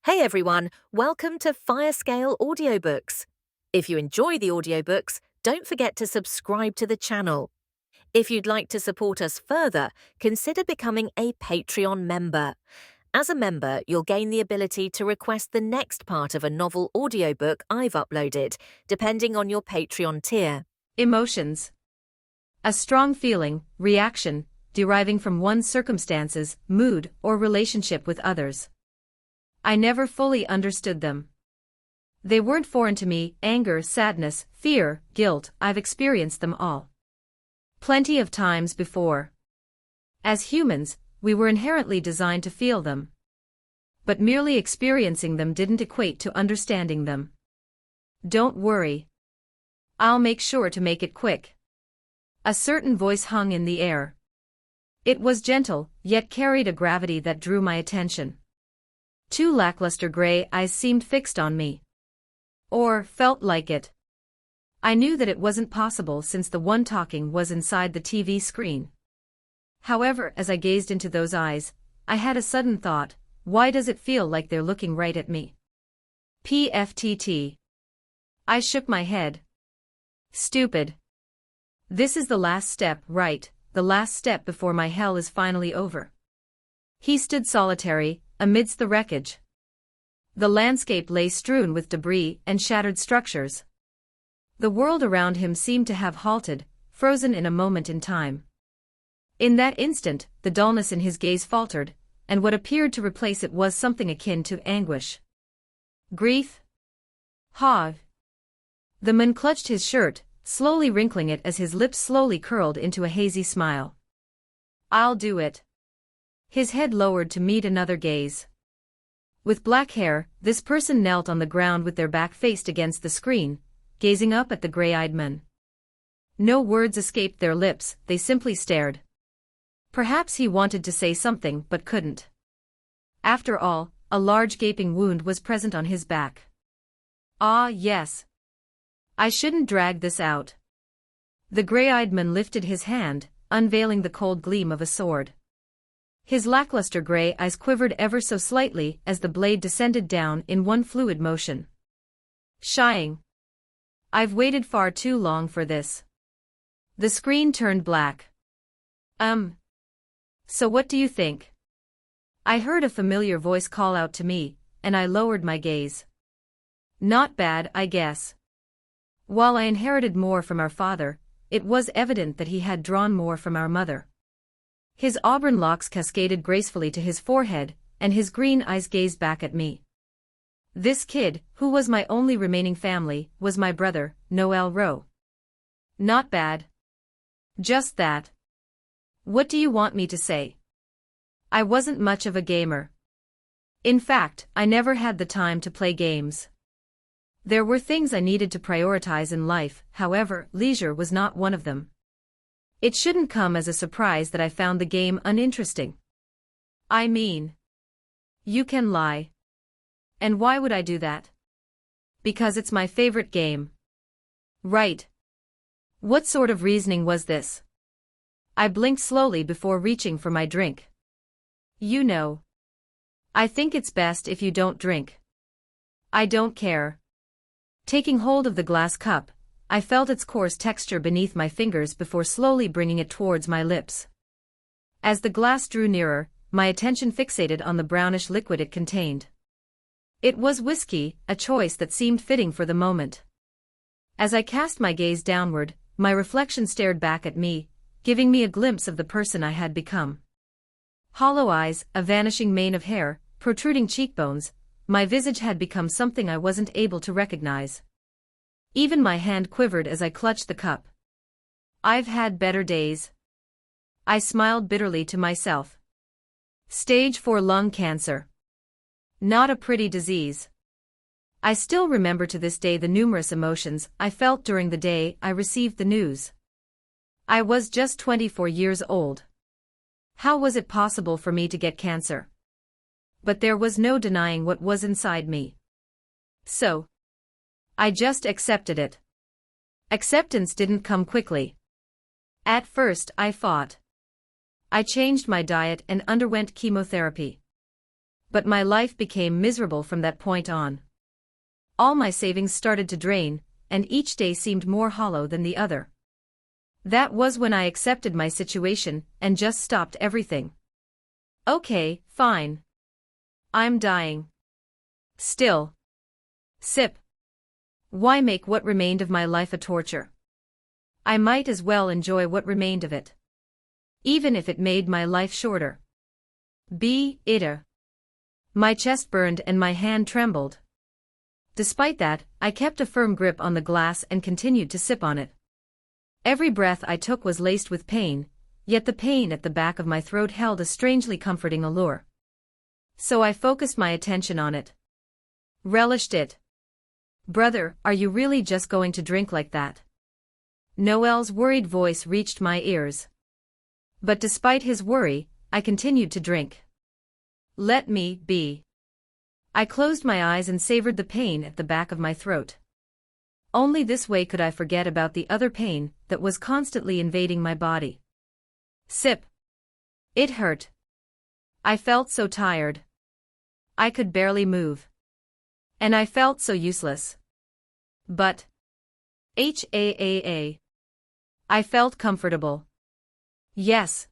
Hey everyone, welcome to Firescale Audiobooks. If you enjoy the audiobooks, don't forget to subscribe to the channel. If you'd like to support us further, consider becoming a Patreon member. As a member, you'll gain the ability to request the next part of a novel audiobook I've uploaded, depending on your Patreon tier. Emotions. A strong feeling, reaction, deriving from one's circumstances, mood, or relationship with others. I never fully understood them. They weren't foreign to me: anger, sadness, fear, guilt. I've experienced them all. Plenty of times before. As humans, we were inherently designed to feel them. But merely experiencing them didn't equate to understanding them. Don't worry. I'll make sure to make it quick. A certain voice hung in the air. It was gentle, yet carried a gravity that drew my attention. Two lackluster gray eyes seemed fixed on me. Or felt like it. I knew that it wasn't possible since the one talking was inside the TV screen. However, as I gazed into those eyes, I had a sudden thought: why does it feel like they're looking right at me? PFTT. I shook my head. Stupid. This is the last step, right? The last step before my hell is finally over. He stood solitary, amidst the wreckage. The landscape lay strewn with debris and shattered structures. The world around him seemed to have halted, frozen in a moment in time. In that instant, the dullness in his gaze faltered, and what appeared to replace it was something akin to anguish. Grief? Ha! The man clutched his shirt, slowly wrinkling it as his lips slowly curled into a hazy smile. I'll do it. His head lowered to meet another gaze. With black hair, this person knelt on the ground with their back faced against the screen, gazing up at the gray-eyed man. No words escaped their lips, they simply stared. Perhaps he wanted to say something but couldn't. After all, a large gaping wound was present on his back. Ah, yes. I shouldn't drag this out. The gray-eyed man lifted his hand, unveiling the cold gleam of a sword. His lackluster gray eyes quivered ever so slightly as the blade descended down in one fluid motion. Shying. I've waited far too long for this. The screen turned black. So what do you think? I heard a familiar voice call out to me, and I lowered my gaze. Not bad, I guess. While I inherited more from our father, it was evident that he had drawn more from our mother. His auburn locks cascaded gracefully to his forehead, and his green eyes gazed back at me. This kid, who was my only remaining family, was my brother, Noel Rowe. Not bad. Just that. What do you want me to say? I wasn't much of a gamer. In fact, I never had the time to play games. There were things I needed to prioritize in life, however, leisure was not one of them. It shouldn't come as a surprise that I found the game uninteresting. I mean, you can lie. And why would I do that? Because it's my favorite game. Right. What sort of reasoning was this? I blinked slowly before reaching for my drink. You know. I think it's best if you don't drink. I don't care. Taking hold of the glass cup, I felt its coarse texture beneath my fingers before slowly bringing it towards my lips. As the glass drew nearer, my attention fixated on the brownish liquid it contained. It was whiskey, a choice that seemed fitting for the moment. As I cast my gaze downward, my reflection stared back at me, giving me a glimpse of the person I had become. Hollow eyes, a vanishing mane of hair, protruding cheekbones, my visage had become something I wasn't able to recognize. Even my hand quivered as I clutched the cup. I've had better days. I smiled bitterly to myself. Stage 4 lung cancer. Not a pretty disease. I still remember to this day the numerous emotions I felt during the day I received the news. I was just 24 years old. How was it possible for me to get cancer? But there was no denying what was inside me. So I just accepted it. Acceptance didn't come quickly. At first, I fought. I changed my diet and underwent chemotherapy. But my life became miserable from that point on. All my savings started to drain, and each day seemed more hollow than the other. That was when I accepted my situation and just stopped everything. Okay, fine. I'm dying. Still. Sip. Why make what remained of my life a torture? I might as well enjoy what remained of it. Even if it made my life shorter. Iter. My chest burned and my hand trembled. Despite that, I kept a firm grip on the glass and continued to sip on it. Every breath I took was laced with pain, yet the pain at the back of my throat held a strangely comforting allure. So I focused my attention on it. Relished it. Brother, are you really just going to drink like that? Noel's worried voice reached my ears. But despite his worry, I continued to drink. Let me be. I closed my eyes and savored the pain at the back of my throat. Only this way could I forget about the other pain that was constantly invading my body. Sip. It hurt. I felt so tired. I could barely move. And I felt so useless. But I felt comfortable. Yes.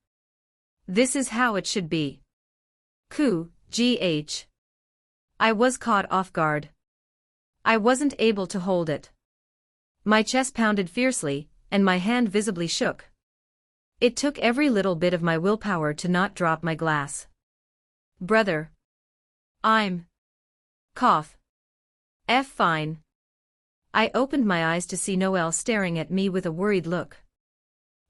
This is how it should be. I was caught off guard. I wasn't able to hold it. My chest pounded fiercely, and my hand visibly shook. It took every little bit of my willpower to not drop my glass. Brother. I'm. Cough. Fine. I opened my eyes to see Noel staring at me with a worried look.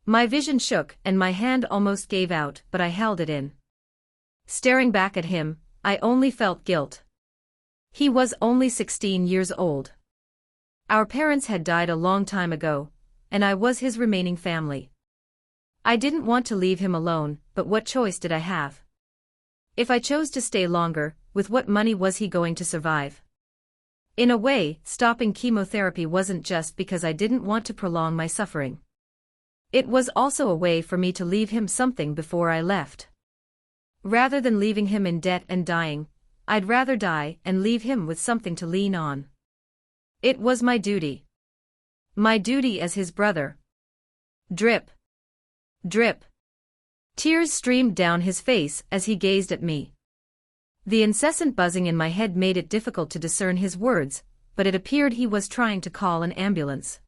My vision shook and my hand almost gave out, but I held it in. Staring back at him, I only felt guilt. He was only 16 years old. Our parents had died a long time ago, and I was his remaining family. I didn't want to leave him alone, but what choice did I have? If I chose to stay longer, with what money was he going to survive? In a way, stopping chemotherapy wasn't just because I didn't want to prolong my suffering. It was also a way for me to leave him something before I left. Rather than leaving him in debt and dying, I'd rather die and leave him with something to lean on. It was my duty. My duty as his brother. Drip. Drip. Tears streamed down his face as he gazed at me. The incessant buzzing in my head made it difficult to discern his words, but it appeared he was trying to call an ambulance.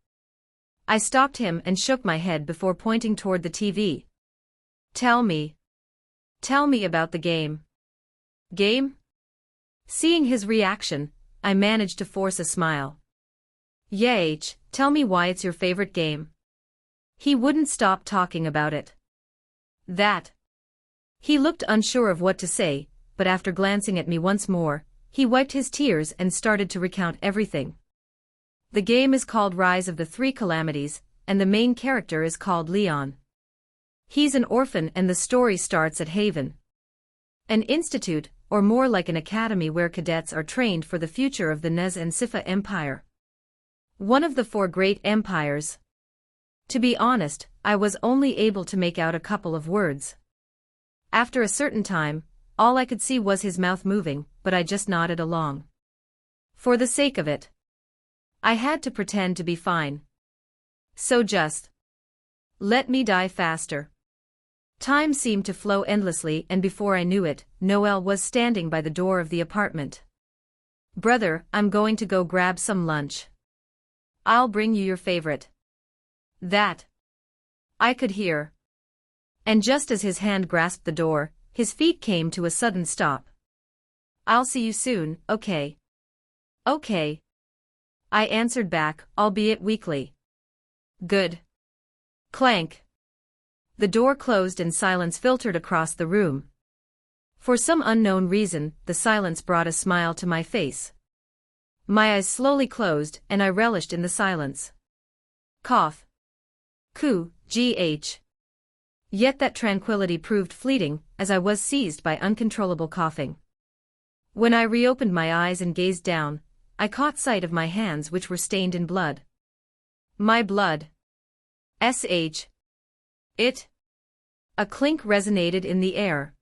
I stopped him and shook my head before pointing toward the TV. Tell me. Tell me about the game. Game? Seeing his reaction, I managed to force a smile. Tell me why it's your favorite game. He wouldn't stop talking about it. That. He looked unsure of what to say, but after glancing at me once more, he wiped his tears and started to recount everything. The game is called Rise of the Three Calamities, and the main character is called Leon. He's an orphan and the story starts at Haven. An institute, or more like an academy where cadets are trained for the future of the Nez and Sifa Empire. One of the 4 great empires. To be honest, I was only able to make out a couple of words. After a certain time, all I could see was his mouth moving, but I just nodded along. For the sake of it. I had to pretend to be fine. So just. Let me die faster. Time seemed to flow endlessly and before I knew it, Noel was standing by the door of the apartment. Brother, I'm going to go grab some lunch. I'll bring you your favorite. That. I could hear. And just as his hand grasped the door, his feet came to a sudden stop. I'll see you soon, okay? Okay. I answered back, albeit weakly. Good. Clank. The door closed and silence filtered across the room. For some unknown reason, the silence brought a smile to my face. My eyes slowly closed and I relished in the silence. Cough. Yet that tranquility proved fleeting, as I was seized by uncontrollable coughing. When I reopened my eyes and gazed down, I caught sight of my hands which were stained in blood. My blood. It. A clink resonated in the air.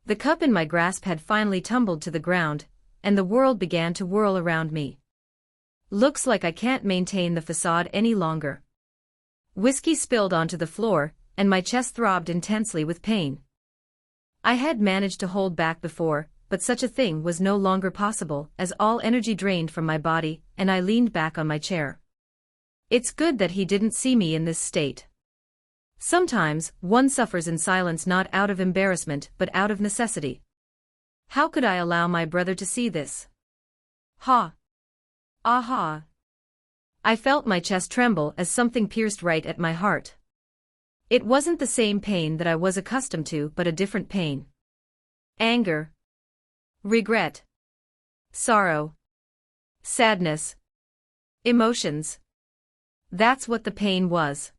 The cup in my grasp had finally tumbled to the ground, and the world began to whirl around me. Looks like I can't maintain the facade any longer. Whiskey spilled onto the floor, and my chest throbbed intensely with pain. I had managed to hold back before, but such a thing was no longer possible as all energy drained from my body, and I leaned back on my chair. It's good that he didn't see me in this state. Sometimes, one suffers in silence not out of embarrassment but out of necessity. How could I allow my brother to see this? Ha! Aha! I felt my chest tremble as something pierced right at my heart. It wasn't the same pain that I was accustomed to but a different pain. Anger. Regret. Sorrow. Sadness. Emotions. That's what the pain was.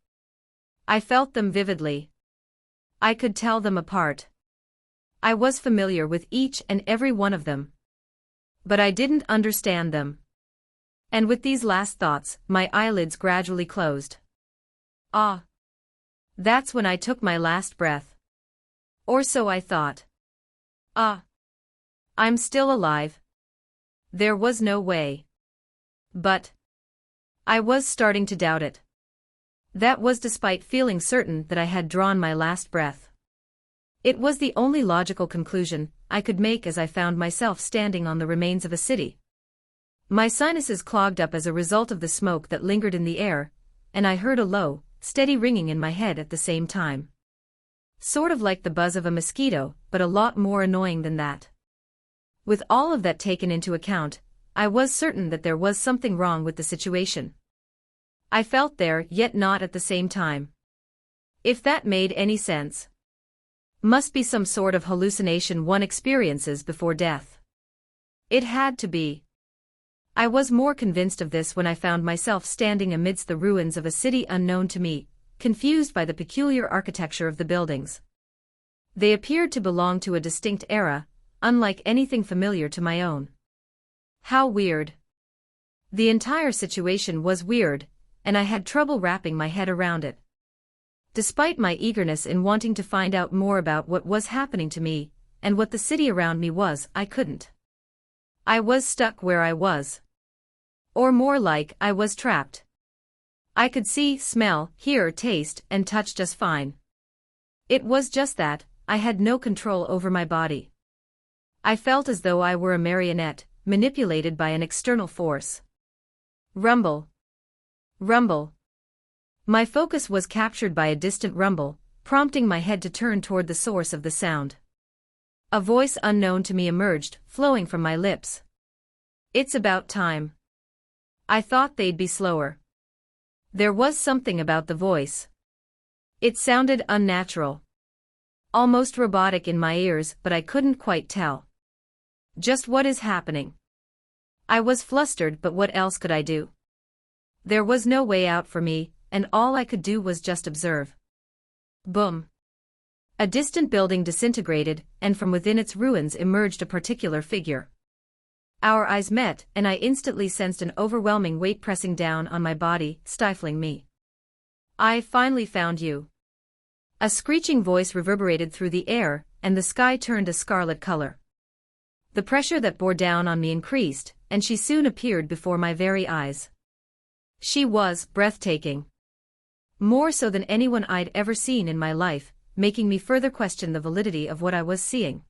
I felt them vividly. I could tell them apart. I was familiar with each and every one of them. But I didn't understand them. And with these last thoughts, my eyelids gradually closed. Ah! That's when I took my last breath. Or so I thought. Ah! I'm still alive. There was no way. But I was starting to doubt it. That was despite feeling certain that I had drawn my last breath. It was the only logical conclusion I could make as I found myself standing on the remains of a city. My sinuses clogged up as a result of the smoke that lingered in the air, and I heard a low, steady ringing in my head at the same time. Sort of like the buzz of a mosquito, but a lot more annoying than that. With all of that taken into account, I was certain that there was something wrong with the situation. I felt there, yet not at the same time. If that made any sense. Must be some sort of hallucination one experiences before death. It had to be. I was more convinced of this when I found myself standing amidst the ruins of a city unknown to me, confused by the peculiar architecture of the buildings. They appeared to belong to a distinct era, unlike anything familiar to my own. How weird. The entire situation was weird, and I had trouble wrapping my head around it. Despite my eagerness in wanting to find out more about what was happening to me, and what the city around me was, I couldn't. I was stuck where I was. Or more like, I was trapped. I could see, smell, hear, taste, and touch just fine. It was just that, I had no control over my body. I felt as though I were a marionette, manipulated by an external force. Rumble. Rumble. My focus was captured by a distant rumble, prompting my head to turn toward the source of the sound. A voice unknown to me emerged, flowing from my lips. It's about time. I thought they'd be slower. There was something about the voice. It sounded unnatural. Almost robotic in my ears, but I couldn't quite tell. Just what is happening? I was flustered, but what else could I do? There was no way out for me, and all I could do was just observe. Boom. A distant building disintegrated, and from within its ruins emerged a particular figure. Our eyes met, and I instantly sensed an overwhelming weight pressing down on my body, stifling me. I finally found you. A screeching voice reverberated through the air, and the sky turned a scarlet color. The pressure that bore down on me increased, and she soon appeared before my very eyes. She was breathtaking. More so than anyone I'd ever seen in my life, making me further question the validity of what I was seeing.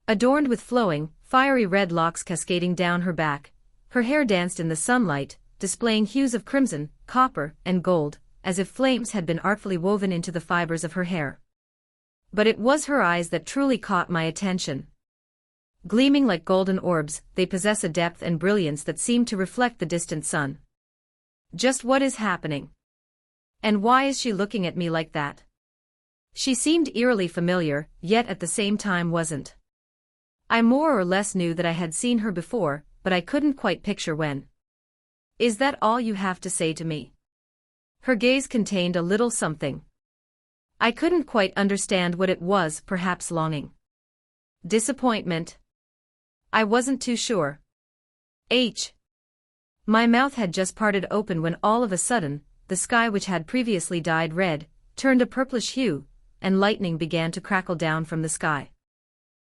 Adorned with flowing, fiery red locks cascading down her back, her hair danced in the sunlight, displaying hues of crimson, copper, and gold, as if flames had been artfully woven into the fibers of her hair. But it was her eyes that truly caught my attention. Gleaming like golden orbs, they possess a depth and brilliance that seem to reflect the distant sun. Just what is happening? And why is she looking at me like that? She seemed eerily familiar, yet at the same time wasn't. I more or less knew that I had seen her before, but I couldn't quite picture when. Is that all you have to say to me? Her gaze contained a little something. I couldn't quite understand what it was, perhaps longing. Disappointment. I wasn't too sure. My mouth had just parted open when all of a sudden, the sky which had previously dyed red, turned a purplish hue, and lightning began to crackle down from the sky.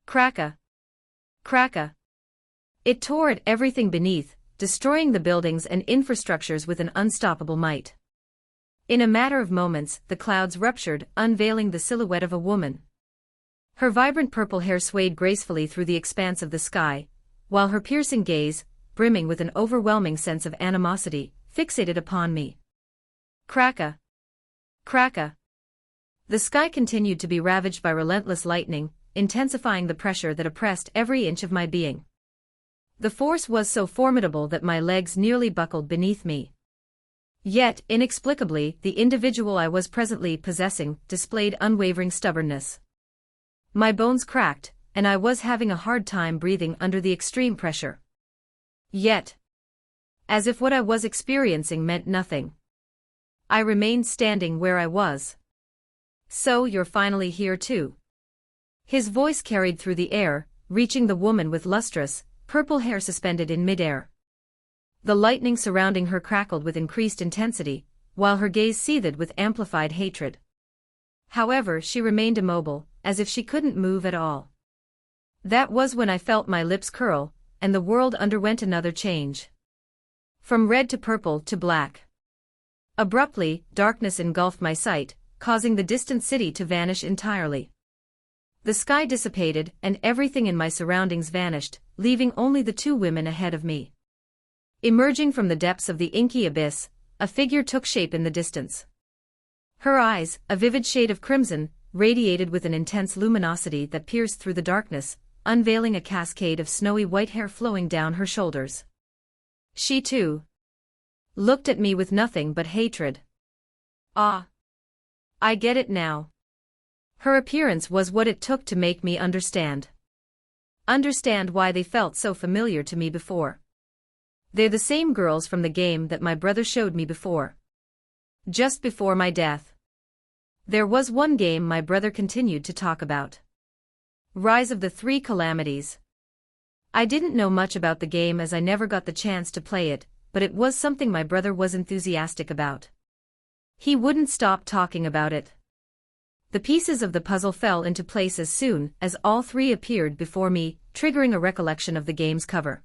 Cracka. Cracka. It tore at everything beneath, destroying the buildings and infrastructures with an unstoppable might. In a matter of moments, the clouds ruptured, unveiling the silhouette of a woman. Her vibrant purple hair swayed gracefully through the expanse of the sky, while her piercing gaze, brimming with an overwhelming sense of animosity, fixated upon me. Cracka. Cracka. The sky continued to be ravaged by relentless lightning, intensifying the pressure that oppressed every inch of my being. The force was so formidable that my legs nearly buckled beneath me. Yet, inexplicably, the individual I was presently possessing displayed unwavering stubbornness. My bones cracked, and I was having a hard time breathing under the extreme pressure. Yet, as if what I was experiencing meant nothing, I remained standing where I was. So you're finally here too. His voice carried through the air, reaching the woman with lustrous, purple hair suspended in midair. The lightning surrounding her crackled with increased intensity, while her gaze seethed with amplified hatred. However, she remained immobile, as if she couldn't move at all. That was when I felt my lips curl, and the world underwent another change. From red to purple to black. Abruptly, darkness engulfed my sight, causing the distant city to vanish entirely. The sky dissipated, and everything in my surroundings vanished, leaving only the two women ahead of me. Emerging from the depths of the inky abyss, a figure took shape in the distance. Her eyes, a vivid shade of crimson, radiated with an intense luminosity that pierced through the darkness, unveiling a cascade of snowy white hair flowing down her shoulders. She, too, looked at me with nothing but hatred. Ah! I get it now. Her appearance was what it took to make me understand. Understand why they felt so familiar to me before. They're the same girls from the game that my brother showed me before. Just before my death. There was one game my brother continued to talk about. Rise of the Three Calamities. I didn't know much about the game as I never got the chance to play it, but it was something my brother was enthusiastic about. He wouldn't stop talking about it. The pieces of the puzzle fell into place as soon as all three appeared before me, triggering a recollection of the game's cover.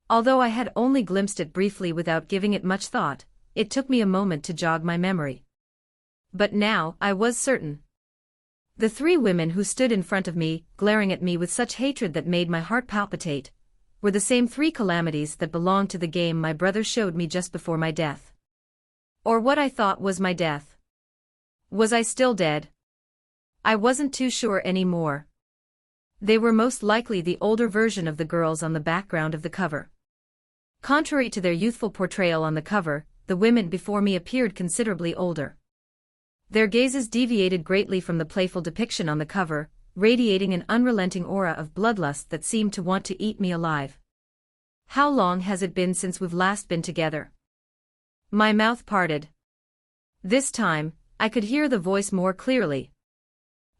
Although I had only glimpsed it briefly without giving it much thought, it took me a moment to jog my memory. But now, I was certain. The three women who stood in front of me, glaring at me with such hatred that made my heart palpitate, were the same three calamities that belonged to the game my brother showed me just before my death. Or what I thought was my death. Was I still dead? I wasn't too sure anymore. They were most likely the older version of the girls on the background of the cover. Contrary to their youthful portrayal on the cover, the women before me appeared considerably older. Their gazes deviated greatly from the playful depiction on the cover, radiating an unrelenting aura of bloodlust that seemed to want to eat me alive. How long has it been since we've last been together? My mouth parted. This time, I could hear the voice more clearly.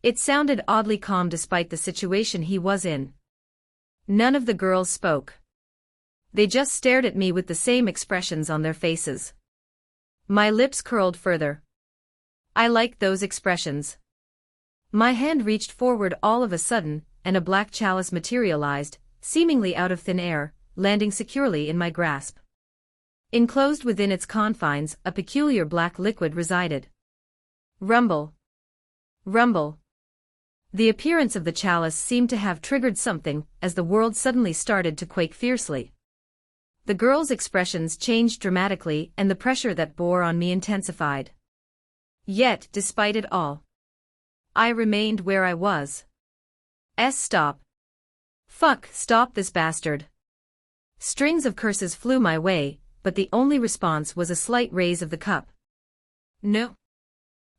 It sounded oddly calm despite the situation he was in. None of the girls spoke. They just stared at me with the same expressions on their faces. My lips curled further. I liked those expressions. My hand reached forward all of a sudden, and a black chalice materialized, seemingly out of thin air, landing securely in my grasp. Enclosed within its confines, a peculiar black liquid resided. Rumble. Rumble. The appearance of the chalice seemed to have triggered something, as the world suddenly started to quake fiercely. The girls' expressions changed dramatically and the pressure that bore on me intensified. Yet, despite it all, I remained where I was. Stop. Fuck, stop this bastard. Strings of curses flew my way, but the only response was a slight raise of the cup. No.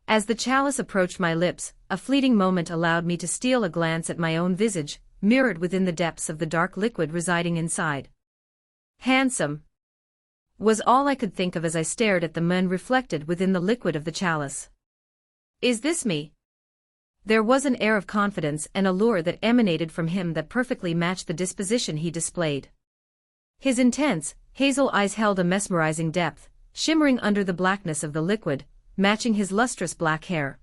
As the chalice approached my lips, a fleeting moment allowed me to steal a glance at my own visage, mirrored within the depths of the dark liquid residing inside. Handsome, was all I could think of as I stared at the man reflected within the liquid of the chalice. Is this me? There was an air of confidence and allure that emanated from him that perfectly matched the disposition he displayed. His intense, hazel eyes held a mesmerizing depth, shimmering under the blackness of the liquid, matching his lustrous black hair.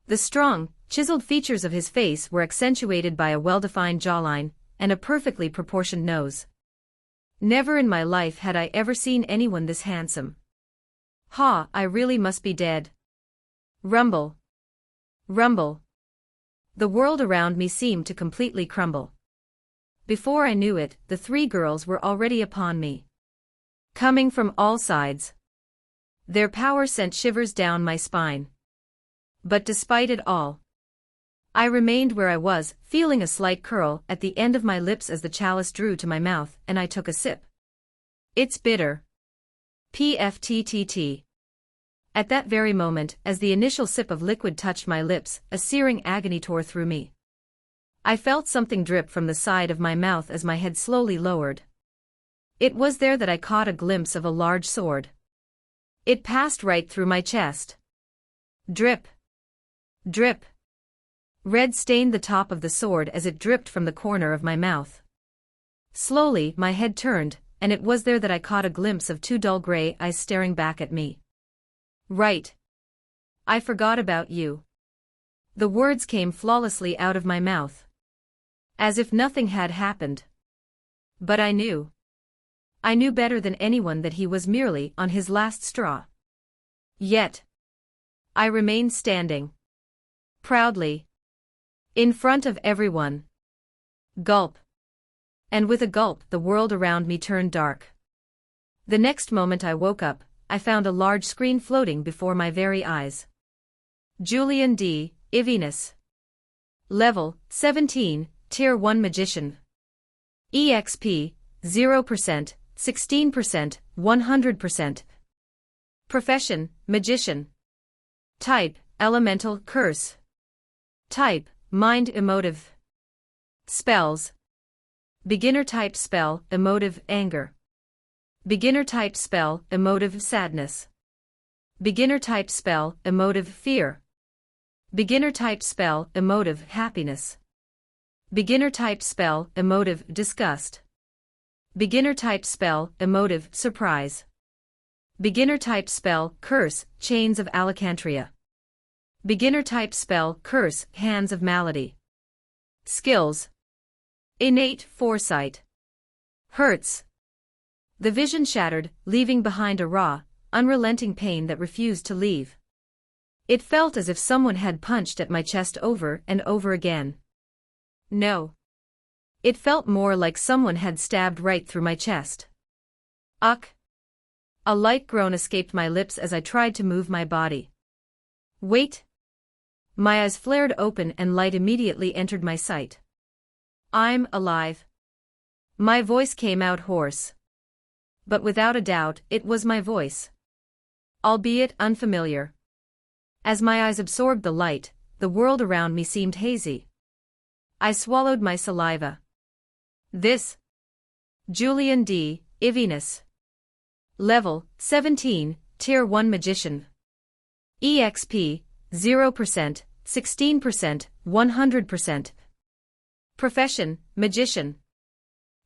The strong, chiseled features of his face were accentuated by a well-defined jawline and a perfectly proportioned nose. Never in my life had I ever seen anyone this handsome. Ha, I really must be dead. Rumble. Rumble. The world around me seemed to completely crumble. Before I knew it, the three girls were already upon me. Coming from all sides. Their power sent shivers down my spine. But despite it all, I remained where I was, feeling a slight curl at the end of my lips as the chalice drew to my mouth and I took a sip. It's bitter. PFTTT. At that very moment, as the initial sip of liquid touched my lips, a searing agony tore through me. I felt something drip from the side of my mouth as my head slowly lowered. It was there that I caught a glimpse of a large sword. It passed right through my chest. Drip. Drip. Red stained the top of the sword as it dripped from the corner of my mouth. Slowly, my head turned, and it was there that I caught a glimpse of two dull gray eyes staring back at me. Right. I forgot about you. The words came flawlessly out of my mouth, as if nothing had happened. But I knew. I knew better than anyone that he was merely on his last straw. Yet, I remained standing. Proudly. In front of everyone. Gulp. And with a gulp, the world around me turned dark. The next moment I woke up, I found a large screen floating before my very eyes. Julian D. Ivinus. Level, 17, Tier 1 Magician. EXP, 0%, 16%, 100%. Profession, Magician. Type, Elemental Curse. Type, Mind Emotive. Spells. Beginner type spell, Emotive Anger. Beginner type spell, Emotive Sadness. Beginner type spell, Emotive Fear. Beginner type spell, Emotive Happiness. Beginner type spell, Emotive Disgust. Beginner type spell, Emotive Surprise. Beginner type spell, Curse, Chains of Alacantria. Beginner type spell, Curse, Hands of Malady. Skills. Innate Foresight. Hurts. The vision shattered, leaving behind a raw, unrelenting pain that refused to leave. It felt as if someone had punched at my chest over and over again. No. It felt more like someone had stabbed right through my chest. Ugh. A light groan escaped my lips as I tried to move my body. Wait. My eyes flared open and light immediately entered my sight. I'm alive. My voice came out hoarse. But without a doubt, it was my voice. Albeit unfamiliar. As my eyes absorbed the light, the world around me seemed hazy. I swallowed my saliva. This. Julian D. Ivinus. Level, 17, Tier 1 Magician. EXP, 0%, 16%, 100%. Profession, Magician.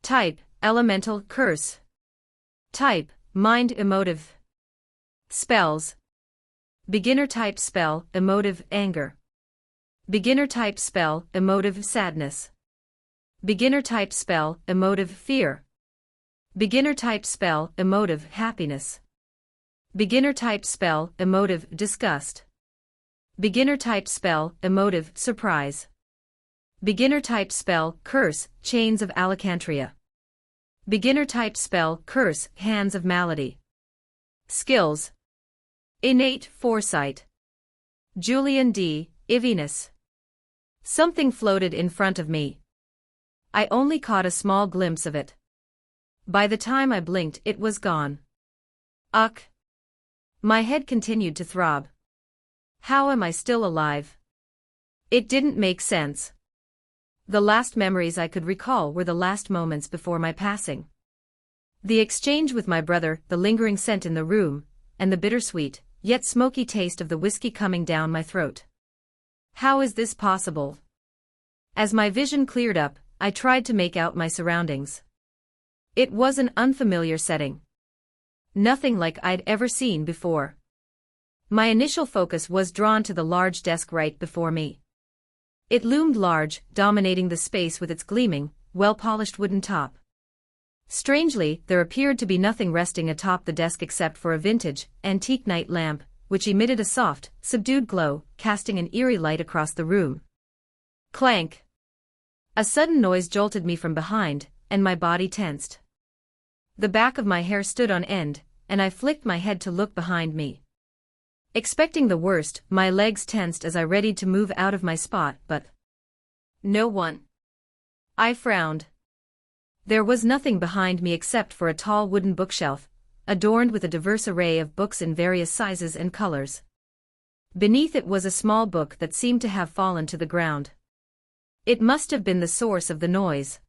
Type, Elemental Curse. Type, Mind Emotive. Spells. Beginner type spell, Emotive Anger. Beginner type spell, Emotive Sadness. Beginner type spell, Emotive Fear. Beginner type spell, Emotive Happiness. Beginner type spell, Emotive Disgust. Beginner type spell, Emotive Surprise. Beginner type spell, Curse, Chains of Alacantria. Beginner type spell, Curse, Hands of Malady. Skills. Innate Foresight. Julian D. Ivinus. Something floated in front of me. I only caught a small glimpse of it. By the time I blinked, it was gone. Ugh. My head continued to throb. How am I still alive? It didn't make sense. The last memories I could recall were the last moments before my passing. The exchange with my brother, the lingering scent in the room, and the bittersweet, yet smoky taste of the whiskey coming down my throat. How is this possible? As my vision cleared up, I tried to make out my surroundings. It was an unfamiliar setting. Nothing like I'd ever seen before. My initial focus was drawn to the large desk right before me. It loomed large, dominating the space with its gleaming, well-polished wooden top. Strangely, there appeared to be nothing resting atop the desk except for a vintage, antique night lamp, which emitted a soft, subdued glow, casting an eerie light across the room. Clank! A sudden noise jolted me from behind, and my body tensed. The back of my hair stood on end, and I flicked my head to look behind me. Expecting the worst, my legs tensed as I readied to move out of my spot, but no one. I frowned. There was nothing behind me except for a tall wooden bookshelf, adorned with a diverse array of books in various sizes and colors. Beneath it was a small book that seemed to have fallen to the ground. It must have been the source of the noise.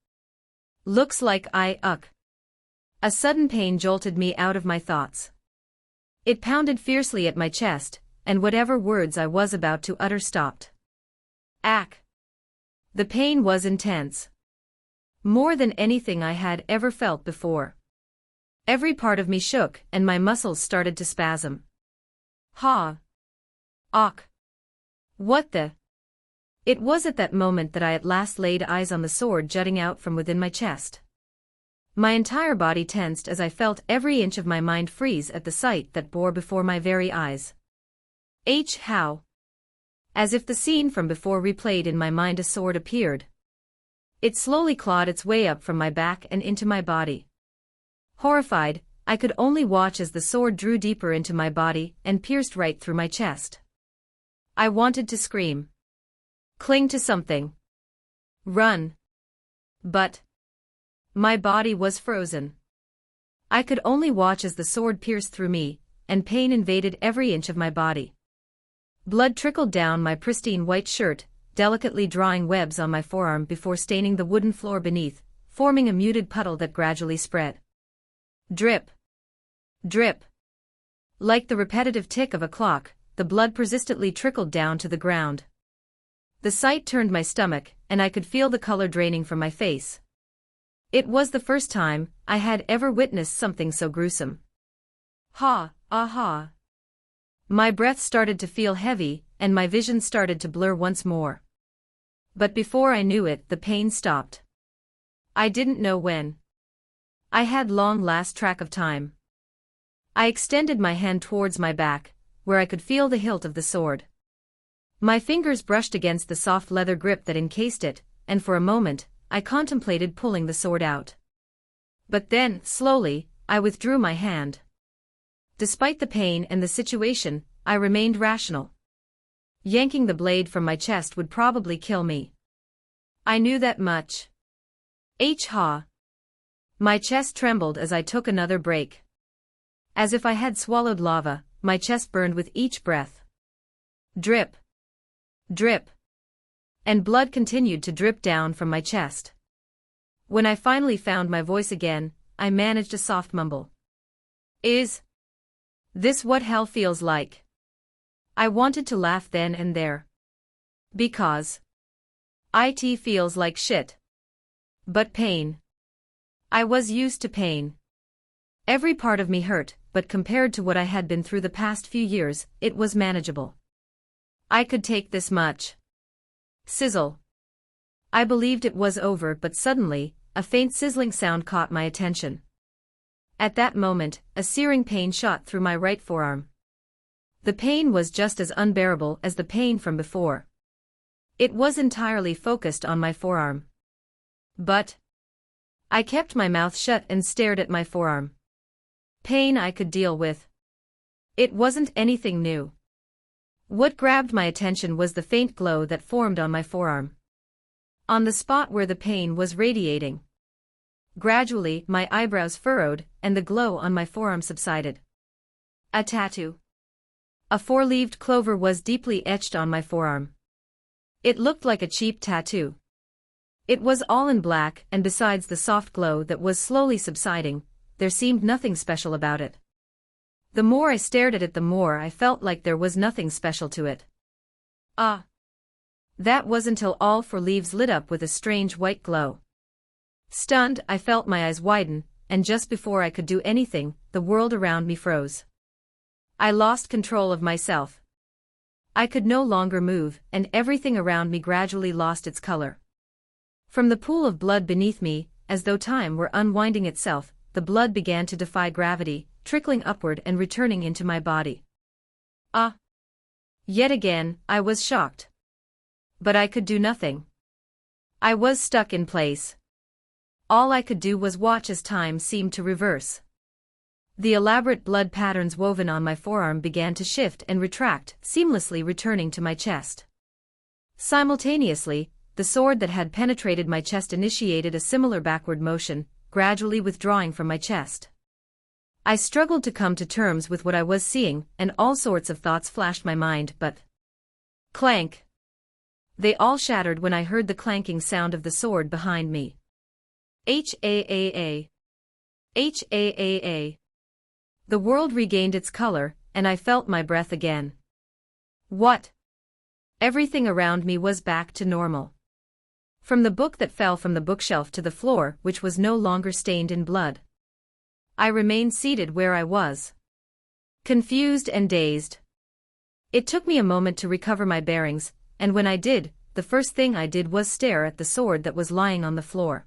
Looks like A sudden pain jolted me out of my thoughts. It pounded fiercely at my chest, and whatever words I was about to utter stopped. The pain was intense. More than anything I had ever felt before. Every part of me shook, and my muscles started to spasm. What the? It was at that moment that I at last laid eyes on the sword jutting out from within my chest. My entire body tensed as I felt every inch of my mind freeze at the sight that bore before my very eyes. How? As if the scene from before replayed in my mind, a sword appeared. It slowly clawed its way up from my back and into my body. Horrified, I could only watch as the sword drew deeper into my body and pierced right through my chest. I wanted to scream. Cling to something. Run. But my body was frozen. I could only watch as the sword pierced through me, and pain invaded every inch of my body. Blood trickled down my pristine white shirt, delicately drawing webs on my forearm before staining the wooden floor beneath, forming a muted puddle that gradually spread. Drip. Drip. Like the repetitive tick of a clock, the blood persistently trickled down to the ground. The sight turned my stomach, and I could feel the color draining from my face. It was the first time I had ever witnessed something so gruesome. My breath started to feel heavy, and my vision started to blur once more. But before I knew it, the pain stopped. I didn't know when. I had lost track of time. I extended my hand towards my back, where I could feel the hilt of the sword. My fingers brushed against the soft leather grip that encased it, and for a moment, I contemplated pulling the sword out. But then, slowly, I withdrew my hand. Despite the pain and the situation, I remained rational. Yanking the blade from my chest would probably kill me. I knew that much. My chest trembled as I took another break. As if I had swallowed lava, my chest burned with each breath. Drip. Drip. And blood continued to drip down from my chest. When I finally found my voice again, I managed a soft mumble. Is this what hell feels like? I wanted to laugh then and there. Because it feels like shit. But pain. I was used to pain. Every part of me hurt, but compared to what I had been through the past few years, it was manageable. I could take this much. Sizzle. I believed it was over, but suddenly, a faint sizzling sound caught my attention. At that moment, a searing pain shot through my right forearm. The pain was just as unbearable as the pain from before. It was entirely focused on my forearm. But I kept my mouth shut and stared at my forearm. Pain I could deal with. It wasn't anything new. What grabbed my attention was the faint glow that formed on my forearm. On the spot where the pain was radiating. Gradually, my eyebrows furrowed, and the glow on my forearm subsided. A tattoo. A four-leaved clover was deeply etched on my forearm. It looked like a cheap tattoo. It was all in black, and besides the soft glow that was slowly subsiding, there seemed nothing special about it. The more I stared at it, the more I felt like there was nothing special to it. That was until all four leaves lit up with a strange white glow. Stunned, I felt my eyes widen, and just before I could do anything, the world around me froze. I lost control of myself. I could no longer move, and everything around me gradually lost its color. From the pool of blood beneath me, as though time were unwinding itself, the blood began to defy gravity, trickling upward and returning into my body. Ah! Yet again, I was shocked. But I could do nothing. I was stuck in place. All I could do was watch as time seemed to reverse. The elaborate blood patterns woven on my forearm began to shift and retract, seamlessly returning to my chest. Simultaneously, the sword that had penetrated my chest initiated a similar backward motion, gradually withdrawing from my chest. I struggled to come to terms with what I was seeing, and all sorts of thoughts flashed my mind, but... Clank! They all shattered when I heard the clanking sound of the sword behind me. H-A-A-A. H-A-A-A. The world regained its color, and I felt my breath again. What? Everything around me was back to normal. From the book that fell from the bookshelf to the floor, which was no longer stained in blood. I remained seated where I was. Confused and dazed. It took me a moment to recover my bearings, and when I did, the first thing I did was stare at the sword that was lying on the floor.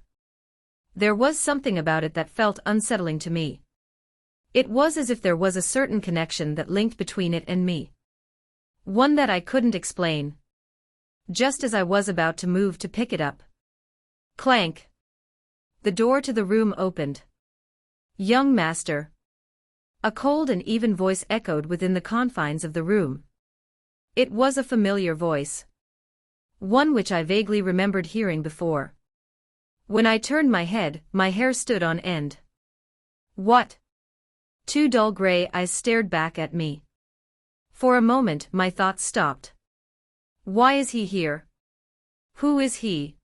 There was something about it that felt unsettling to me. It was as if there was a certain connection that linked between it and me. One that I couldn't explain. Just as I was about to move to pick it up. Clank! The door to the room opened. Young master. A cold and even voice echoed within the confines of the room. It was a familiar voice. One which I vaguely remembered hearing before. When I turned my head, my hair stood on end. What? Two dull gray eyes stared back at me. For a moment my thoughts stopped. Why is he here? Who is he?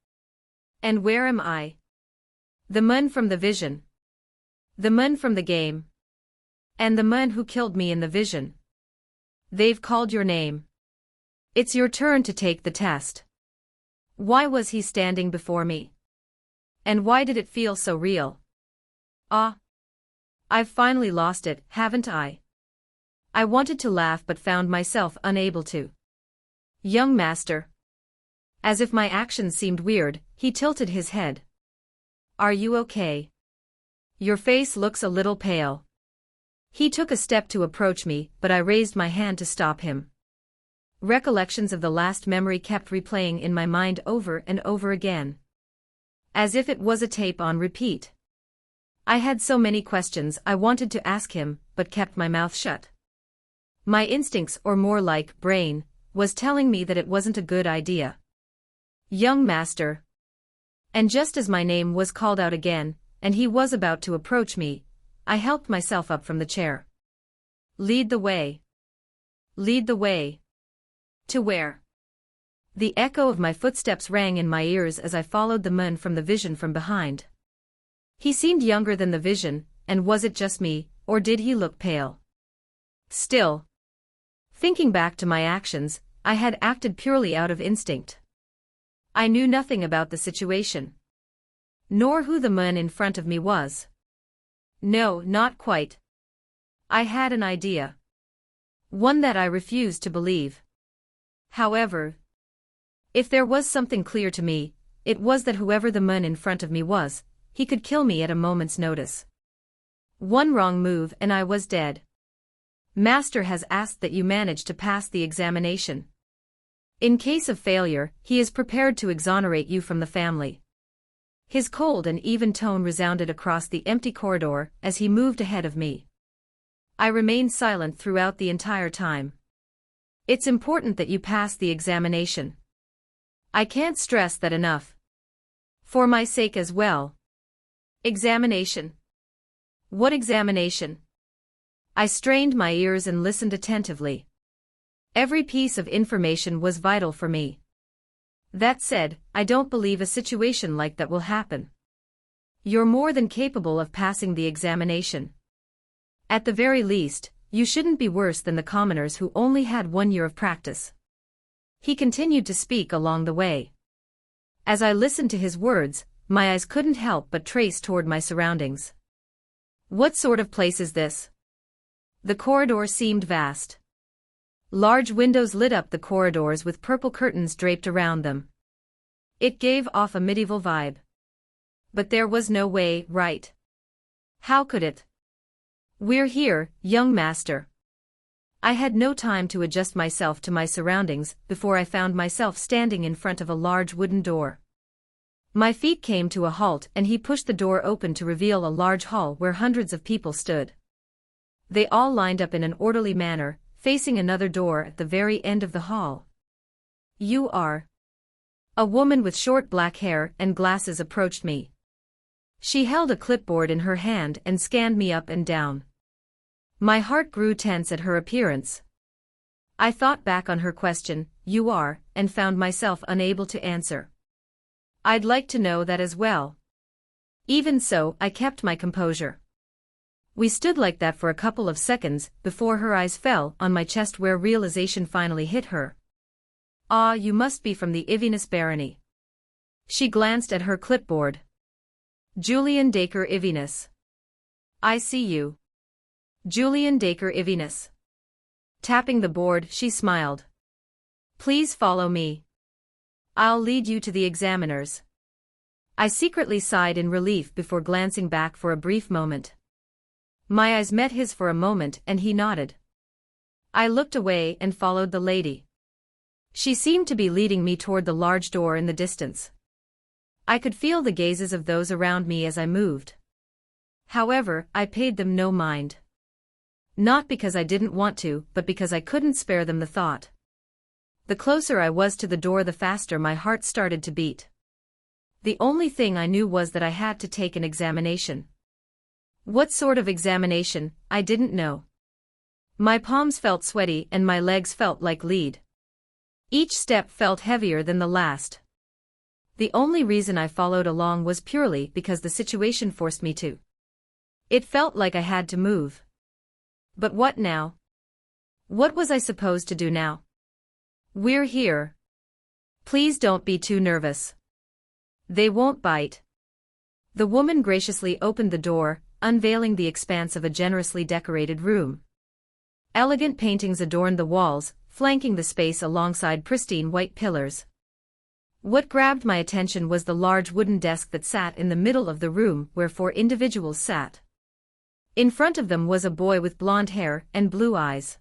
And where am I? The man from the vision. The man from the game. And the man who killed me in the vision. They've called your name. It's your turn to take the test. Why was he standing before me? And why did it feel so real? Ah! I've finally lost it, haven't I? I wanted to laugh but found myself unable to. Young master. As if my actions seemed weird, he tilted his head. Are you okay? Your face looks a little pale. He took a step to approach me, but I raised my hand to stop him. Recollections of the last memory kept replaying in my mind over and over again. As if it was a tape on repeat. I had so many questions I wanted to ask him, but kept my mouth shut. My instincts, or more like brain, was telling me that it wasn't a good idea. Young master. And just as my name was called out again, and he was about to approach me, I helped myself up from the chair. Lead the way. Lead the way. To where? The echo of my footsteps rang in my ears as I followed the man from the vision from behind. He seemed younger than the vision, and was it just me, or did he look pale? Still. Thinking back to my actions, I had acted purely out of instinct. I knew nothing about the situation. Nor who the man in front of me was. No, not quite. I had an idea. One that I refused to believe. However, if there was something clear to me, it was that whoever the man in front of me was, he could kill me at a moment's notice. One wrong move and I was dead. Master has asked that you manage to pass the examination. In case of failure, he is prepared to exonerate you from the family. His cold and even tone resounded across the empty corridor as he moved ahead of me. I remained silent throughout the entire time. It's important that you pass the examination. I can't stress that enough. For my sake as well. Examination. What examination? I strained my ears and listened attentively. Every piece of information was vital for me. That said, I don't believe a situation like that will happen. You're more than capable of passing the examination. At the very least, you shouldn't be worse than the commoners who only had 1 year of practice. He continued to speak along the way. As I listened to his words, my eyes couldn't help but trace toward my surroundings. What sort of place is this? The corridor seemed vast. Large windows lit up the corridors with purple curtains draped around them. It gave off a medieval vibe. But there was no way, right? How could it? "We're here, young master." I had no time to adjust myself to my surroundings before I found myself standing in front of a large wooden door. My feet came to a halt and he pushed the door open to reveal a large hall where hundreds of people stood. They all lined up in an orderly manner, facing another door at the very end of the hall. "You are..." A woman with short black hair and glasses approached me. She held a clipboard in her hand and scanned me up and down. My heart grew tense at her appearance. I thought back on her question, "You are," and found myself unable to answer. I'd like to know that as well. Even so, I kept my composure. We stood like that for a couple of seconds before her eyes fell on my chest where realization finally hit her. "Ah, you must be from the Ivinus barony." She glanced at her clipboard. "Julian Dacre Ivinus. I see you. Julian Dacre Ivinus." Tapping the board, she smiled. "Please follow me. I'll lead you to the examiners." I secretly sighed in relief before glancing back for a brief moment. My eyes met his for a moment and he nodded. I looked away and followed the lady. She seemed to be leading me toward the large door in the distance. I could feel the gazes of those around me as I moved. However, I paid them no mind. Not because I didn't want to, but because I couldn't spare them the thought. The closer I was to the door, the faster my heart started to beat. The only thing I knew was that I had to take an examination. What sort of examination, I didn't know. My palms felt sweaty and my legs felt like lead. Each step felt heavier than the last. The only reason I followed along was purely because the situation forced me to. It felt like I had to move. But what now? What was I supposed to do now? "We're here. Please don't be too nervous. They won't bite." The woman graciously opened the door, unveiling the expanse of a generously decorated room. Elegant paintings adorned the walls, flanking the space alongside pristine white pillars. What grabbed my attention was the large wooden desk that sat in the middle of the room where 4 individuals sat. In front of them was a boy with blonde hair and blue eyes.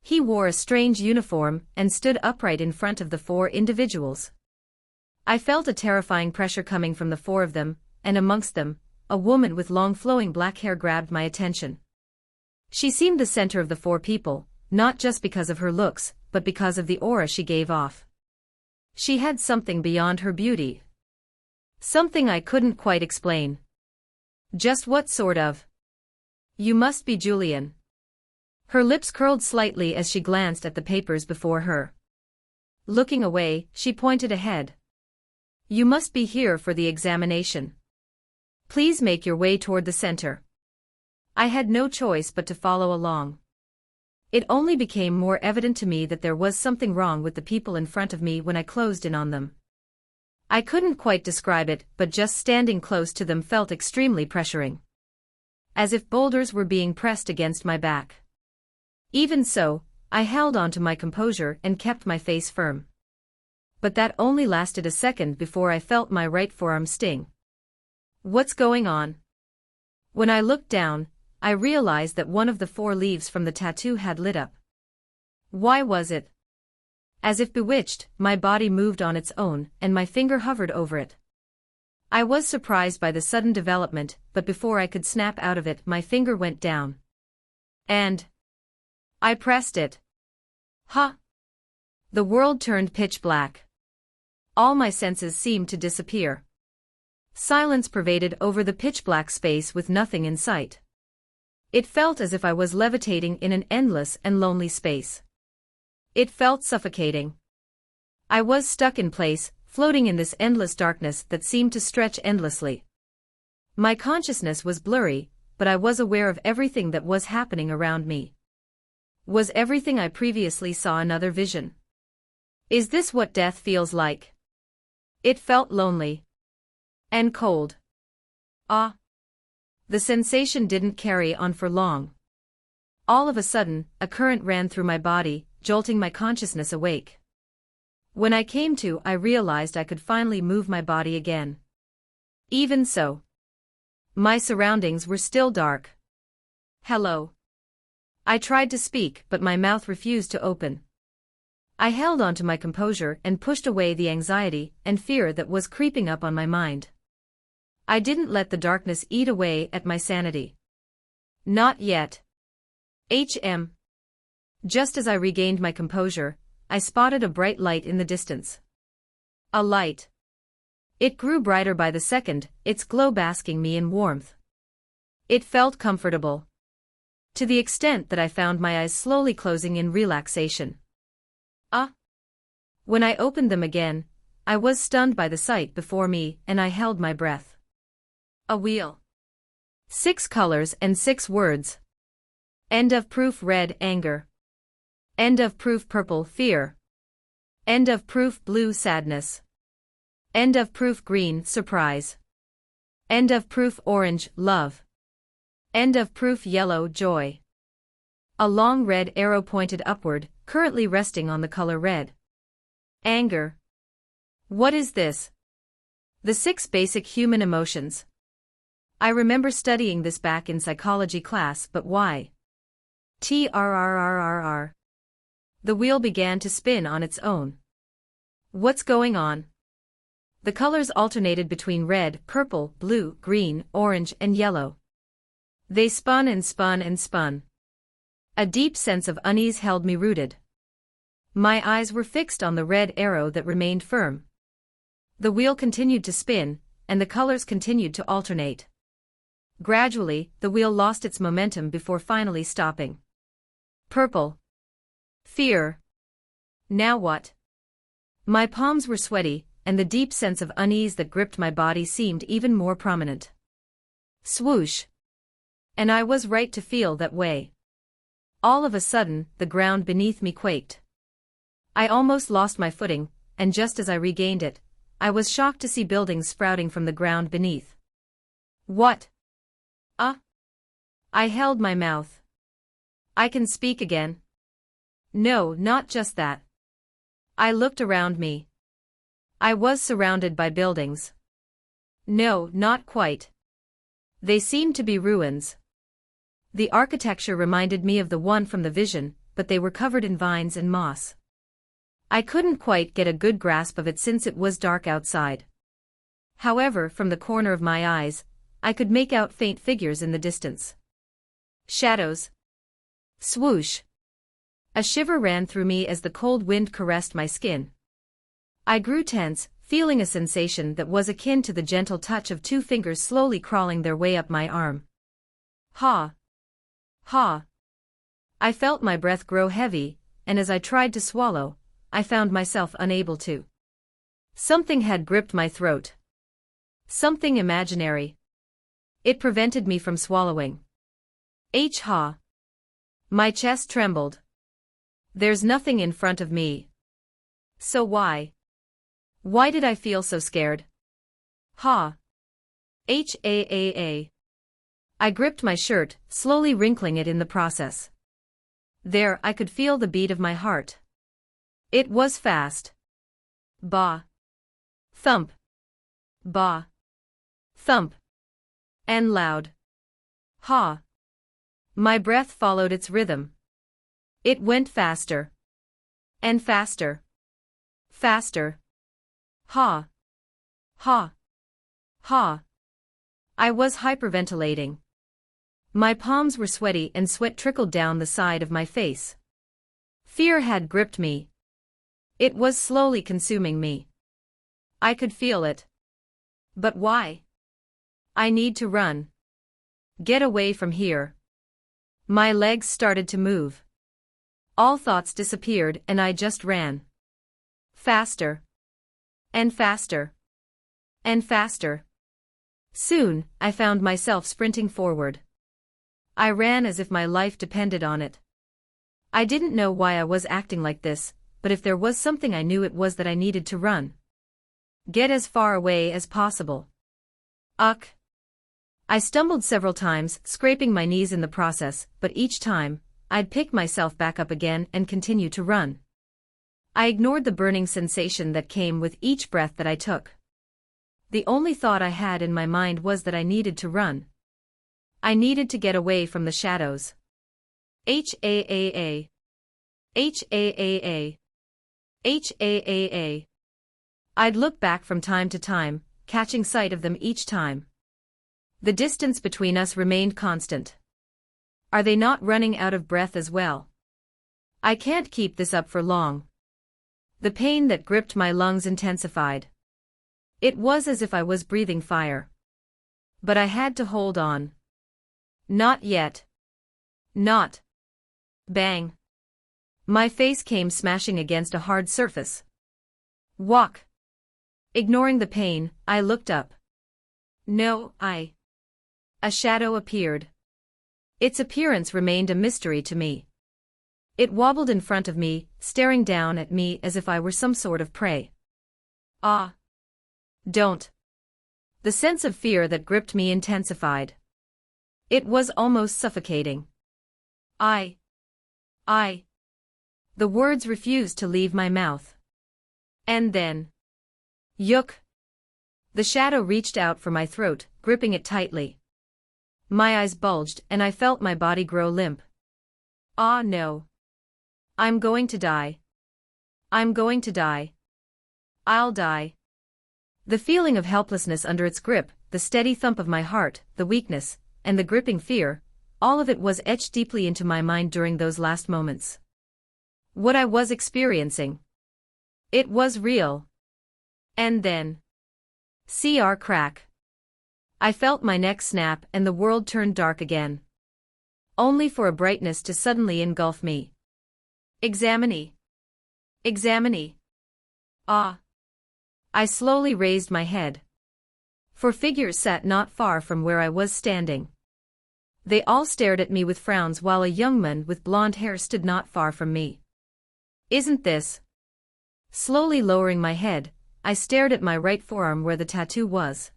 He wore a strange uniform and stood upright in front of the 4 individuals. I felt a terrifying pressure coming from the 4 of them, and amongst them, a woman with long flowing black hair grabbed my attention. She seemed the center of the 4 people, not just because of her looks, but because of the aura she gave off. She had something beyond her beauty. Something I couldn't quite explain. Just what sort of? "You must be Julian." Her lips curled slightly as she glanced at the papers before her. Looking away, she pointed ahead. "You must be here for the examination. Please make your way toward the center." I had no choice but to follow along. It only became more evident to me that there was something wrong with the people in front of me when I closed in on them. I couldn't quite describe it, but just standing close to them felt extremely pressuring. As if boulders were being pressed against my back. Even so, I held on to my composure and kept my face firm. But that only lasted a second before I felt my right forearm sting. "What's going on?" When I looked down, I realized that one of the 4 leaves from the tattoo had lit up. Why was it? As if bewitched, my body moved on its own, and my finger hovered over it. I was surprised by the sudden development, but before I could snap out of it, my finger went down. And I pressed it. Huh! The world turned pitch black. All my senses seemed to disappear. Silence pervaded over the pitch-black space with nothing in sight. It felt as if I was levitating in an endless and lonely space. It felt suffocating. I was stuck in place, floating in this endless darkness that seemed to stretch endlessly. My consciousness was blurry, but I was aware of everything that was happening around me. Was everything I previously saw another vision? Is this what death feels like? It felt lonely. And cold. Ah! The sensation didn't carry on for long. All of a sudden, a current ran through my body, jolting my consciousness awake. When I came to, I realized I could finally move my body again. Even so, my surroundings were still dark. Hello. I tried to speak, but my mouth refused to open. I held on to my composure and pushed away the anxiety and fear that was creeping up on my mind. I didn't let the darkness eat away at my sanity. Not yet. Just as I regained my composure, I spotted a bright light in the distance. A light. It grew brighter by the second, its glow basking me in warmth. It felt comfortable. To the extent that I found my eyes slowly closing in relaxation. When I opened them again, I was stunned by the sight before me and I held my breath. A wheel. 6 colors and 6 words. End of proof red anger. End of proof purple fear. End of proof blue sadness. End of proof green surprise. End of proof orange love. End of proof yellow joy. A long red arrow pointed upward, currently resting on the color red. Anger. What is this? The 6 basic human emotions. I remember studying this back in psychology class, but why? TRRRRR. The wheel began to spin on its own. What's going on? The colors alternated between red, purple, blue, green, orange, and yellow. They spun and spun and spun. A deep sense of unease held me rooted. My eyes were fixed on the red arrow that remained firm. The wheel continued to spin, and the colors continued to alternate. Gradually, the wheel lost its momentum before finally stopping. Purple. Fear. Now what? My palms were sweaty, and the deep sense of unease that gripped my body seemed even more prominent. Swoosh. And I was right to feel that way. All of a sudden, the ground beneath me quaked. I almost lost my footing, and just as I regained it, I was shocked to see buildings sprouting from the ground beneath. What? I held my mouth. I can speak again. No, not just that. I looked around me. I was surrounded by buildings. No, not quite. They seemed to be ruins. The architecture reminded me of the one from the vision, but they were covered in vines and moss. I couldn't quite get a good grasp of it since it was dark outside. However, from the corner of my eyes, I could make out faint figures in the distance. Shadows. Swoosh. A shiver ran through me as the cold wind caressed my skin. I grew tense, feeling a sensation that was akin to the gentle touch of 2 fingers slowly crawling their way up my arm. Ha! Ha! I felt my breath grow heavy, and as I tried to swallow, I found myself unable to. Something had gripped my throat. Something imaginary. It prevented me from swallowing. Ha! My chest trembled. There's nothing in front of me. So why? Why did I feel so scared? Ha! I gripped my shirt, slowly wrinkling it in the process. There, I could feel the beat of my heart. It was fast. Ba. Thump. Ba. Thump. And loud. Ha. My breath followed its rhythm. It went faster. And faster. Faster. Ha. Ha. Ha. I was hyperventilating. My palms were sweaty and sweat trickled down the side of my face. Fear had gripped me. It was slowly consuming me. I could feel it. But why? I need to run. Get away from here. My legs started to move. All thoughts disappeared and I just ran. Faster. And faster. And faster. Soon, I found myself sprinting forward. I ran as if my life depended on it. I didn't know why I was acting like this, but if there was something I knew it was that I needed to run. Get as far away as possible. I stumbled several times, scraping my knees in the process, but each time, I'd pick myself back up again and continue to run. I ignored the burning sensation that came with each breath that I took. The only thought I had in my mind was that I needed to run. I needed to get away from the shadows. H-A-A-A. H-A-A-A. H-A-A-A. I'd look back from time to time, catching sight of them each time. The distance between us remained constant. Are they not running out of breath as well? I can't keep this up for long. The pain that gripped my lungs intensified. It was as if I was breathing fire. But I had to hold on. Not yet. Not. Bang. My face came smashing against a hard surface. Walk. Ignoring the pain, I looked up. No, A shadow appeared. Its appearance remained a mystery to me. It wobbled in front of me, staring down at me as if I were some sort of prey. Ah. Don't. The sense of fear that gripped me intensified. It was almost suffocating. I. The words refused to leave my mouth. And then. Yook. The shadow reached out for my throat, gripping it tightly. My eyes bulged and I felt my body grow limp. Ah no. I'm going to die. I'm going to die. I'll die. The feeling of helplessness under its grip, the steady thump of my heart, the weakness, and the gripping fear, all of it was etched deeply into my mind during those last moments. What I was experiencing. It was real. And then. CR crack. I felt my neck snap and the world turned dark again. Only for a brightness to suddenly engulf me. Examine. Examine. Ah. I slowly raised my head. 4 figures sat not far from where I was standing. They all stared at me with frowns while a young man with blonde hair stood not far from me. Isn't this? Slowly lowering my head, I stared at my right forearm where the tattoo was.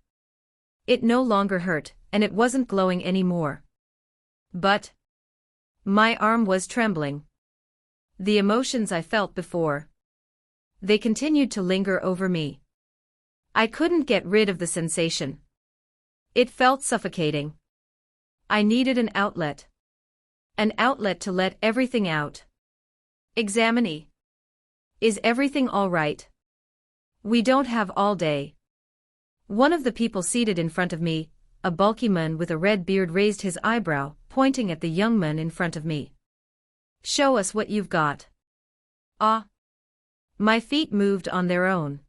It no longer hurt, and it wasn't glowing anymore. But my arm was trembling. The emotions I felt before. They continued to linger over me. I couldn't get rid of the sensation. It felt suffocating. I needed an outlet. An outlet to let everything out. Examine. Is everything all right? We don't have all day. One of the people seated in front of me, a bulky man with a red beard, raised his eyebrow, pointing at the young man in front of me. Show us what you've got. Ah. My feet moved on their own.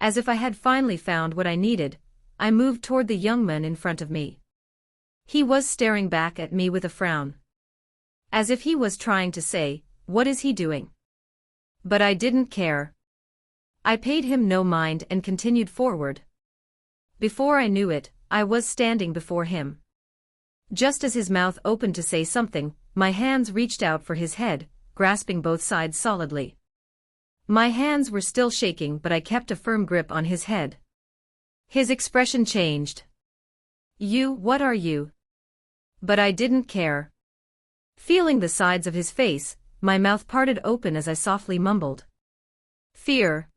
As if I had finally found what I needed, I moved toward the young man in front of me. He was staring back at me with a frown. As if he was trying to say, "What is he doing?" But I didn't care. I paid him no mind and continued forward. Before I knew it, I was standing before him. Just as his mouth opened to say something, my hands reached out for his head, grasping both sides solidly. My hands were still shaking, but I kept a firm grip on his head. His expression changed. What are you? But I didn't care. Feeling the sides of his face, my mouth parted open as I softly mumbled. Fear.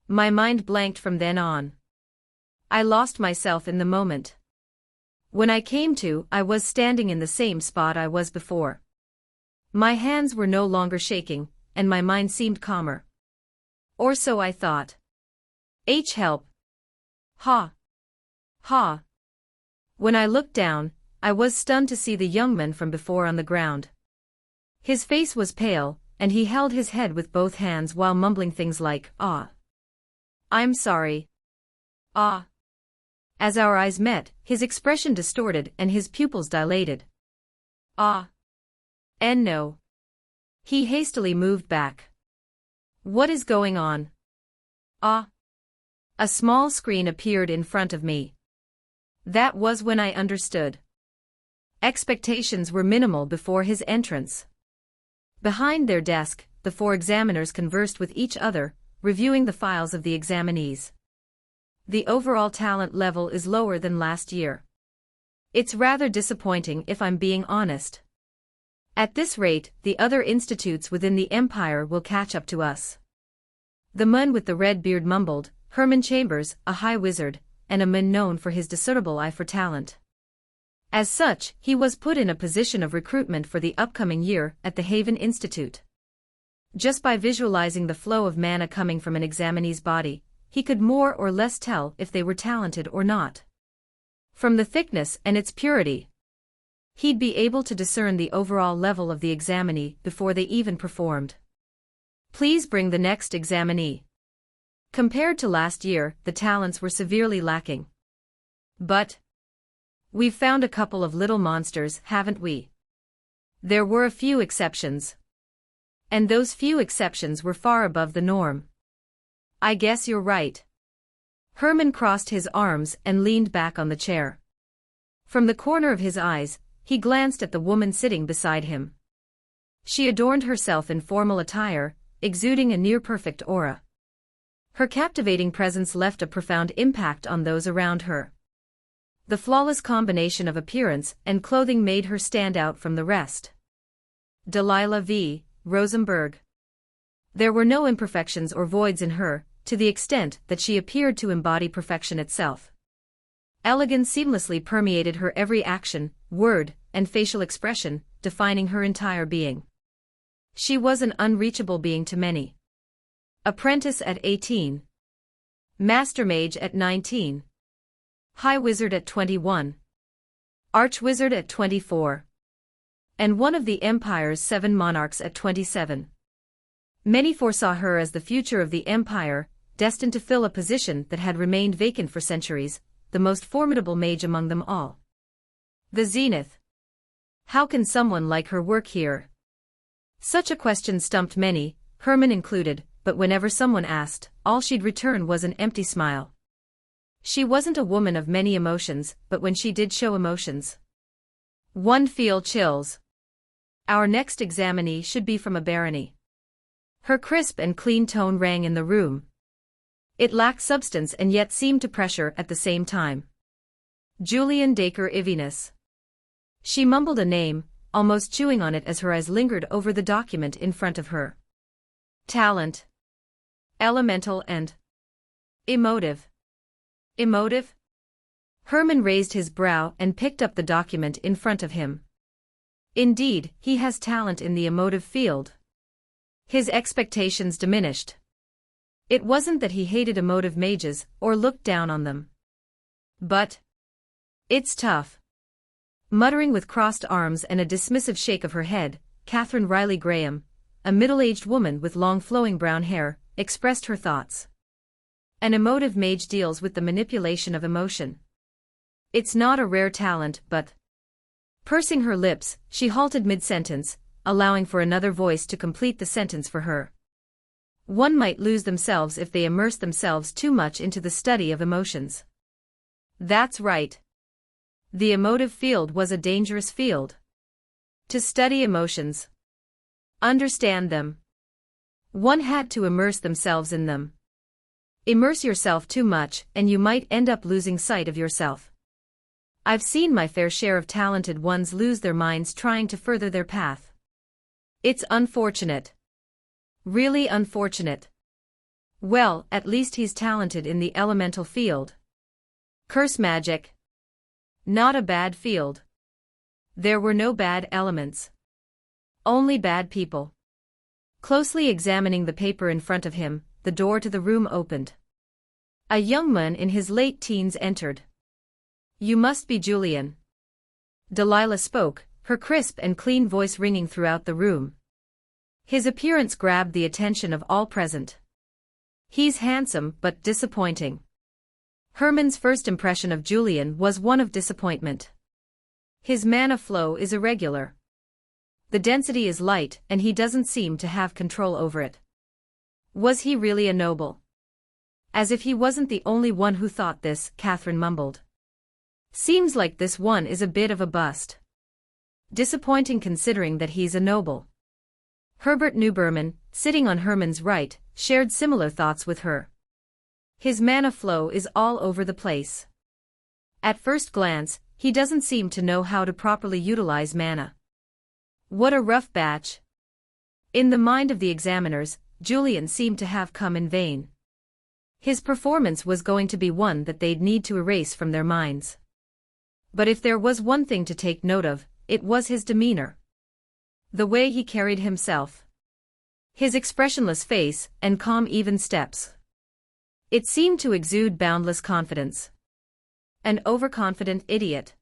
My mind blanked from then on. I lost myself in the moment. When I came to, I was standing in the same spot I was before. My hands were no longer shaking, and my mind seemed calmer. Or so I thought. Help. Ha. Ha. When I looked down, I was stunned to see the young man from before on the ground. His face was pale, and he held his head with both hands while mumbling things like, "Ah. I'm sorry. Ah." As our eyes met, his expression distorted and his pupils dilated. Ah. And no. He hastily moved back. What is going on? Ah. A small screen appeared in front of me. That was when I understood. Expectations were minimal before his entrance. Behind their desk, the 4 examiners conversed with each other, reviewing the files of the examinees. The overall talent level is lower than last year. It's rather disappointing if I'm being honest. At this rate, the other institutes within the Empire will catch up to us. The man with the red beard mumbled, Herman Chambers, a high wizard, and a man known for his discernible eye for talent. As such, he was put in a position of recruitment for the upcoming year at the Haven Institute. Just by visualizing the flow of mana coming from an examinee's body, he could more or less tell if they were talented or not. From the thickness and its purity, he'd be able to discern the overall level of the examinee before they even performed. Please bring the next examinee. Compared to last year, the talents were severely lacking. But we've found a couple of little monsters, haven't we? There were a few exceptions. And those few exceptions were far above the norm. I guess you're right. Herman crossed his arms and leaned back on the chair. From the corner of his eyes, he glanced at the woman sitting beside him. She adorned herself in formal attire, exuding a near-perfect aura. Her captivating presence left a profound impact on those around her. The flawless combination of appearance and clothing made her stand out from the rest. Delilah V. Rosenberg. There were no imperfections or voids in her, to the extent that she appeared to embody perfection itself. Elegance seamlessly permeated her every action, word, and facial expression, defining her entire being. She was an unreachable being to many. Apprentice at 18. Master Mage at 19. High Wizard at 21. Archwizard at 24. And one of the Empire's 7 monarchs at 27. Many foresaw her as the future of the Empire, destined to fill a position that had remained vacant for centuries, the most formidable mage among them all. The zenith. How can someone like her work here? Such a question stumped many, Herman included, but whenever someone asked, all she'd return was an empty smile. She wasn't a woman of many emotions, but when she did show emotions, one feel chills. Our next examinee should be from a barony. Her crisp and clean tone rang in the room. It lacked substance and yet seemed to pressure at the same time. Julian Dacre Ivinus. She mumbled a name, almost chewing on it as her eyes lingered over the document in front of her. Talent. Elemental and emotive. Emotive? Herman raised his brow and picked up the document in front of him. Indeed, he has talent in the emotive field. His expectations diminished. It wasn't that he hated emotive mages or looked down on them. But it's tough. Muttering with crossed arms and a dismissive shake of her head, Catherine Riley Graham, a middle-aged woman with long flowing brown hair, expressed her thoughts. An emotive mage deals with the manipulation of emotion. It's not a rare talent, but... Pursing her lips, she halted mid-sentence, allowing for another voice to complete the sentence for her. One might lose themselves if they immerse themselves too much into the study of emotions. That's right. The emotive field was a dangerous field. To study emotions, understand them, one had to immerse themselves in them. Immerse yourself too much and you might end up losing sight of yourself. I've seen my fair share of talented ones lose their minds trying to further their path. It's unfortunate. Really unfortunate. Well, at least he's talented in the elemental field. Curse magic. Not a bad field. There were no bad elements. Only bad people. Closely examining the paper in front of him, the door to the room opened. A young man in his late teens entered. You must be Julian. Delilah spoke, her crisp and clean voice ringing throughout the room. His appearance grabbed the attention of all present. He's handsome but disappointing. Herman's first impression of Julian was one of disappointment. His mana flow is irregular. The density is light and he doesn't seem to have control over it. Was he really a noble? As if he wasn't the only one who thought this, Catherine mumbled. Seems like this one is a bit of a bust. Disappointing considering that he's a noble. Herbert Newberman, sitting on Herman's right, shared similar thoughts with her. His mana flow is all over the place. At first glance, he doesn't seem to know how to properly utilize mana. What a rough batch. In the mind of the examiners, Julian seemed to have come in vain. His performance was going to be one that they'd need to erase from their minds. But if there was one thing to take note of, it was his demeanor. The way he carried himself. His expressionless face and calm even steps. It seemed to exude boundless confidence. An overconfident idiot.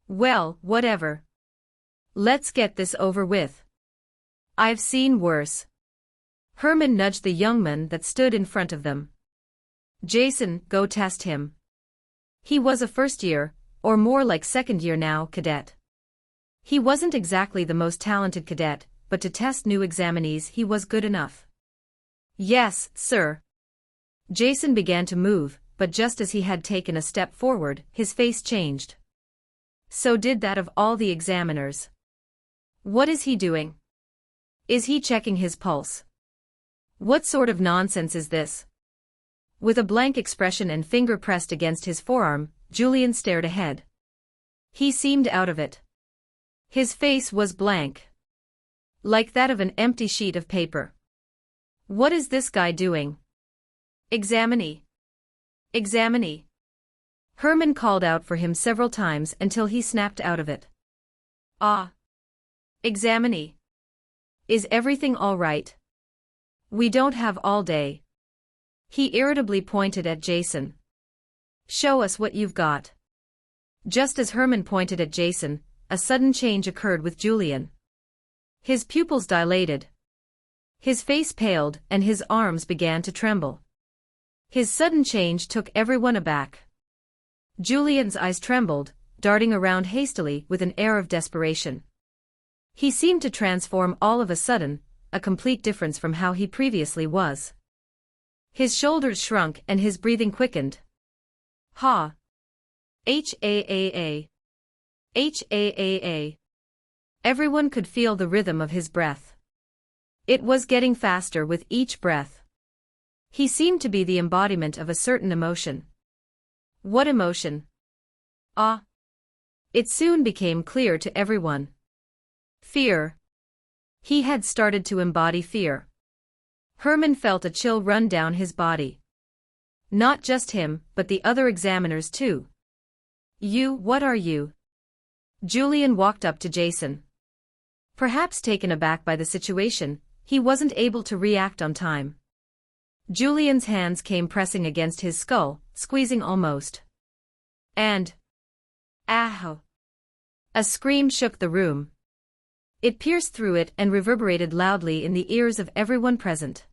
Well, whatever. Let's get this over with. I've seen worse. Herman nudged the young man that stood in front of them. Jason, go test him. He was a first-year, or more like second-year now, cadet. He wasn't exactly the most talented cadet, but to test new examinees he was good enough. Yes, sir. Jason began to move, but just as he had taken a step forward, his face changed. So did that of all the examiners. What is he doing? Is he checking his pulse? What sort of nonsense is this? With a blank expression and finger pressed against his forearm, Julian stared ahead. He seemed out of it. His face was blank. Like that of an empty sheet of paper. What is this guy doing? Examinee. Examinee. Herman called out for him several times until he snapped out of it. Ah. Examinee. Is everything all right? We don't have all day. He irritably pointed at Jason. Show us what you've got. Just as Herman pointed at Jason, a sudden change occurred with Julian. His pupils dilated. His face paled and his arms began to tremble. His sudden change took everyone aback. Julian's eyes trembled, darting around hastily with an air of desperation. He seemed to transform all of a sudden, a complete difference from how he previously was. His shoulders shrunk and his breathing quickened. Ha! H-A-A-A. H-A-A-A. Everyone could feel the rhythm of his breath. It was getting faster with each breath. He seemed to be the embodiment of a certain emotion. What emotion? Ah! It soon became clear to everyone. Fear. He had started to embody fear. Herman felt a chill run down his body. Not just him, but the other examiners too. What are you? Julian walked up to Jason. Perhaps taken aback by the situation, he wasn't able to react on time. Julian's hands came pressing against his skull, squeezing almost. And... Ow! A scream shook the room. It pierced through it and reverberated loudly in the ears of everyone present.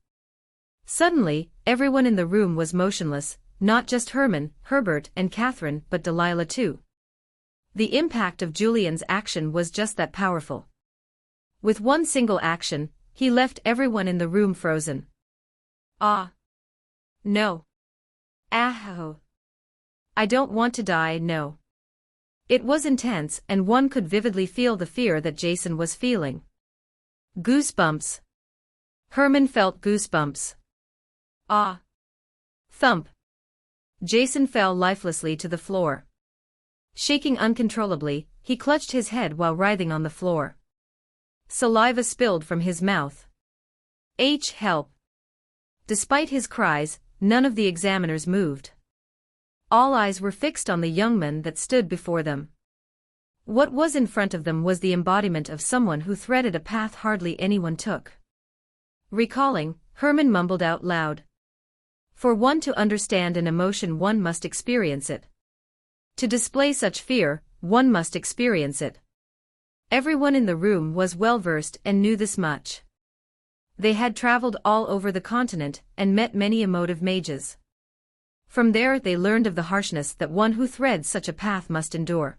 Suddenly, everyone in the room was motionless, not just Herman, Herbert, and Catherine, but Delilah too. The impact of Julian's action was just that powerful. With one single action, he left everyone in the room frozen. Ah. No. Ow. I don't want to die, no. It was intense and one could vividly feel the fear that Jason was feeling. Goosebumps. Herman felt goosebumps. Ah. Thump. Jason fell lifelessly to the floor. Shaking uncontrollably, he clutched his head while writhing on the floor. Saliva spilled from his mouth. Help. Despite his cries, none of the examiners moved. All eyes were fixed on the young man that stood before them. What was in front of them was the embodiment of someone who threaded a path hardly anyone took. Recalling, Herman mumbled out loud. For one to understand an emotion, one must experience it. To display such fear, one must experience it. Everyone in the room was well versed and knew this much. They had traveled all over the continent and met many emotive mages. From there they learned of the harshness that one who threads such a path must endure.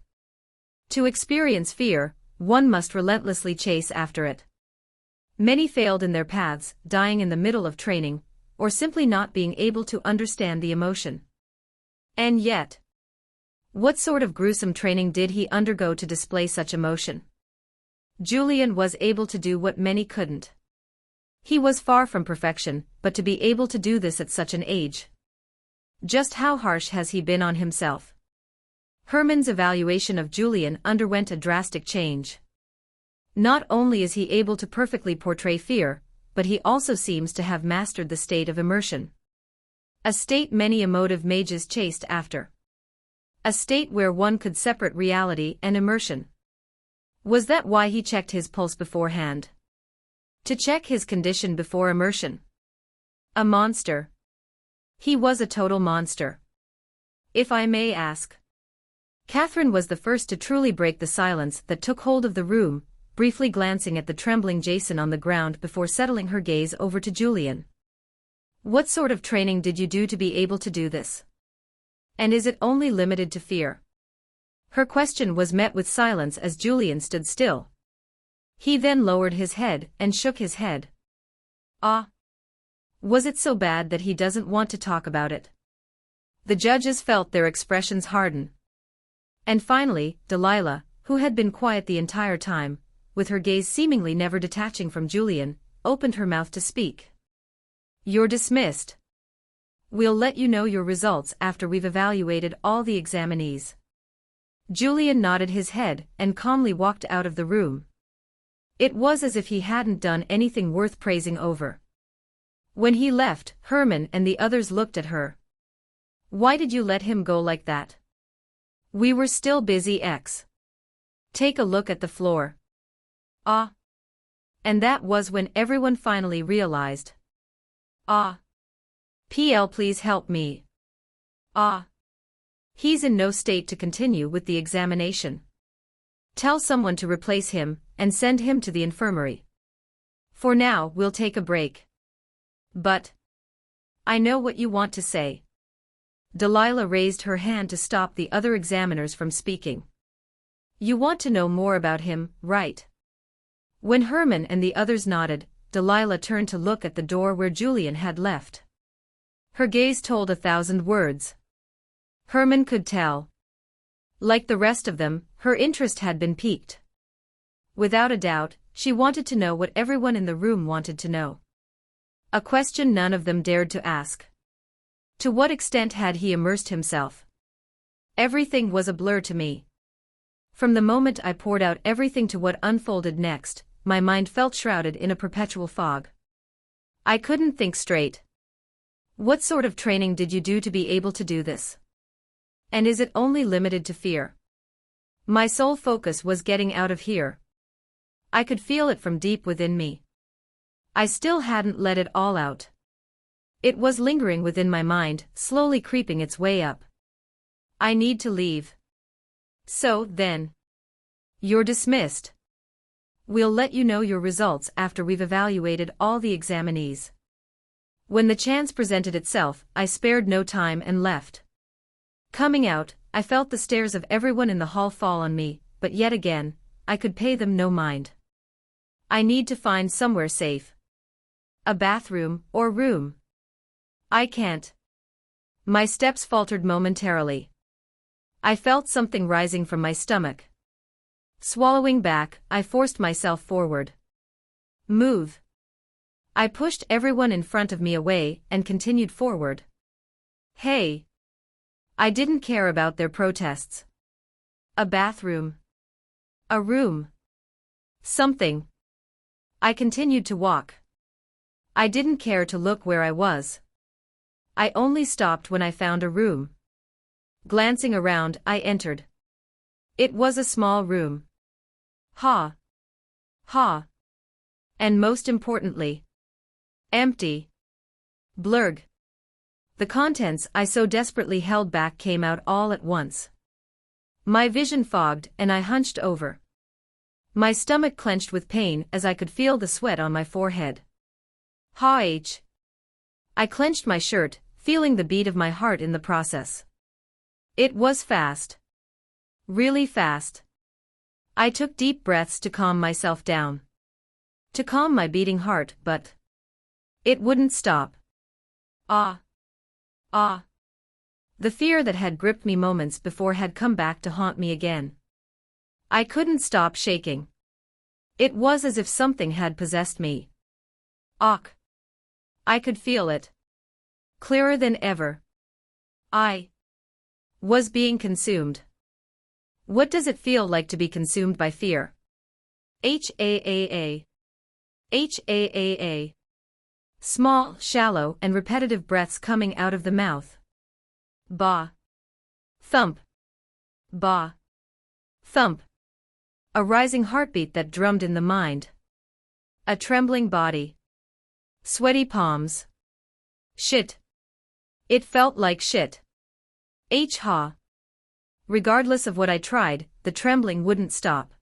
To experience fear, one must relentlessly chase after it. Many failed in their paths, dying in the middle of training, or simply not being able to understand the emotion. And yet, what sort of gruesome training did he undergo to display such emotion? Julian was able to do what many couldn't. He was far from perfection, but to be able to do this at such an age. Just how harsh has he been on himself? Herman's evaluation of Julian underwent a drastic change. Not only is he able to perfectly portray fear, but he also seems to have mastered the state of immersion. A state many emotive mages chased after. A state where one could separate reality and immersion. Was that why he checked his pulse beforehand? To check his condition before immersion? A monster. He was a total monster. If I may ask. Catherine was the first to truly break the silence that took hold of the room, briefly glancing at the trembling Jason on the ground before settling her gaze over to Julian. What sort of training did you do to be able to do this? And is it only limited to fear? Her question was met with silence as Julian stood still. He then lowered his head and shook his head. Ah. Was it so bad that he doesn't want to talk about it? The judges felt their expressions harden. And finally, Delilah, who had been quiet the entire time, with her gaze seemingly never detaching from Julian, opened her mouth to speak. You're dismissed. We'll let you know your results after we've evaluated all the examinees. Julian nodded his head and calmly walked out of the room. It was as if he hadn't done anything worth praising over. When he left, Herman and the others looked at her. Why did you let him go like that? We were still busy. Take a look at the floor. Ah. And that was when everyone finally realized. Ah. PL, please help me. Ah. He's in no state to continue with the examination. Tell someone to replace him and send him to the infirmary. For now, we'll take a break. But I know what you want to say. Delilah raised her hand to stop the other examiners from speaking. You want to know more about him, right? When Herman and the others nodded, Delilah turned to look at the door where Julian had left. Her gaze told 1,000 words. Herman could tell. Like the rest of them, her interest had been piqued. Without a doubt, she wanted to know what everyone in the room wanted to know. A question none of them dared to ask. To what extent had he immersed himself? Everything was a blur to me. From the moment I poured out everything to what unfolded next, my mind felt shrouded in a perpetual fog. I couldn't think straight. What sort of training did you do to be able to do this? And is it only limited to fear? My sole focus was getting out of here. I could feel it from deep within me. I still hadn't let it all out. It was lingering within my mind, slowly creeping its way up. I need to leave. So, then. You're dismissed. We'll let you know your results after we've evaluated all the examinees. When the chance presented itself, I spared no time and left. Coming out, I felt the stares of everyone in the hall fall on me, but yet again, I could pay them no mind. I need to find somewhere safe. A bathroom or room. I can't. My steps faltered momentarily. I felt something rising from my stomach. Swallowing back, I forced myself forward. Move. I pushed everyone in front of me away and continued forward. Hey. I didn't care about their protests. A bathroom. A room. Something. I continued to walk. I didn't care to look where I was. I only stopped when I found a room. Glancing around, I entered. It was a small room. Ha. Ha. And most importantly, empty. Blurg. The contents I so desperately held back came out all at once. My vision fogged and I hunched over. My stomach clenched with pain as I could feel the sweat on my forehead. Ha-h. I clenched my shirt, feeling the beat of my heart in the process. It was fast. Really fast. I took deep breaths to calm myself down. To calm my beating heart, but it wouldn't stop. Ah. Ah. The fear that had gripped me moments before had come back to haunt me again. I couldn't stop shaking. It was as if something had possessed me. Och. I could feel it. Clearer than ever. I was being consumed. What does it feel like to be consumed by fear? H-A-A-A. H-A-A-A. Small, shallow, and repetitive breaths coming out of the mouth. Ba. Thump. Ba. Thump. A rising heartbeat that drummed in the mind. A trembling body. Sweaty palms. Shit. It felt like shit. H-ha. Regardless of what I tried, the trembling wouldn't stop.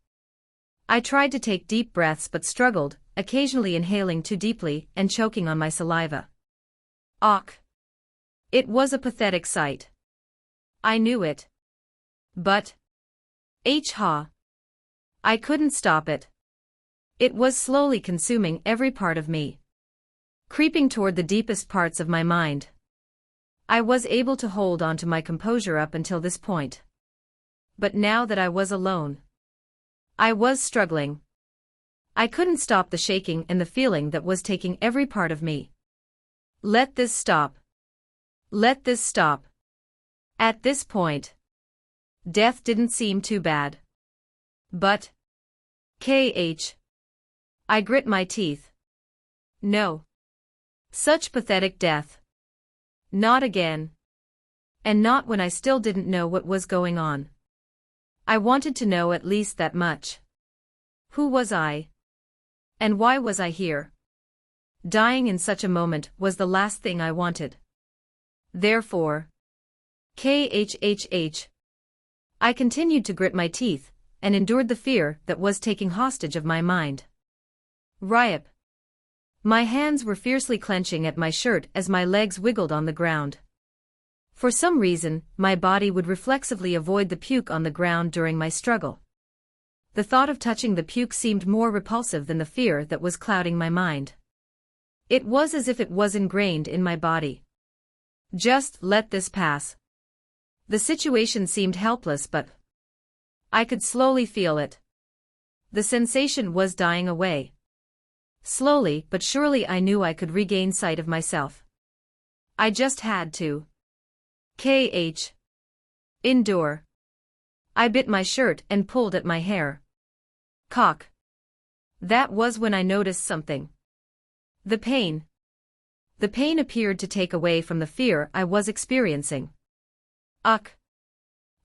I tried to take deep breaths but struggled, occasionally inhaling too deeply and choking on my saliva. Auk. It was a pathetic sight. I knew it. But H-ha. I couldn't stop it. It was slowly consuming every part of me. Creeping toward the deepest parts of my mind. I was able to hold on to my composure up until this point. But now that I was alone, I was struggling. I couldn't stop the shaking and the feeling that was taking every part of me. Let this stop. Let this stop. At this point, death didn't seem too bad. But KH. I grit my teeth. No. Such pathetic death. Not again. And not when I still didn't know what was going on. I wanted to know at least that much. Who was I? And why was I here? Dying in such a moment was the last thing I wanted. Therefore, KHHH. I continued to grit my teeth, and endured the fear that was taking hostage of my mind. Riot. My hands were fiercely clenching at my shirt as my legs wiggled on the ground. For some reason, my body would reflexively avoid the puke on the ground during my struggle. The thought of touching the puke seemed more repulsive than the fear that was clouding my mind. It was as if it was ingrained in my body. Just let this pass. The situation seemed helpless, but I could slowly feel it. The sensation was dying away. Slowly but surely I knew I could regain sight of myself. I just had to. KH. Endure. I bit my shirt and pulled at my hair. Cock. That was when I noticed something. The pain. The pain appeared to take away from the fear I was experiencing. Uck.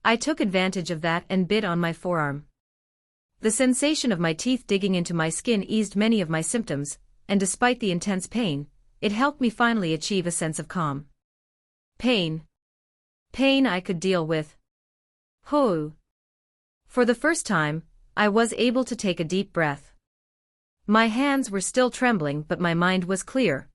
I took advantage of that and bit on my forearm. The sensation of my teeth digging into my skin eased many of my symptoms, and despite the intense pain, it helped me finally achieve a sense of calm. Pain. Pain I could deal with. Hoo. For the first time, I was able to take a deep breath. My hands were still trembling, but my mind was clear.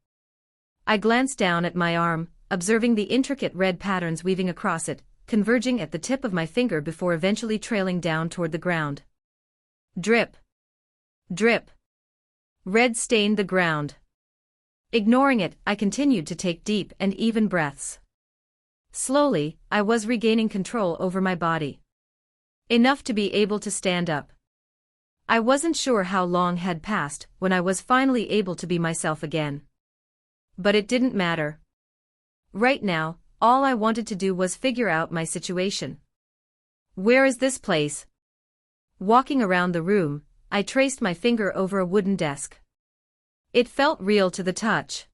I glanced down at my arm, observing the intricate red patterns weaving across it, converging at the tip of my finger before eventually trailing down toward the ground. Drip. Drip. Red stained the ground. Ignoring it, I continued to take deep and even breaths. Slowly, I was regaining control over my body. Enough to be able to stand up. I wasn't sure how long had passed when I was finally able to be myself again. But it didn't matter. Right now, all I wanted to do was figure out my situation. Where is this place? Walking around the room, I traced my finger over a wooden desk. It felt real to the touch.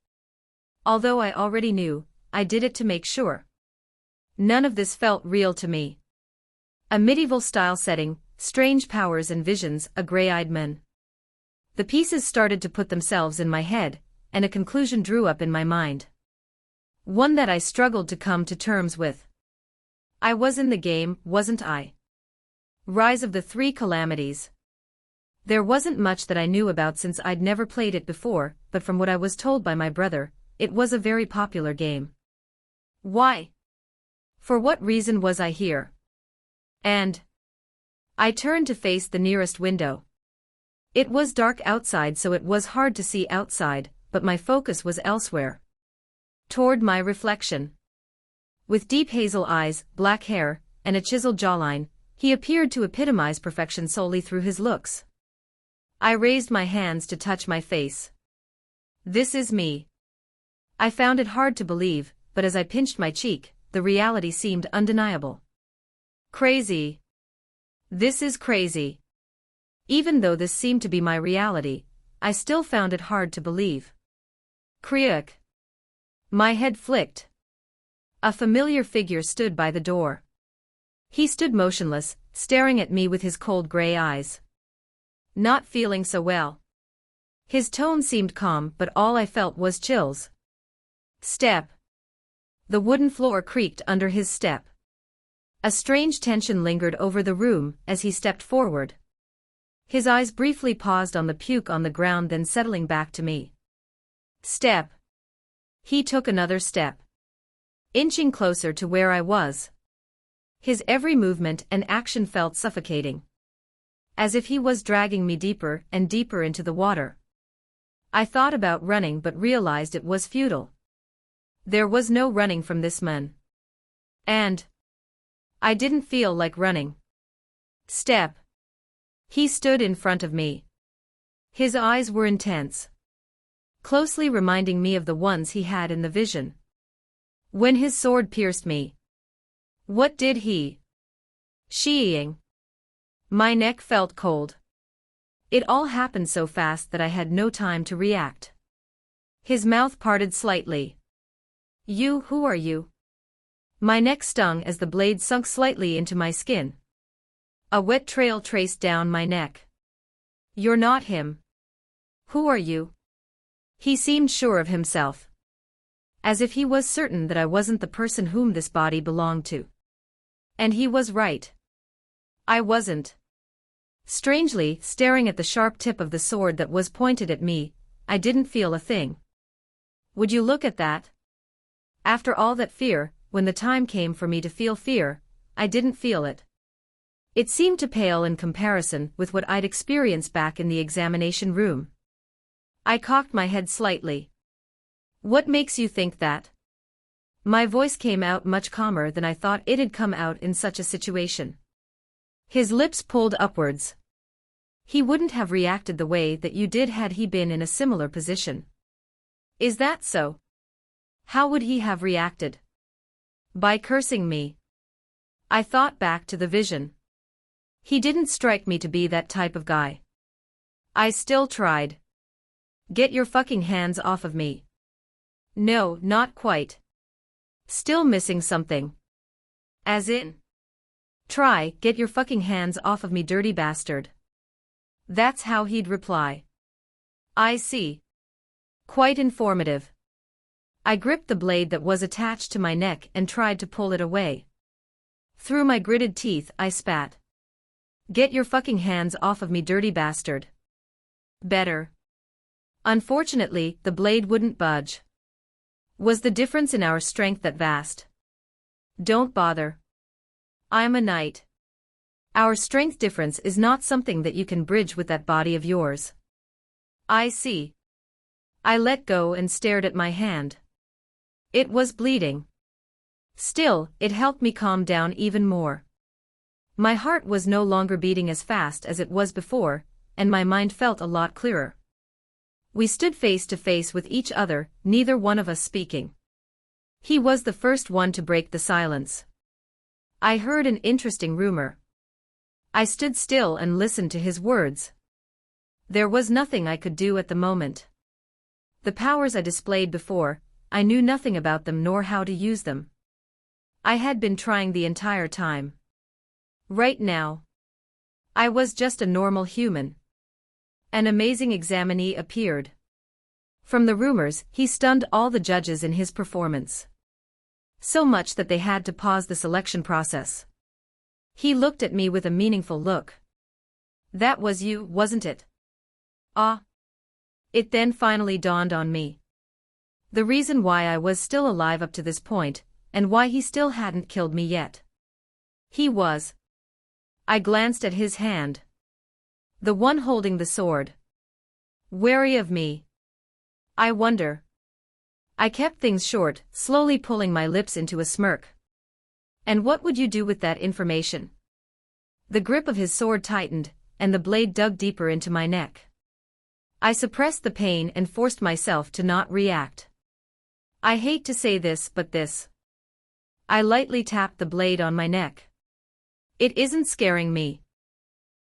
Although I already knew, I did it to make sure. None of this felt real to me. A medieval-style setting, strange powers and visions, a gray-eyed man. The pieces started to put themselves in my head, and a conclusion drew up in my mind. One that I struggled to come to terms with. I was in the game, wasn't I? Rise of the Three Calamities. There wasn't much that I knew about since I'd never played it before, but from what I was told by my brother, it was a very popular game. Why? For what reason was I here? And I turned to face the nearest window. It was dark outside, so it was hard to see outside, but my focus was elsewhere. Toward my reflection. With deep hazel eyes, black hair, and a chiseled jawline, he appeared to epitomize perfection solely through his looks. I raised my hands to touch my face. This is me. I found it hard to believe, but as I pinched my cheek, the reality seemed undeniable. Crazy. This is crazy. Even though this seemed to be my reality, I still found it hard to believe. Kriuk. My head flicked. A familiar figure stood by the door. He stood motionless, staring at me with his cold gray eyes. Not feeling so well. His tone seemed calm, but all I felt was chills. Step. The wooden floor creaked under his step. A strange tension lingered over the room as he stepped forward. His eyes briefly paused on the puke on the ground, then settling back to me. Step. He took another step. Inching closer to where I was. His every movement and action felt suffocating. As if he was dragging me deeper and deeper into the water. I thought about running but realized it was futile. There was no running from this man. And I didn't feel like running. Step. He stood in front of me. His eyes were intense. Closely reminding me of the ones he had in the vision. When his sword pierced me. What did he? Sheeing. My neck felt cold. It all happened so fast that I had no time to react. His mouth parted slightly. Who are you? My neck stung as the blade sunk slightly into my skin. A wet trail traced down my neck. You're not him. Who are you? He seemed sure of himself. As if he was certain that I wasn't the person whom this body belonged to. And he was right. I wasn't. Strangely, staring at the sharp tip of the sword that was pointed at me, I didn't feel a thing. Would you look at that? After all that fear, when the time came for me to feel fear, I didn't feel it. It seemed to pale in comparison with what I'd experienced back in the examination room. I cocked my head slightly. What makes you think that? My voice came out much calmer than I thought it'd come out in such a situation. His lips pulled upwards. He wouldn't have reacted the way that you did had he been in a similar position. Is that so? How would he have reacted? By cursing me. I thought back to the vision. He didn't strike me to be that type of guy. I still tried. Get your fucking hands off of me. No, not quite. Still missing something. As in? Try, get your fucking hands off of me, dirty bastard. That's how he'd reply. I see. Quite informative. I gripped the blade that was attached to my neck and tried to pull it away. Through my gritted teeth, I spat. Get your fucking hands off of me, dirty bastard. Better. Unfortunately, the blade wouldn't budge. Was the difference in our strength that vast? Don't bother. I'm a knight. Our strength difference is not something that you can bridge with that body of yours. I see. I let go and stared at my hand. It was bleeding. Still, it helped me calm down even more. My heart was no longer beating as fast as it was before, and my mind felt a lot clearer. We stood face to face with each other, neither one of us speaking. He was the first one to break the silence. I heard an interesting rumor. I stood still and listened to his words. There was nothing I could do at the moment. The powers I displayed before, I knew nothing about them nor how to use them. I had been trying the entire time. Right now, I was just a normal human. An amazing examinee appeared. From the rumors, he stunned all the judges in his performance. So much that they had to pause the selection process. He looked at me with a meaningful look. That was you, wasn't it? Ah. It then finally dawned on me. The reason why I was still alive up to this point, and why he still hadn't killed me yet. He was. I glanced at his hand. The one holding the sword. Wary of me. I wonder. I kept things short, slowly pulling my lips into a smirk. And what would you do with that information? The grip of his sword tightened, and the blade dug deeper into my neck. I suppressed the pain and forced myself to not react. I hate to say this, but this. I lightly tapped the blade on my neck. It isn't scaring me.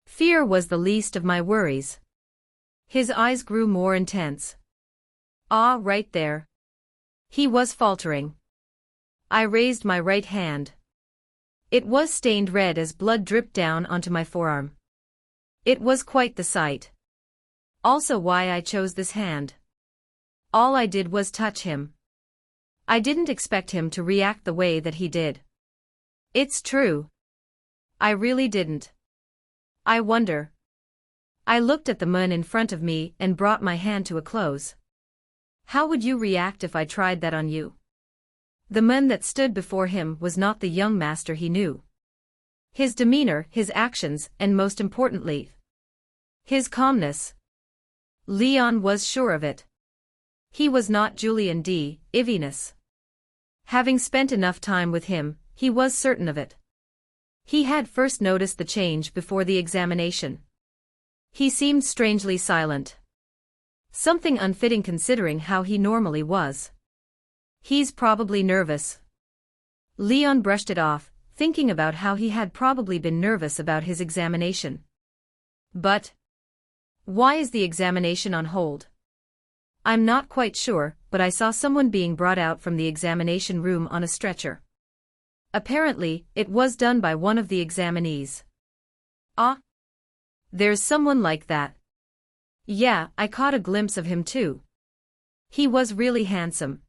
Fear was the least of my worries. His eyes grew more intense. Ah, right there. He was faltering. I raised my right hand. It was stained red as blood dripped down onto my forearm. It was quite the sight. Also why I chose this hand. All I did was touch him. I didn't expect him to react the way that he did. It's true. I really didn't. I wonder. I looked at the man in front of me and brought my hand to a close. How would you react if I tried that on you? The man that stood before him was not the young master he knew. His demeanor, his actions, and most importantly, his calmness. Leon was sure of it. He was not Julian D. Ivinus. Having spent enough time with him, he was certain of it. He had first noticed the change before the examination. He seemed strangely silent. Something unfitting considering how he normally was. He's probably nervous. Leon brushed it off, thinking about how he had probably been nervous about his examination. But why is the examination on hold? I'm not quite sure, but I saw someone being brought out from the examination room on a stretcher. Apparently, it was done by one of the examinees. Ah, there's someone like that. Yeah, I caught a glimpse of him too. He was really handsome.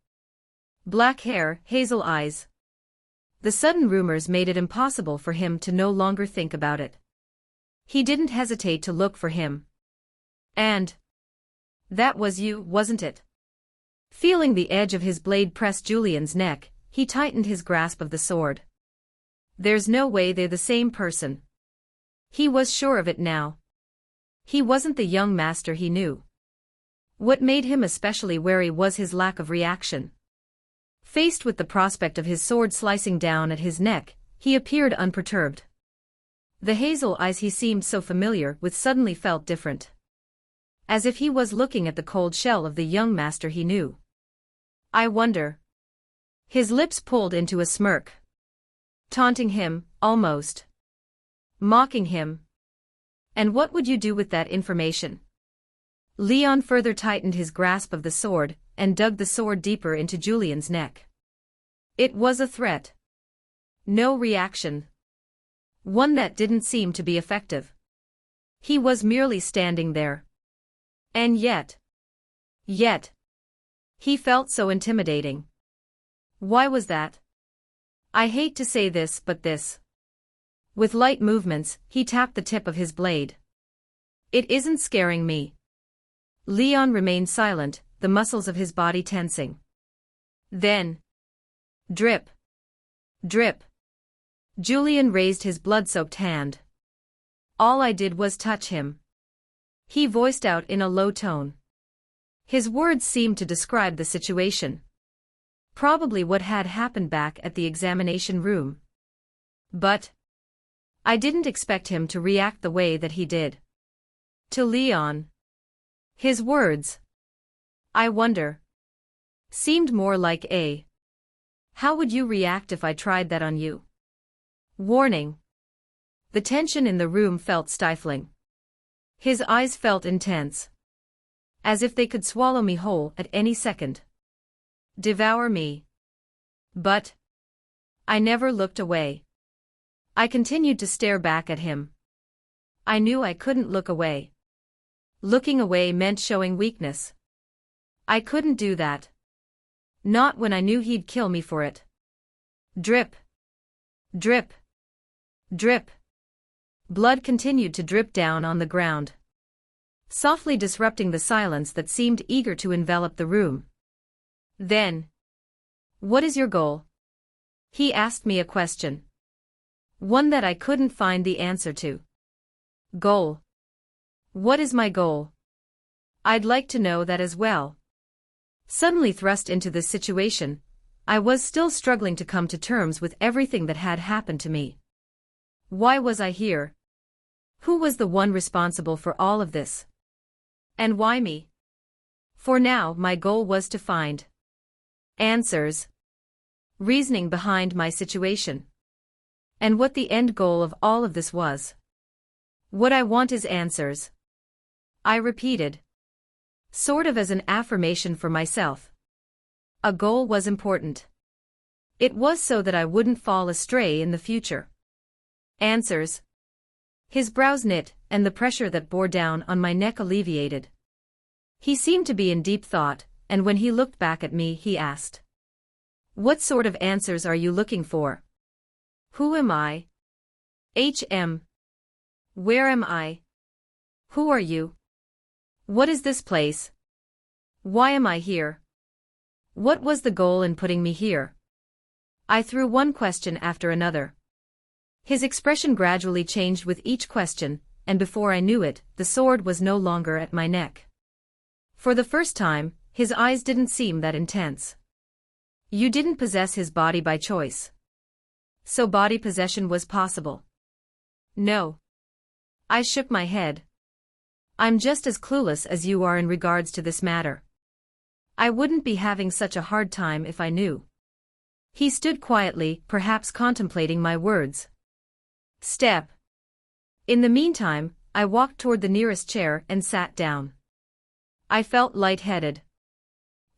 Black hair, hazel eyes. The sudden rumors made it impossible for him to no longer think about it. He didn't hesitate to look for him. And that was you, wasn't it? Feeling the edge of his blade press Julian's neck, he tightened his grasp of the sword. There's no way they're the same person. He was sure of it now. He wasn't the young master he knew. What made him especially wary was his lack of reaction. Faced with the prospect of his sword slicing down at his neck, he appeared unperturbed. The hazel eyes he seemed so familiar with suddenly felt different. As if he was looking at the cold shell of the young master he knew. I wonder. His lips pulled into a smirk. Taunting him, almost. Mocking him. And what would you do with that information? Leon further tightened his grasp of the sword, and dug the sword deeper into Julian's neck. It was a threat. No reaction. One that didn't seem to be effective. He was merely standing there. And yet, he felt so intimidating. Why was that? I hate to say this, but this. With light movements, he tapped the tip of his blade. It isn't scaring me. Leon remained silent, the muscles of his body tensing. Then, drip, drip. Julian raised his blood-soaked hand. All I did was touch him. He voiced out in a low tone. His words seemed to describe the situation. Probably what had happened back at the examination room. But I didn't expect him to react the way that he did. To Leon. His words, I wonder, seemed more like a, how would you react if I tried that on you? Warning. The tension in the room felt stifling. His eyes felt intense. As if they could swallow me whole at any second. Devour me. But I never looked away. I continued to stare back at him. I knew I couldn't look away. Looking away meant showing weakness. I couldn't do that. Not when I knew he'd kill me for it. Drip. Drip. Drip. Blood continued to drip down on the ground. Softly disrupting the silence that seemed eager to envelop the room. Then, what is your goal? He asked me a question. One that I couldn't find the answer to. Goal. What is my goal? I'd like to know that as well. Suddenly thrust into this situation, I was still struggling to come to terms with everything that had happened to me. Why was I here? Who was the one responsible for all of this? And why me? For now, my goal was to find answers, reasoning behind my situation. And what the end goal of all of this was. What I want is answers. I repeated. Sort of as an affirmation for myself. A goal was important. It was so that I wouldn't fall astray in the future. Answers. His brows knit, and the pressure that bore down on my neck alleviated. He seemed to be in deep thought, and when he looked back at me he asked. What sort of answers are you looking for? Who am I? Where am I? Who are you? What is this place? Why am I here? What was the goal in putting me here? I threw one question after another. His expression gradually changed with each question, and before I knew it, the sword was no longer at my neck. For the first time, his eyes didn't seem that intense. You didn't possess his body by choice. So body possession was possible. No. I shook my head. I'm just as clueless as you are in regards to this matter. I wouldn't be having such a hard time if I knew. He stood quietly, perhaps contemplating my words. Step. In the meantime, I walked toward the nearest chair and sat down. I felt lightheaded.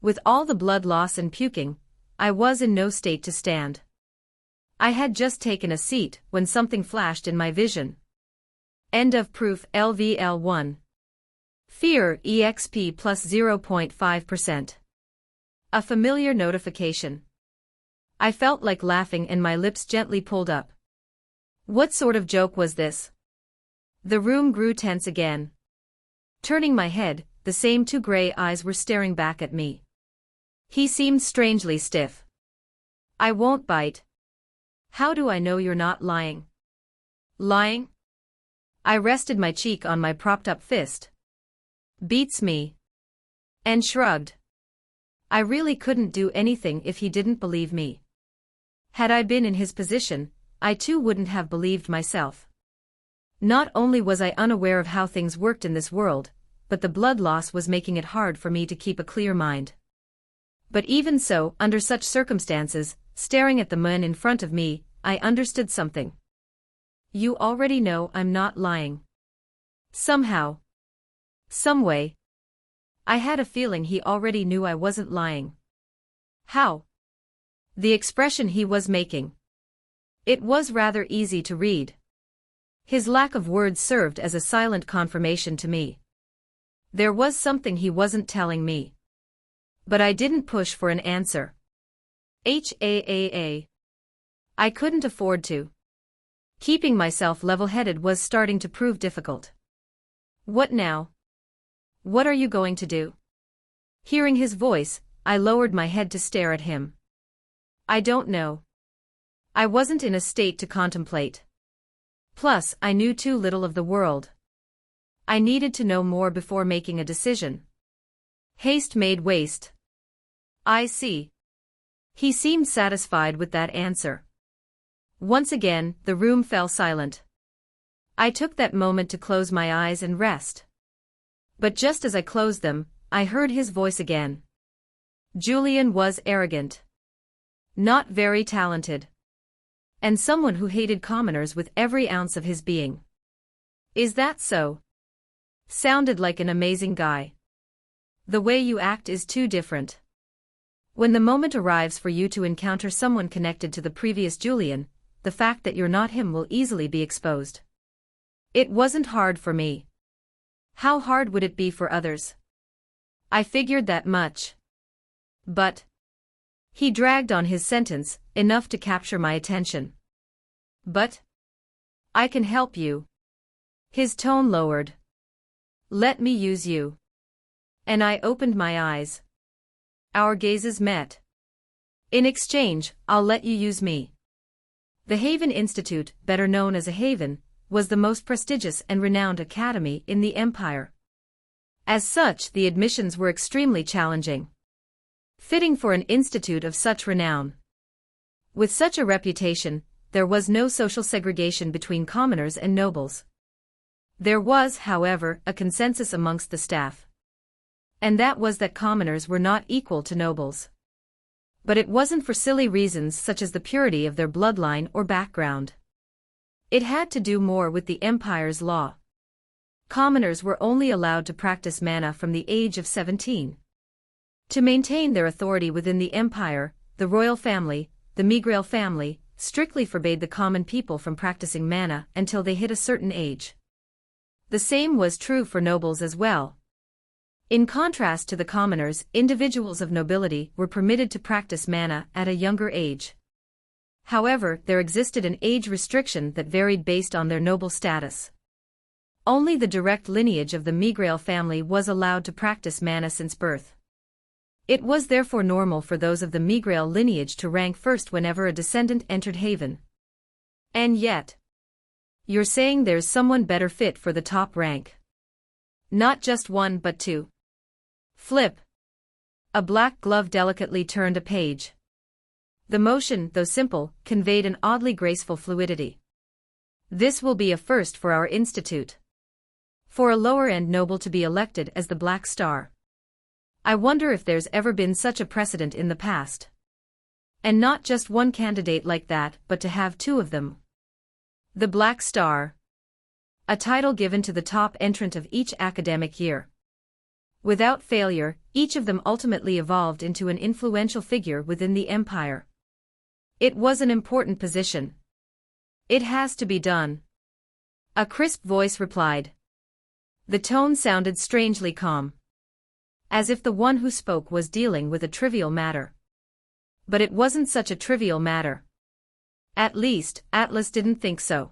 With all the blood loss and puking, I was in no state to stand. I had just taken a seat when something flashed in my vision. End of proof LVL1. Fear EXP plus 0.5%. A familiar notification. I felt like laughing and my lips gently pulled up. What sort of joke was this? The room grew tense again. Turning my head, the same two gray eyes were staring back at me. He seemed strangely stiff. I won't bite. How do I know you're not lying? Lying? I rested my cheek on my propped-up fist. Beats me. And shrugged. I really couldn't do anything if he didn't believe me. Had I been in his position, I too wouldn't have believed myself. Not only was I unaware of how things worked in this world, but the blood loss was making it hard for me to keep a clear mind. But even so, under such circumstances, staring at the man in front of me, I understood something. You already know I'm not lying. Somehow. Some way. I had a feeling he already knew I wasn't lying. How? The expression he was making. It was rather easy to read. His lack of words served as a silent confirmation to me. There was something he wasn't telling me. But I didn't push for an answer. I couldn't afford to. Keeping myself level-headed was starting to prove difficult. What now? What are you going to do? Hearing his voice, I lowered my head to stare at him. I don't know. I wasn't in a state to contemplate. Plus, I knew too little of the world. I needed to know more before making a decision. Haste made waste. I see. He seemed satisfied with that answer. Once again, the room fell silent. I took that moment to close my eyes and rest. But just as I closed them, I heard his voice again. Julian was arrogant. Not very talented. And someone who hated commoners with every ounce of his being. Is that so? Sounded like an amazing guy. The way you act is too different. When the moment arrives for you to encounter someone connected to the previous Julian, the fact that you're not him will easily be exposed. It wasn't hard for me. How hard would it be for others? I figured that much. But he dragged on his sentence, enough to capture my attention. But I can help you. His tone lowered. Let me use you. And I opened my eyes. Our gazes met. In exchange, I'll let you use me. The Haven Institute, better known as a Haven, was the most prestigious and renowned academy in the Empire. As such, the admissions were extremely challenging. Fitting for an institute of such renown. With such a reputation, there was no social segregation between commoners and nobles. There was, however, a consensus amongst the staff. And that was that commoners were not equal to nobles. But it wasn't for silly reasons such as the purity of their bloodline or background. It had to do more with the Empire's law. Commoners were only allowed to practice mana from the age of 17. To maintain their authority within the empire, the royal family, the Megrel family, strictly forbade the common people from practicing mana until they hit a certain age. The same was true for nobles as well. In contrast to the commoners, individuals of nobility were permitted to practice mana at a younger age. However, there existed an age restriction that varied based on their noble status. Only the direct lineage of the Megrel family was allowed to practice mana since birth. It was therefore normal for those of the Megrel lineage to rank first whenever a descendant entered Haven. And yet, you're saying there's someone better fit for the top rank. Not just one but two. Flip. A black glove delicately turned a page. The motion, though simple, conveyed an oddly graceful fluidity. This will be a first for our institute. For a lower-end noble to be elected as the Black Star. I wonder if there's ever been such a precedent in the past. And not just one candidate like that, but to have two of them. The Black Star. A title given to the top entrant of each academic year. Without failure, each of them ultimately evolved into an influential figure within the empire. It was an important position. It has to be done. A crisp voice replied. The tone sounded strangely calm. As if the one who spoke was dealing with a trivial matter. But it wasn't such a trivial matter. At least, Atlas didn't think so.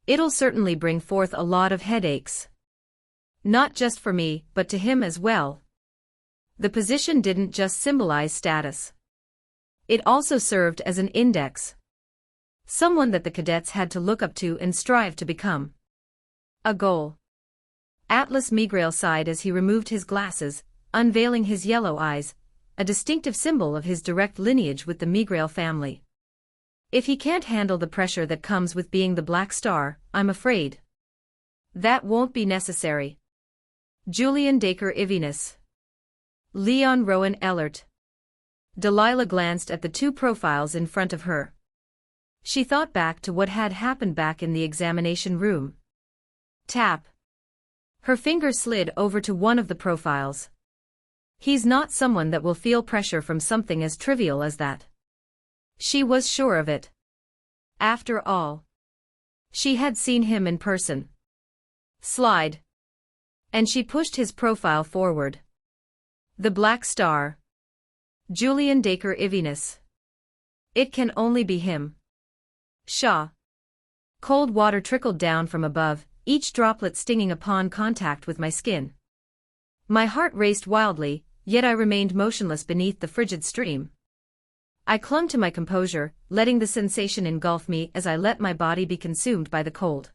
It'll certainly bring forth a lot of headaches. Not just for me, but to him as well. The position didn't just symbolize status. It also served as an index. Someone that the cadets had to look up to and strive to become. A goal. Atlas Megrel sighed as he removed his glasses, unveiling his yellow eyes, a distinctive symbol of his direct lineage with the Megrel family. If he can't handle the pressure that comes with being the Black Star, I'm afraid that won't be necessary. Julian Dacre Ivinus. Leon Rowan Ellert. Delilah glanced at the two profiles in front of her. She thought back to what had happened back in the examination room. Tap. Her finger slid over to one of the profiles. He's not someone that will feel pressure from something as trivial as that. She was sure of it. After all, she had seen him in person. Slide. And she pushed his profile forward. The Black Star. Julian Dacre Ivinus. It can only be him. Shaw. Cold water trickled down from above, each droplet stinging upon contact with my skin. My heart raced wildly, yet I remained motionless beneath the frigid stream. I clung to my composure, letting the sensation engulf me as I let my body be consumed by the cold.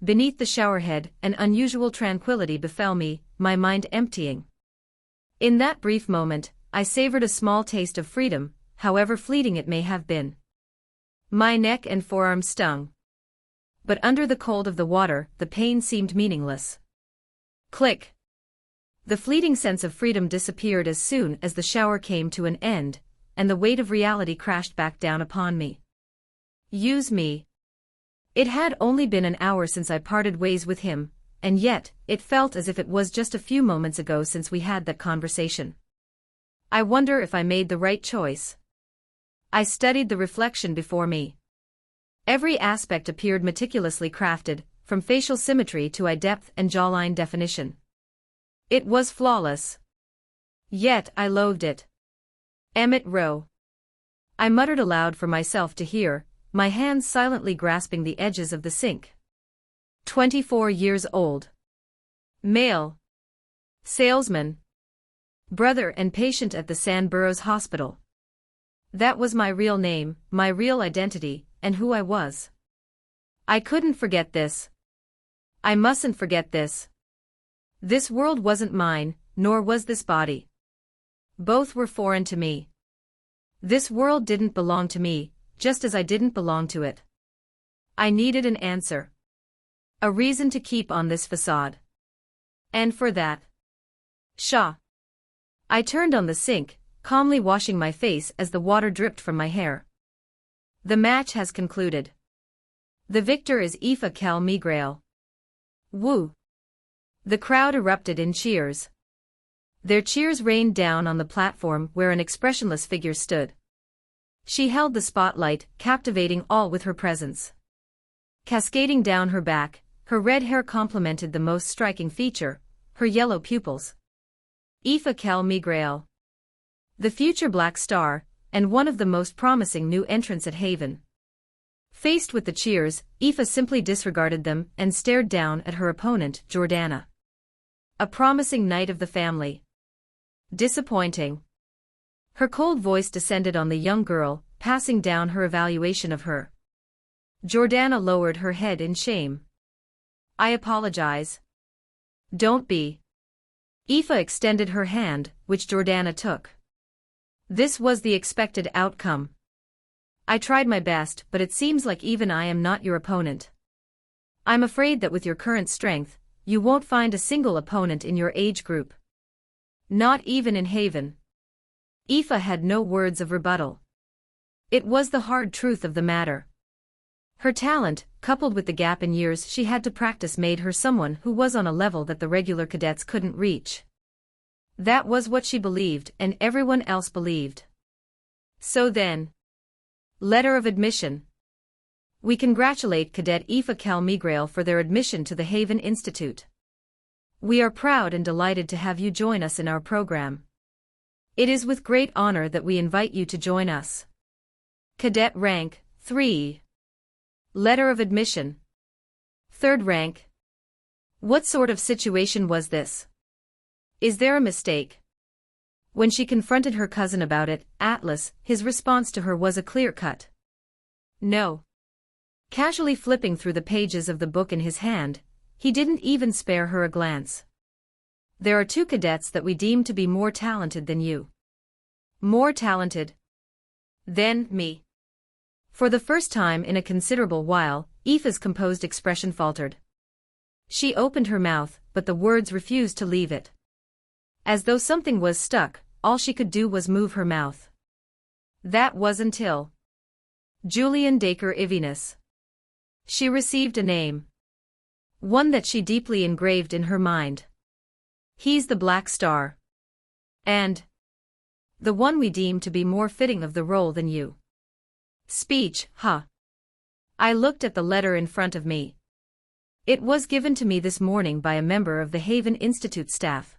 Beneath the showerhead, an unusual tranquility befell me, my mind emptying. In that brief moment, I savored a small taste of freedom, however fleeting it may have been. My neck and forearms stung. But under the cold of the water, the pain seemed meaningless. Click. The fleeting sense of freedom disappeared as soon as the shower came to an end, and the weight of reality crashed back down upon me. Use me. It had only been an hour since I parted ways with him, and yet, it felt as if it was just a few moments ago since we had that conversation. I wonder if I made the right choice. I studied the reflection before me. Every aspect appeared meticulously crafted, from facial symmetry to eye depth and jawline definition. It was flawless. Yet I loathed it. Emmett Rowe. I muttered aloud for myself to hear, my hands silently grasping the edges of the sink. 24 years old. Male. Salesman. Brother and patient at the San Burrows Hospital. That was my real name, my real identity, and who I was. I couldn't forget this. I mustn't forget this. This world wasn't mine, nor was this body. Both were foreign to me. This world didn't belong to me, just as I didn't belong to it. I needed an answer. A reason to keep on this facade. And for that. Shaw. I turned on the sink, calmly washing my face as the water dripped from my hair. The match has concluded. The victor is Aoife Cal Megrel. Woo. The crowd erupted in cheers. Their cheers rained down on the platform where an expressionless figure stood. She held the spotlight, captivating all with her presence. Cascading down her back, her red hair complemented the most striking feature, her yellow pupils. Aoife Calamities, the future Black Star, and one of the most promising new entrants at Haven. Faced with the cheers, Aoife simply disregarded them and stared down at her opponent, Jordana. A promising knight of the family. Disappointing. Her cold voice descended on the young girl, passing down her evaluation of her. Jordana lowered her head in shame. I apologize. Don't be. Aoife extended her hand, which Jordana took. This was the expected outcome. I tried my best, but it seems like even I am not your opponent. I'm afraid that with your current strength, you won't find a single opponent in your age group. Not even in Haven. Aoife had no words of rebuttal. It was the hard truth of the matter. Her talent, coupled with the gap in years she had to practice, made her someone who was on a level that the regular cadets couldn't reach. That was what she believed, and everyone else believed. So then. Letter of admission. We congratulate Cadet Aoife Calamities for their admission to the Haven Institute. We are proud and delighted to have you join us in our program. It is with great honor that we invite you to join us. Cadet Rank 3. Letter of admission. 3rd rank. What sort of situation was this? Is there a mistake? When she confronted her cousin about it, Atlas, his response to her was a clear-cut no. Casually flipping through the pages of the book in his hand, he didn't even spare her a glance. There are 2 cadets that we deem to be more talented than you. More talented than me. For the first time in a considerable while, Aoife's composed expression faltered. She opened her mouth, but the words refused to leave it. As though something was stuck, all she could do was move her mouth. That was until Julian Dacre Ivinus. She received a name. One that she deeply engraved in her mind. He's the Black Star. And the one we deem to be more fitting of the role than you. Speech, huh? I looked at the letter in front of me. It was given to me this morning by a member of the Haven Institute staff.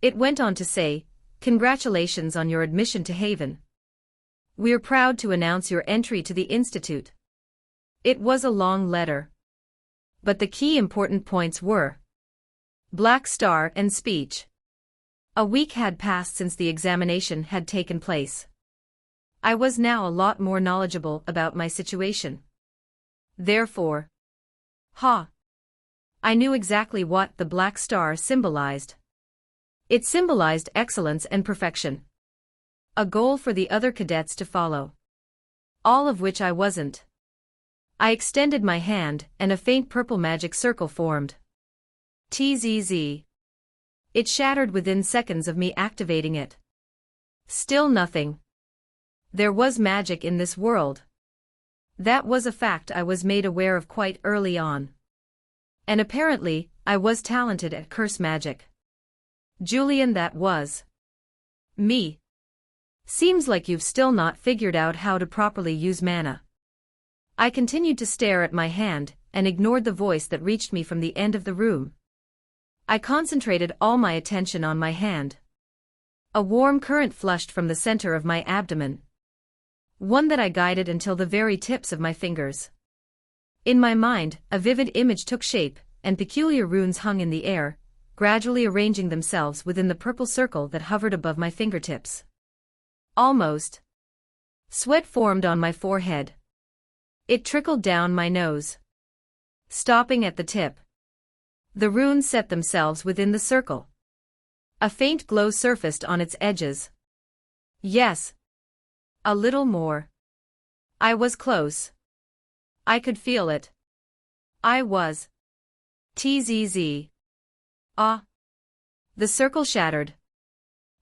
It went on to say, congratulations on your admission to Haven. We're proud to announce your entry to the Institute. It was a long letter. But the key important points were Black Star and speech. A week had passed since the examination had taken place. I was now a lot more knowledgeable about my situation. Therefore, I knew exactly what the Black Star symbolized. It symbolized excellence and perfection. A goal for the other cadets to follow. All of which I wasn't. I extended my hand, and a faint purple magic circle formed. TZZ. It shattered within seconds of me activating it. Still nothing. There was magic in this world. That was a fact I was made aware of quite early on. And apparently, I was talented at curse magic. Julian, that was me. Seems like you've still not figured out how to properly use mana. I continued to stare at my hand, and ignored the voice that reached me from the end of the room. I concentrated all my attention on my hand. A warm current flushed from the center of my abdomen. One that I guided until the very tips of my fingers. In my mind, a vivid image took shape, and peculiar runes hung in the air, gradually arranging themselves within the purple circle that hovered above my fingertips. Almost. Sweat formed on my forehead. It trickled down my nose. Stopping at the tip. The runes set themselves within the circle. A faint glow surfaced on its edges. Yes. A little more. I was close. I could feel it. I was. TZZ. Ah. The circle shattered.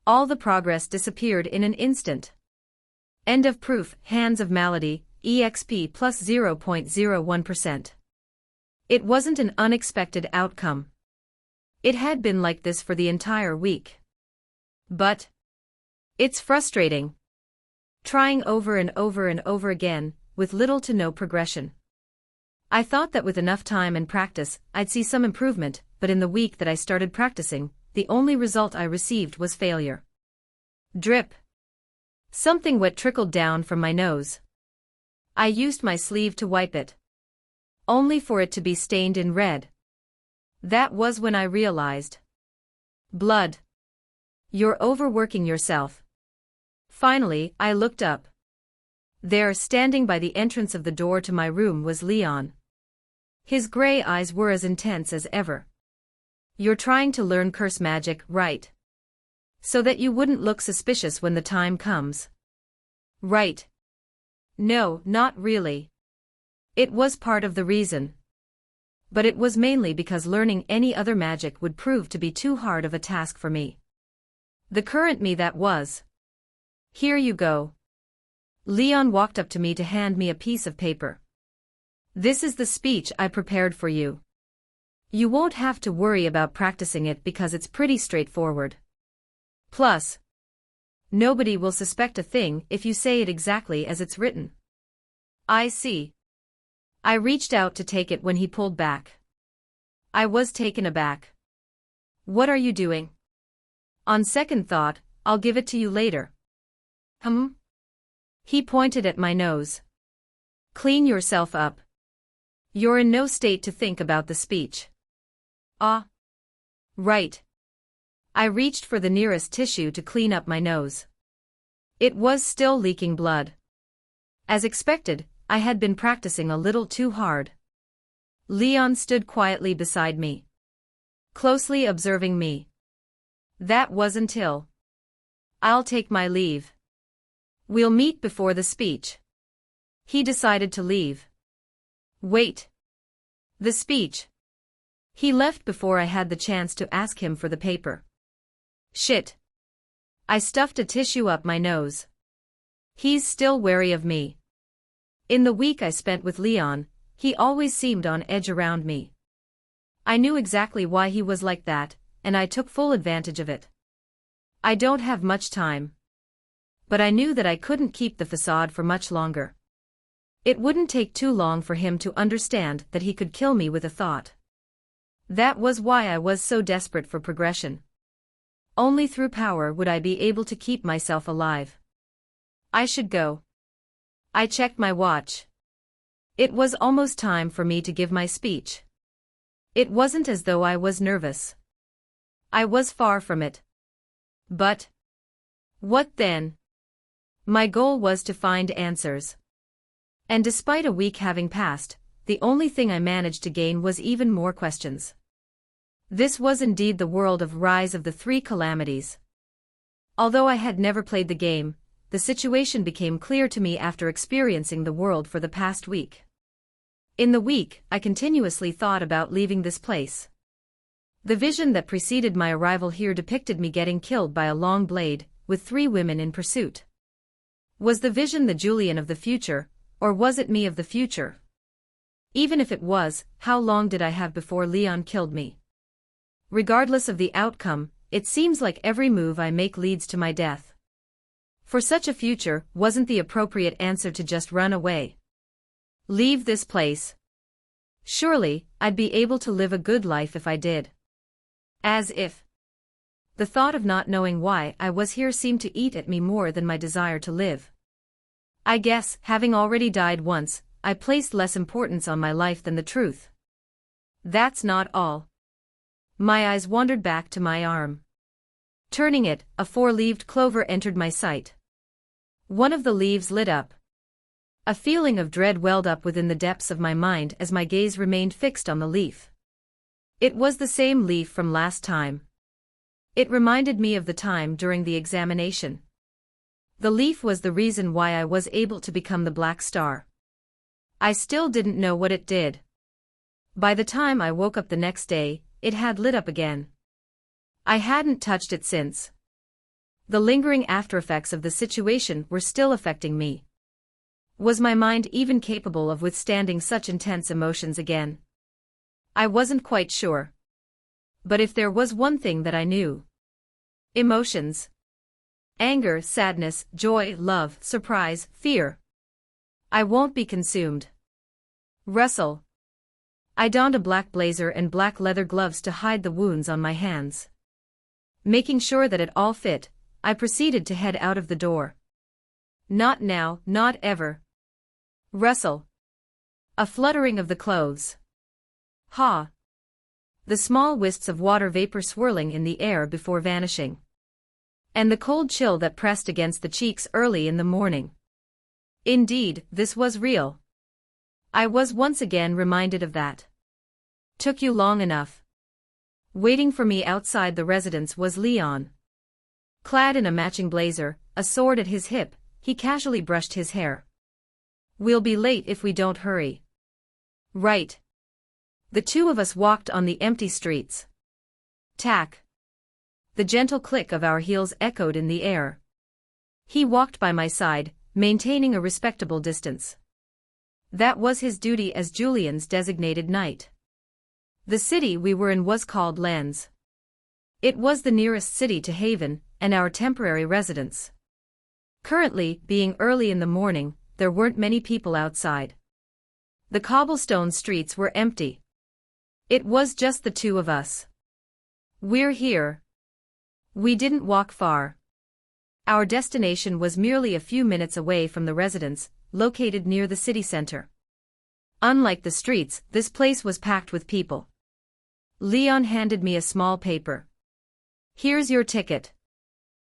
All the progress disappeared in an instant. End of proof. Hands of Malady, EXP plus 0.01%. It wasn't an unexpected outcome. It had been like this for the entire week. But it's frustrating. Trying over and over and over again, with little to no progression. I thought that with enough time and practice, I'd see some improvement, but in the week that I started practicing, the only result I received was failure. Drip. Something wet trickled down from my nose. I used my sleeve to wipe it, only for it to be stained in red. That was when I realized. Blood. You're overworking yourself. Finally, I looked up. There, standing by the entrance of the door to my room, was Leon. His gray eyes were as intense as ever. You're trying to learn curse magic, right? So that you wouldn't look suspicious when the time comes. Right. No, not really. It was part of the reason. But it was mainly because learning any other magic would prove to be too hard of a task for me. The current me that was. Here you go. Leon walked up to me to hand me a piece of paper. This is the speech I prepared for you. You won't have to worry about practicing it because it's pretty straightforward. Plus, nobody will suspect a thing if you say it exactly as it's written. I see. I reached out to take it when he pulled back. I was taken aback. What are you doing? On second thought, I'll give it to you later. He pointed at my nose. Clean yourself up. You're in no state to think about the speech. Ah. Right. I reached for the nearest tissue to clean up my nose. It was still leaking blood. As expected, I had been practicing a little too hard. Leon stood quietly beside me, closely observing me. That was until. I'll take my leave. We'll meet before the speech. He decided to leave. Wait. The speech. He left before I had the chance to ask him for the paper. Shit. I stuffed a tissue up my nose. He's still wary of me. In the week I spent with Leon, he always seemed on edge around me. I knew exactly why he was like that, and I took full advantage of it. I don't have much time. But I knew that I couldn't keep the facade for much longer. It wouldn't take too long for him to understand that he could kill me with a thought. That was why I was so desperate for progression. Only through power would I be able to keep myself alive. I should go. I checked my watch. It was almost time for me to give my speech. It wasn't as though I was nervous. I was far from it. But what then? My goal was to find answers. And despite a week having passed, the only thing I managed to gain was even more questions. This was indeed the world of Rise of the Three Calamities. Although I had never played the game, the situation became clear to me after experiencing the world for the past week. In the week, I continuously thought about leaving this place. The vision that preceded my arrival here depicted me getting killed by a long blade, with 3 women in pursuit. Was the vision the Julian of the future, or was it me of the future? Even if it was, how long did I have before Leon killed me? Regardless of the outcome, it seems like every move I make leads to my death. For such a future, wasn't the appropriate answer to just run away? Leave this place. Surely, I'd be able to live a good life if I did. As if. The thought of not knowing why I was here seemed to eat at me more than my desire to live. I guess, having already died once, I placed less importance on my life than the truth. That's not all. My eyes wandered back to my arm. Turning it, a 4-leaved clover entered my sight. One of the leaves lit up. A feeling of dread welled up within the depths of my mind as my gaze remained fixed on the leaf. It was the same leaf from last time. It reminded me of the time during the examination. The leaf was the reason why I was able to become the Black Star. I still didn't know what it did. By the time I woke up the next day, it had lit up again. I hadn't touched it since. The lingering aftereffects of the situation were still affecting me. Was my mind even capable of withstanding such intense emotions again? I wasn't quite sure. But if there was one thing that I knew. Emotions. Anger, sadness, joy, love, surprise, fear. I won't be consumed. Russell. I donned a black blazer and black leather gloves to hide the wounds on my hands. Making sure that it all fit, I proceeded to head out of the door. Not now, not ever. Russell. A fluttering of the clothes. Ha. The small wisps of water vapor swirling in the air before vanishing. And the cold chill that pressed against the cheeks early in the morning. Indeed, this was real. I was once again reminded of that. Took you long enough. Waiting for me outside the residence was Leon. Clad in a matching blazer, a sword at his hip, he casually brushed his hair. We'll be late if we don't hurry. Right. The two of us walked on the empty streets. Tack. The gentle click of our heels echoed in the air. He walked by my side, maintaining a respectable distance. That was his duty as Julian's designated knight. The city we were in was called Lens. It was the nearest city to Haven, and our temporary residence. Currently, being early in the morning, there weren't many people outside. The cobblestone streets were empty. It was just the two of us. We're here. We didn't walk far. Our destination was merely a few minutes away from the residence, located near the city center. Unlike the streets, this place was packed with people. Leon handed me a small paper. Here's your ticket.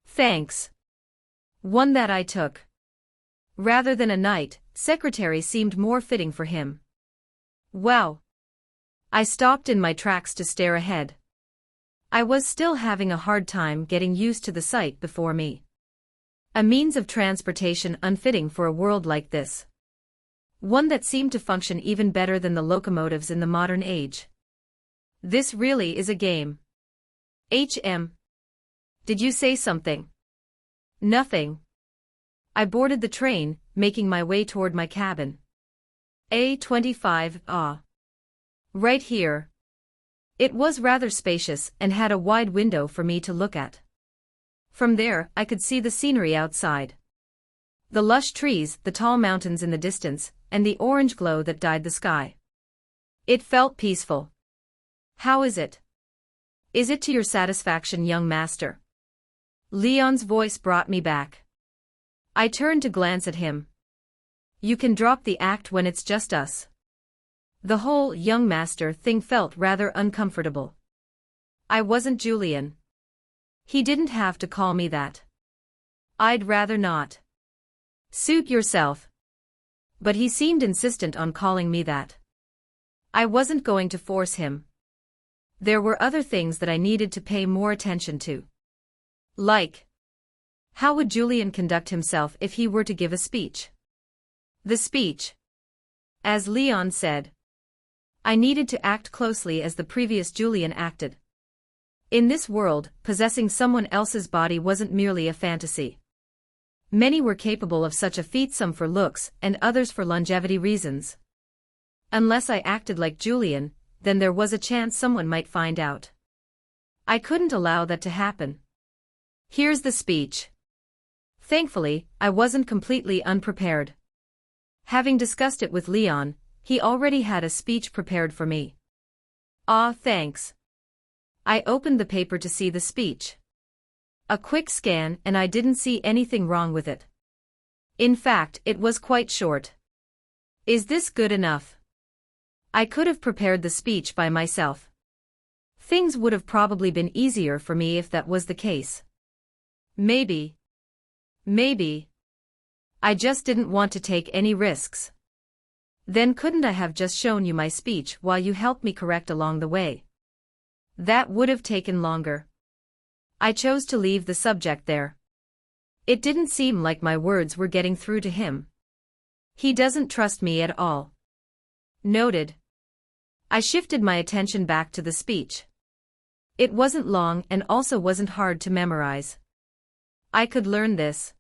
Thanks. One that I took. Rather than a knight, secretary seemed more fitting for him. Wow. I stopped in my tracks to stare ahead. I was still having a hard time getting used to the sight before me. A means of transportation unfitting for a world like this. One that seemed to function even better than the locomotives in the modern age. This really is a game. Did you say something? Nothing. I boarded the train, making my way toward my cabin. A25, Right here. It was rather spacious and had a wide window for me to look at. From there, I could see the scenery outside. The lush trees, the tall mountains in the distance, and the orange glow that dyed the sky. It felt peaceful. How is it? Is it to your satisfaction, young master? Leon's voice brought me back. I turned to glance at him. You can drop the act when it's just us. The whole young master thing felt rather uncomfortable. I wasn't Julian. He didn't have to call me that. I'd rather not. Suit yourself. But he seemed insistent on calling me that. I wasn't going to force him. There were other things that I needed to pay more attention to. Like, how would Julian conduct himself if he were to give a speech? The speech. As Leon said, I needed to act closely as the previous Julian acted. In this world, possessing someone else's body wasn't merely a fantasy. Many were capable of such a feat, some for looks and others for longevity reasons. Unless I acted like Julian, then there was a chance someone might find out. I couldn't allow that to happen. Here's the speech. Thankfully, I wasn't completely unprepared. Having discussed it with Leon, he already had a speech prepared for me. Thanks. I opened the paper to see the speech. A quick scan and I didn't see anything wrong with it. In fact, it was quite short. Is this good enough? I could have prepared the speech by myself. Things would have probably been easier for me if that was the case. Maybe. I just didn't want to take any risks. Then couldn't I have just shown you my speech while you helped me correct along the way? That would have taken longer. I chose to leave the subject there. It didn't seem like my words were getting through to him. He doesn't trust me at all. Noted. I shifted my attention back to the speech. It wasn't long and also wasn't hard to memorize. I could learn this.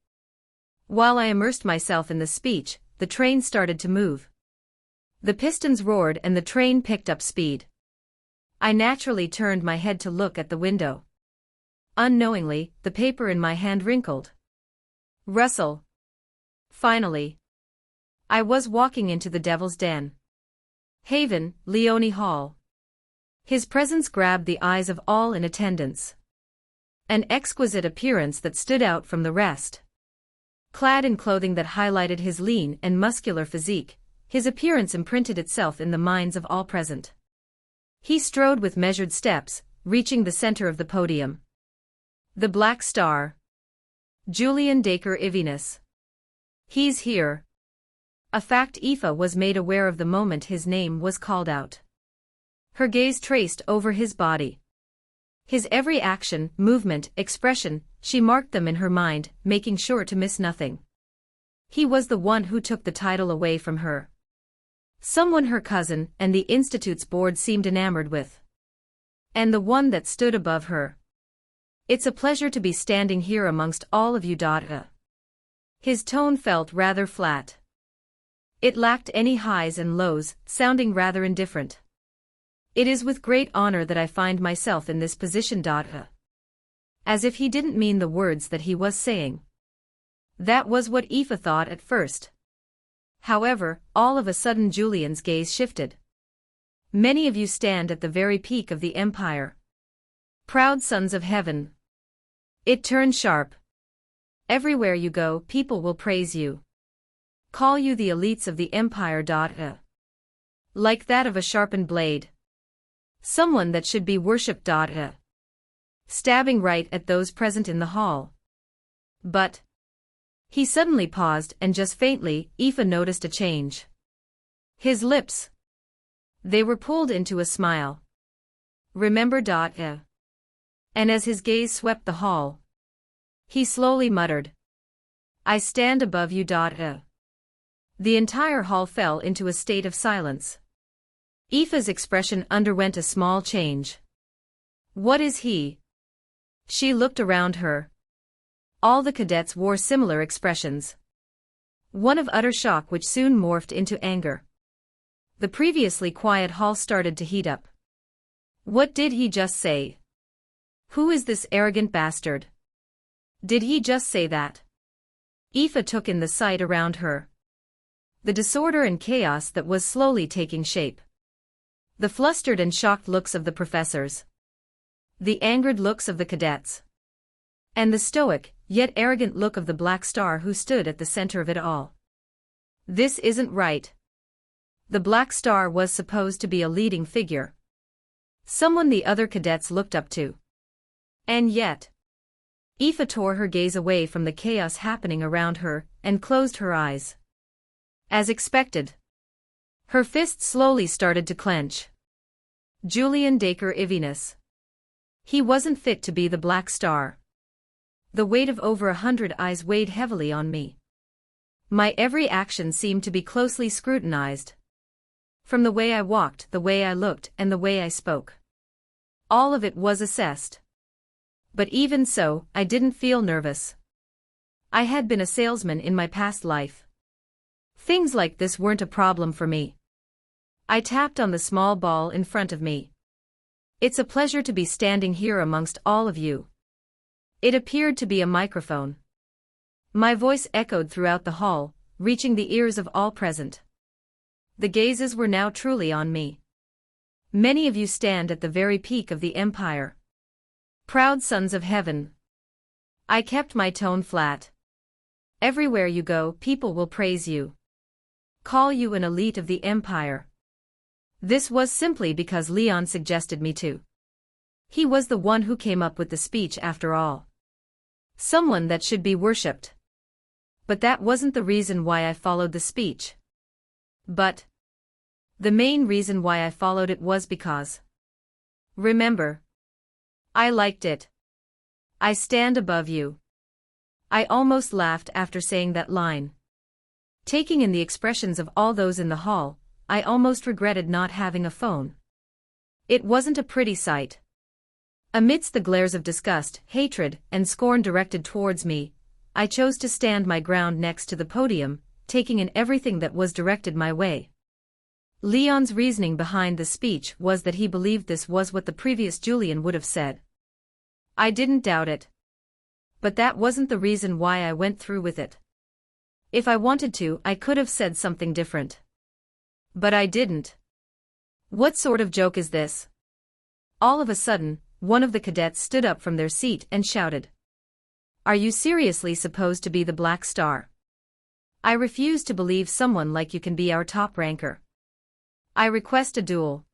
While I immersed myself in the speech, the train started to move. The pistons roared and the train picked up speed. I naturally turned my head to look at the window. Unknowingly, the paper in my hand wrinkled. Russell. Finally. I was walking into the Devil's Den. Haven, Leone Hall. His presence grabbed the eyes of all in attendance. An exquisite appearance that stood out from the rest. Clad in clothing that highlighted his lean and muscular physique, his appearance imprinted itself in the minds of all present. He strode with measured steps, reaching the center of the podium. The Black Star. Julian Dacre Ivinus. He's here. A fact Aoife was made aware of the moment his name was called out. Her gaze traced over his body. His every action, movement, expression, she marked them in her mind, making sure to miss nothing. He was the one who took the title away from her. Someone her cousin and the Institute's board seemed enamored with. And the one that stood above her. It's a pleasure to be standing here amongst all of you. His tone felt rather flat. It lacked any highs and lows, sounding rather indifferent. It is with great honor that I find myself in this position. As if he didn't mean the words that he was saying. That was what Aoife thought at first. However, all of a sudden Julian's gaze shifted. Many of you stand at the very peak of the empire. Proud sons of heaven. It turned sharp. Everywhere you go, people will praise you. Call you the elites of the empire. Like that of a sharpened blade. Someone that should be worshipped. Stabbing right at those present in the hall. But. He suddenly paused and just faintly, Aoife noticed a change. His lips. They were pulled into a smile. Remember. And as his gaze swept the hall, he slowly muttered. I stand above you. The entire hall fell into a state of silence. Aoife's expression underwent a small change. What is he? She looked around her. All the cadets wore similar expressions. One of utter shock which soon morphed into anger. The previously quiet hall started to heat up. What did he just say? Who is this arrogant bastard? Did he just say that? Aoife took in the sight around her. The disorder and chaos that was slowly taking shape. The flustered and shocked looks of the professors. The angered looks of the cadets. And the stoic, yet arrogant look of the Black Star who stood at the center of it all. This isn't right. The Black Star was supposed to be a leading figure. Someone the other cadets looked up to. And yet. Aoife tore her gaze away from the chaos happening around her, and closed her eyes. As expected. Her fists slowly started to clench. Julian Dacre Ivinus. He wasn't fit to be the Black Star. The weight of over 100 eyes weighed heavily on me. My every action seemed to be closely scrutinized. From the way I walked, the way I looked, and the way I spoke. All of it was assessed. But even so, I didn't feel nervous. I had been a salesman in my past life. Things like this weren't a problem for me. I tapped on the small ball in front of me. It's a pleasure to be standing here amongst all of you. It appeared to be a microphone. My voice echoed throughout the hall, reaching the ears of all present. The gazes were now truly on me. Many of you stand at the very peak of the empire. Proud sons of heaven. I kept my tone flat. Everywhere you go, people will praise you. Call you an elite of the empire. This was simply because Leon suggested me to. He was the one who came up with the speech after all. Someone that should be worshipped. But that wasn't the reason why I followed the speech. But the main reason why I followed it was because. Remember. I liked it. I stand above you. I almost laughed after saying that line. Taking in the expressions of all those in the hall, I almost regretted not having a phone. It wasn't a pretty sight. Amidst the glares of disgust, hatred, and scorn directed towards me, I chose to stand my ground next to the podium, taking in everything that was directed my way. Leon's reasoning behind the speech was that he believed this was what the previous Julian would have said. I didn't doubt it. But that wasn't the reason why I went through with it. If I wanted to, I could have said something different. But I didn't. What sort of joke is this? All of a sudden, one of the cadets stood up from their seat and shouted. Are you seriously supposed to be the Black Star? I refuse to believe someone like you can be our top ranker. I request a duel.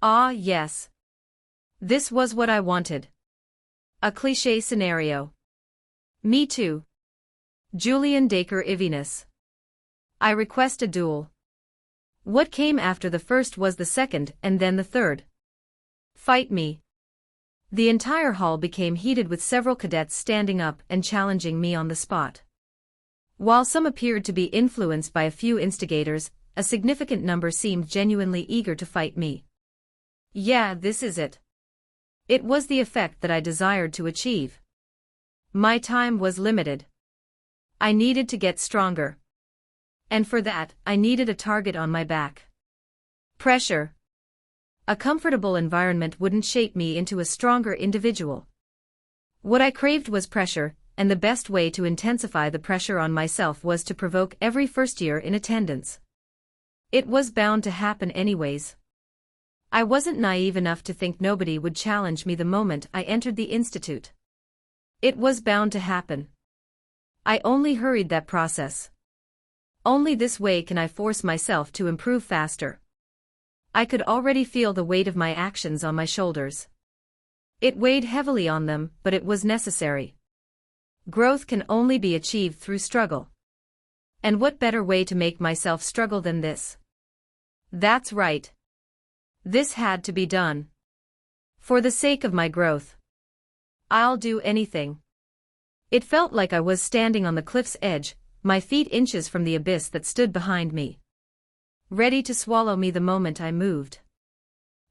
Ah, yes. This was what I wanted. A cliché scenario. Me too. Julian Dacre Ivinus. I request a duel. What came after the first was the second and then the third. Fight me. The entire hall became heated with several cadets standing up and challenging me on the spot. While some appeared to be influenced by a few instigators, a significant number seemed genuinely eager to fight me. Yeah, this is it. It was the effect that I desired to achieve. My time was limited. I needed to get stronger. And for that, I needed a target on my back. Pressure. A comfortable environment wouldn't shape me into a stronger individual. What I craved was pressure, and the best way to intensify the pressure on myself was to provoke every first year in attendance. It was bound to happen anyways. I wasn't naive enough to think nobody would challenge me the moment I entered the institute. It was bound to happen. I only hurried that process. Only this way can I force myself to improve faster. I could already feel the weight of my actions on my shoulders. It weighed heavily on them, but it was necessary. Growth can only be achieved through struggle. And what better way to make myself struggle than this? That's right. This had to be done. For the sake of my growth. I'll do anything. It felt like I was standing on the cliff's edge, my feet inches from the abyss that stood behind me. Ready to swallow me the moment I moved.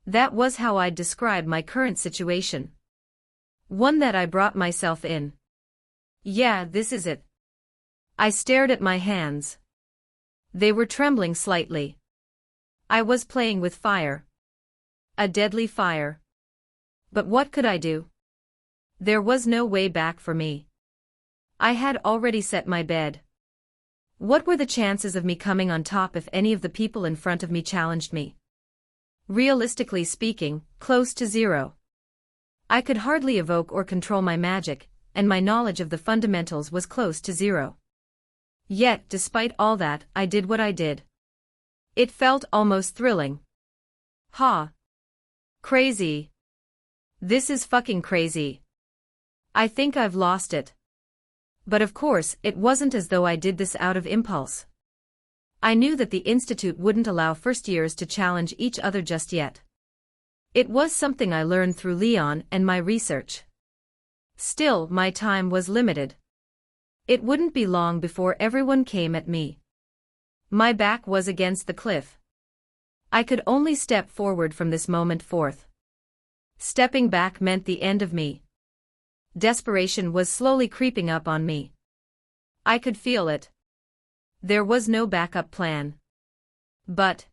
That was how I'd describe my current situation. One that I brought myself in. Yeah, this is it. I stared at my hands. They were trembling slightly. I was playing with fire. A deadly fire. But what could I do? There was no way back for me. I had already set my bed. What were the chances of me coming on top if any of the people in front of me challenged me? Realistically speaking, close to zero. I could hardly evoke or control my magic, and my knowledge of the fundamentals was close to zero. Yet, despite all that, I did what I did. It felt almost thrilling. Ha! Crazy. This is fucking crazy. I think I've lost it. But of course, it wasn't as though I did this out of impulse. I knew that the Institute wouldn't allow first years to challenge each other just yet. It was something I learned through Leon and my research. Still, my time was limited. It wouldn't be long before everyone came at me. My back was against the cliff. I could only step forward from this moment forth. Stepping back meant the end of me. Desperation was slowly creeping up on me. I could feel it. There was no backup plan. But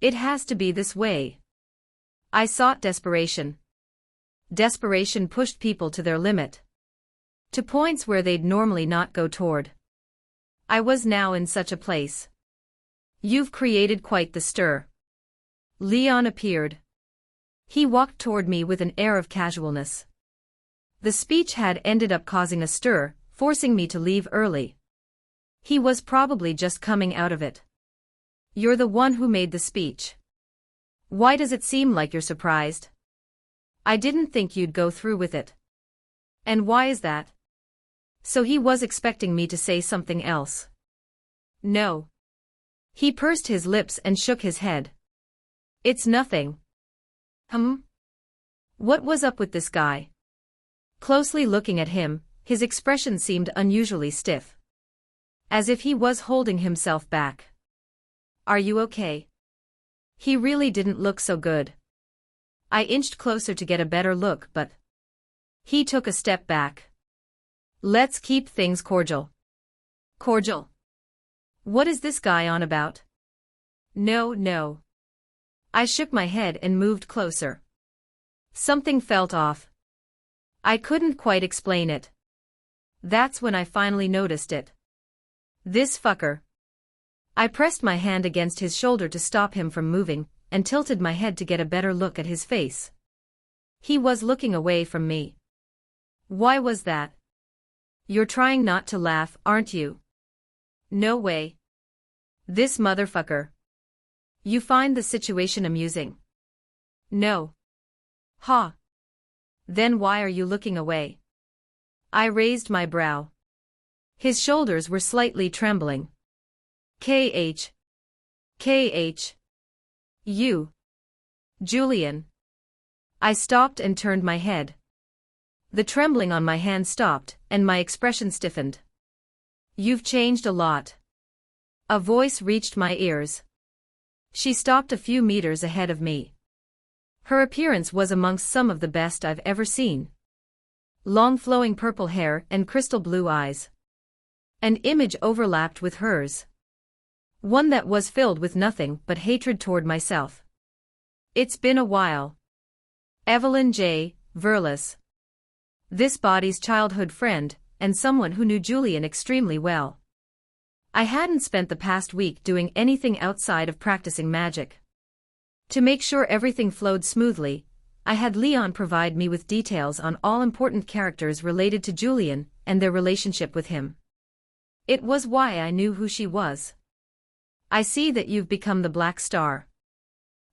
it has to be this way. I sought desperation. Desperation pushed people to their limit. To points where they'd normally not go toward. I was now in such a place. You've created quite the stir. Leon appeared. He walked toward me with an air of casualness. The speech had ended up causing a stir, forcing me to leave early. He was probably just coming out of it. You're the one who made the speech. Why does it seem like you're surprised? I didn't think you'd go through with it. And why is that? So he was expecting me to say something else. No. He pursed his lips and shook his head. It's nothing. What was up with this guy? Closely looking at him, his expression seemed unusually stiff. As if he was holding himself back. Are you okay? He really didn't look so good. I inched closer to get a better look, but he took a step back. Let's keep things cordial. Cordial? What is this guy on about? No, no. I shook my head and moved closer. Something felt off. I couldn't quite explain it. That's when I finally noticed it. This fucker. I pressed my hand against his shoulder to stop him from moving, and tilted my head to get a better look at his face. He was looking away from me. Why was that? You're trying not to laugh, aren't you? No way. This motherfucker. You find the situation amusing? No. Ha. Then why are you looking away? I raised my brow. His shoulders were slightly trembling. KH. KH. You. Julian. I stopped and turned my head. The trembling on my hand stopped, and my expression stiffened. You've changed a lot. A voice reached my ears. She stopped a few meters ahead of me. Her appearance was amongst some of the best I've ever seen. Long flowing purple hair and crystal blue eyes. An image overlapped with hers. One that was filled with nothing but hatred toward myself. It's been a while. Evelyn J. Verlis. This body's childhood friend, and someone who knew Julian extremely well. I hadn't spent the past week doing anything outside of practicing magic. To make sure everything flowed smoothly, I had Leon provide me with details on all important characters related to Julian and their relationship with him. It was why I knew who she was. I see that you've become the Black Star.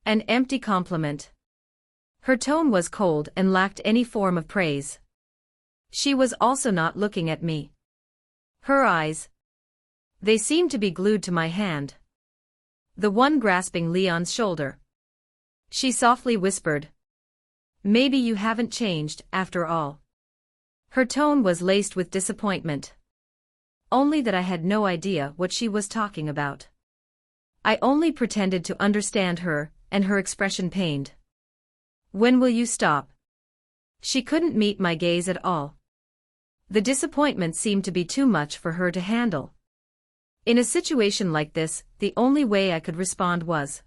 An empty compliment. Her tone was cold and lacked any form of praise. She was also not looking at me. Her eyes. They seemed to be glued to my hand. The one grasping Leon's shoulder. She softly whispered. Maybe you haven't changed, after all. Her tone was laced with disappointment. Only that I had no idea what she was talking about. I only pretended to understand her, and her expression pained. When will you stop? She couldn't meet my gaze at all. The disappointment seemed to be too much for her to handle. In a situation like this, the only way I could respond was,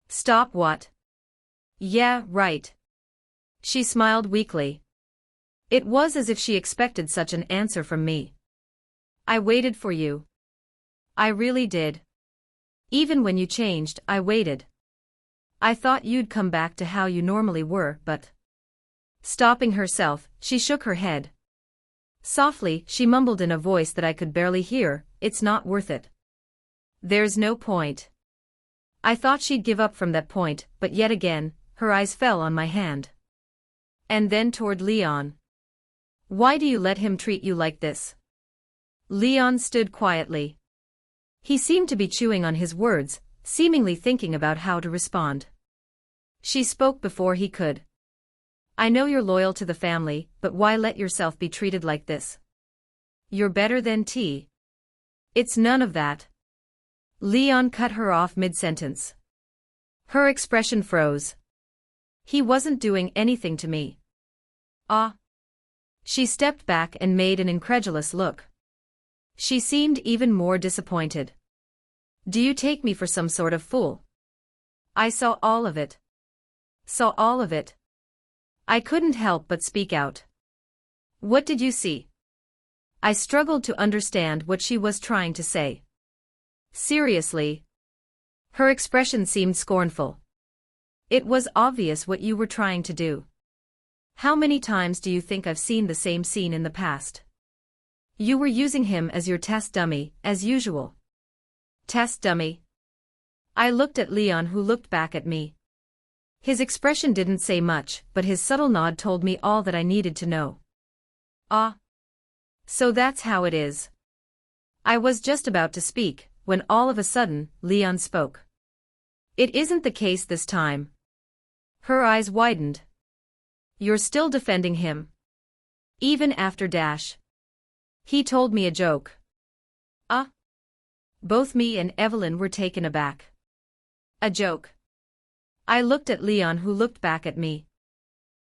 stop what? Yeah, right. She smiled weakly. It was as if she expected such an answer from me. I waited for you. I really did. Even when you changed, I waited. I thought you'd come back to how you normally were, but... Stopping herself, she shook her head. Softly, she mumbled in a voice that I could barely hear, it's not worth it. There's no point. I thought she'd give up from that point, but yet again, her eyes fell on my hand. And then toward Leon. Why do you let him treat you like this? Leon stood quietly. He seemed to be chewing on his words, seemingly thinking about how to respond. She spoke before he could. I know you're loyal to the family, but why let yourself be treated like this? You're better than T. It's none of that. Leon cut her off mid-sentence. Her expression froze. He wasn't doing anything to me. Ah. She stepped back and made an incredulous look. She seemed even more disappointed. Do you take me for some sort of fool? I saw all of it. Saw all of it. I couldn't help but speak out. What did you see? I struggled to understand what she was trying to say. Seriously? Her expression seemed scornful. It was obvious what you were trying to do. How many times do you think I've seen the same scene in the past? You were using him as your test dummy, as usual. Test dummy? I looked at Leon, who looked back at me. His expression didn't say much, but his subtle nod told me all that I needed to know. Ah. So that's how it is. I was just about to speak, when all of a sudden, Leon spoke. It isn't the case this time. Her eyes widened. You're still defending him. Even after Dash. He told me a joke. Ah. Both me and Evelyn were taken aback. A joke. I looked at Leon, who looked back at me.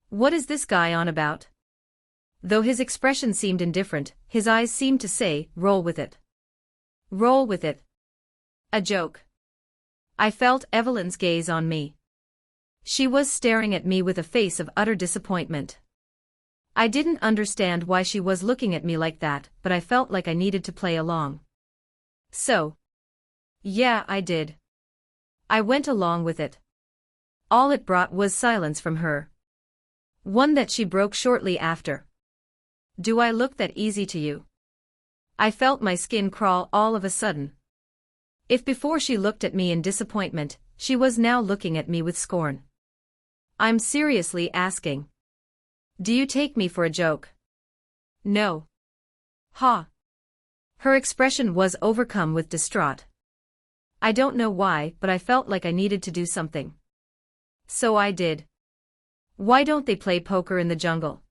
What is this guy on about? Though his expression seemed indifferent, his eyes seemed to say, roll with it. Roll with it. A joke. I felt Evelyn's gaze on me. She was staring at me with a face of utter disappointment. I didn't understand why she was looking at me like that, but I felt like I needed to play along. So. Yeah, I did. I went along with it. All it brought was silence from her. One that she broke shortly after. Do I look that easy to you? I felt my skin crawl all of a sudden. If before she looked at me in disappointment, she was now looking at me with scorn. I'm seriously asking. Do you take me for a joke? No. Ha. Her expression was overcome with distraught. I don't know why, but I felt like I needed to do something. So I did. Why don't they play poker in the jungle?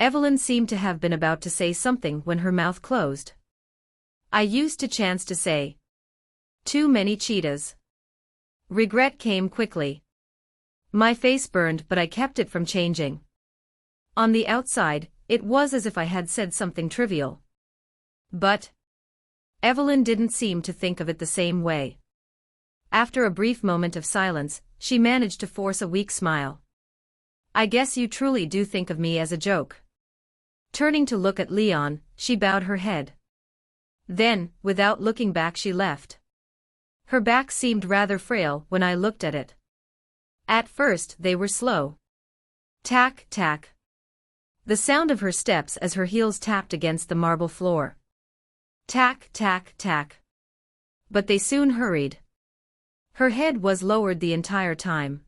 Evelyn seemed to have been about to say something when her mouth closed. I used to chance to say. Too many cheetahs. Regret came quickly. My face burned, but I kept it from changing. On the outside, it was as if I had said something trivial. But Evelyn didn't seem to think of it the same way. After a brief moment of silence, she managed to force a weak smile. I guess you truly do think of me as a joke. Turning to look at Leon, she bowed her head. Then, without looking back, she left. Her back seemed rather frail when I looked at it. At first, they were slow. Tack, tack. The sound of her steps as her heels tapped against the marble floor. Tack, tack, tack. But they soon hurried. Her head was lowered the entire time.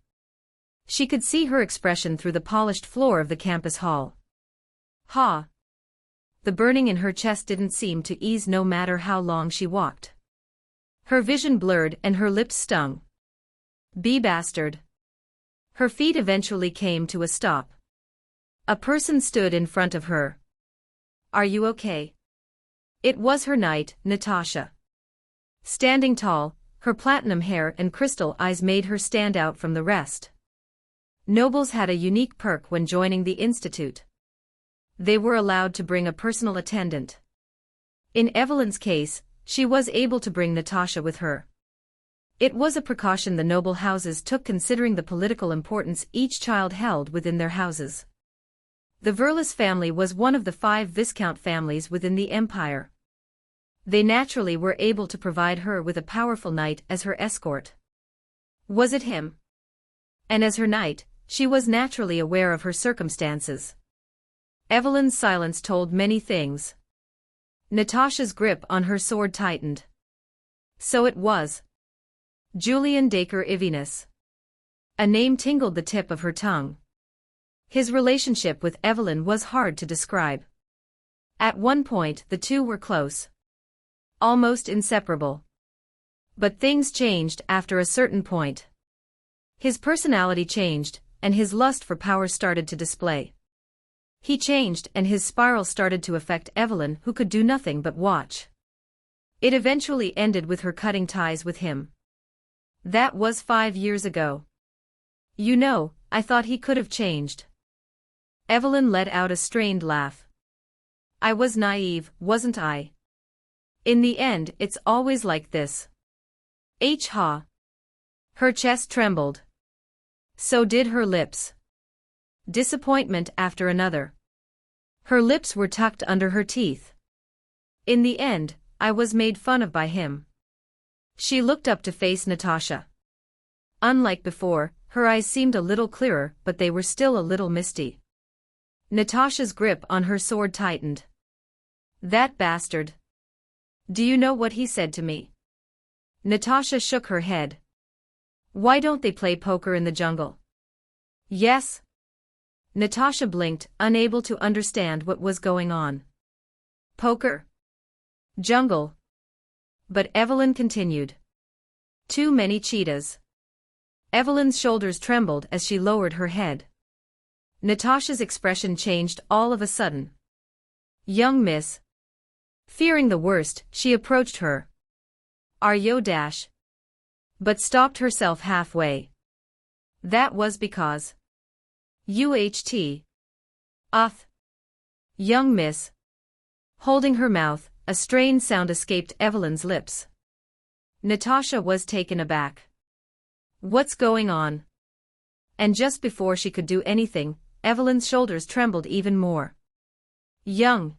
She could see her expression through the polished floor of the campus hall. Ha! The burning in her chest didn't seem to ease no matter how long she walked. Her vision blurred and her lips stung. Be bastard. Her feet eventually came to a stop. A person stood in front of her. Are you okay? It was her knight, Natasha. Standing tall, her platinum hair and crystal eyes made her stand out from the rest. Nobles had a unique perk when joining the institute. They were allowed to bring a personal attendant. In Evelyn's case, she was able to bring Natasha with her. It was a precaution the noble houses took considering the political importance each child held within their houses. The Verlis family was one of the 5 Viscount families within the empire. They naturally were able to provide her with a powerful knight as her escort. Was it him? And as her knight, she was naturally aware of her circumstances. Evelyn's silence told many things. Natasha's grip on her sword tightened. So it was. Julian Dacre Ivinus. A name tingled the tip of her tongue. His relationship with Evelyn was hard to describe. At one point the two were close. Almost inseparable. But things changed after a certain point. His personality changed, and his lust for power started to display. He changed and his spiral started to affect Evelyn, who could do nothing but watch. It eventually ended with her cutting ties with him. That was 5 years ago. You know, I thought he could have changed. Evelyn let out a strained laugh. I was naive, wasn't I? In the end, it's always like this. Ha! Her chest trembled. So did her lips. Disappointment after another. Her lips were tucked under her teeth. In the end, I was made fun of by him. She looked up to face Natasha. Unlike before, her eyes seemed a little clearer, but they were still a little misty. Natasha's grip on her sword tightened. That bastard. Do you know what he said to me? Natasha shook her head. Why don't they play poker in the jungle? Yes. Natasha blinked, unable to understand what was going on. Poker? Jungle. But Evelyn continued. Too many cheetahs. Evelyn's shoulders trembled as she lowered her head. Natasha's expression changed all of a sudden. Young miss. Fearing the worst, she approached her. Are you dash? But stopped herself halfway. That was because. UHT. Young miss. Holding her mouth, a strained sound escaped Evelyn's lips. Natasha was taken aback. What's going on? And just before she could do anything, Evelyn's shoulders trembled even more. Young.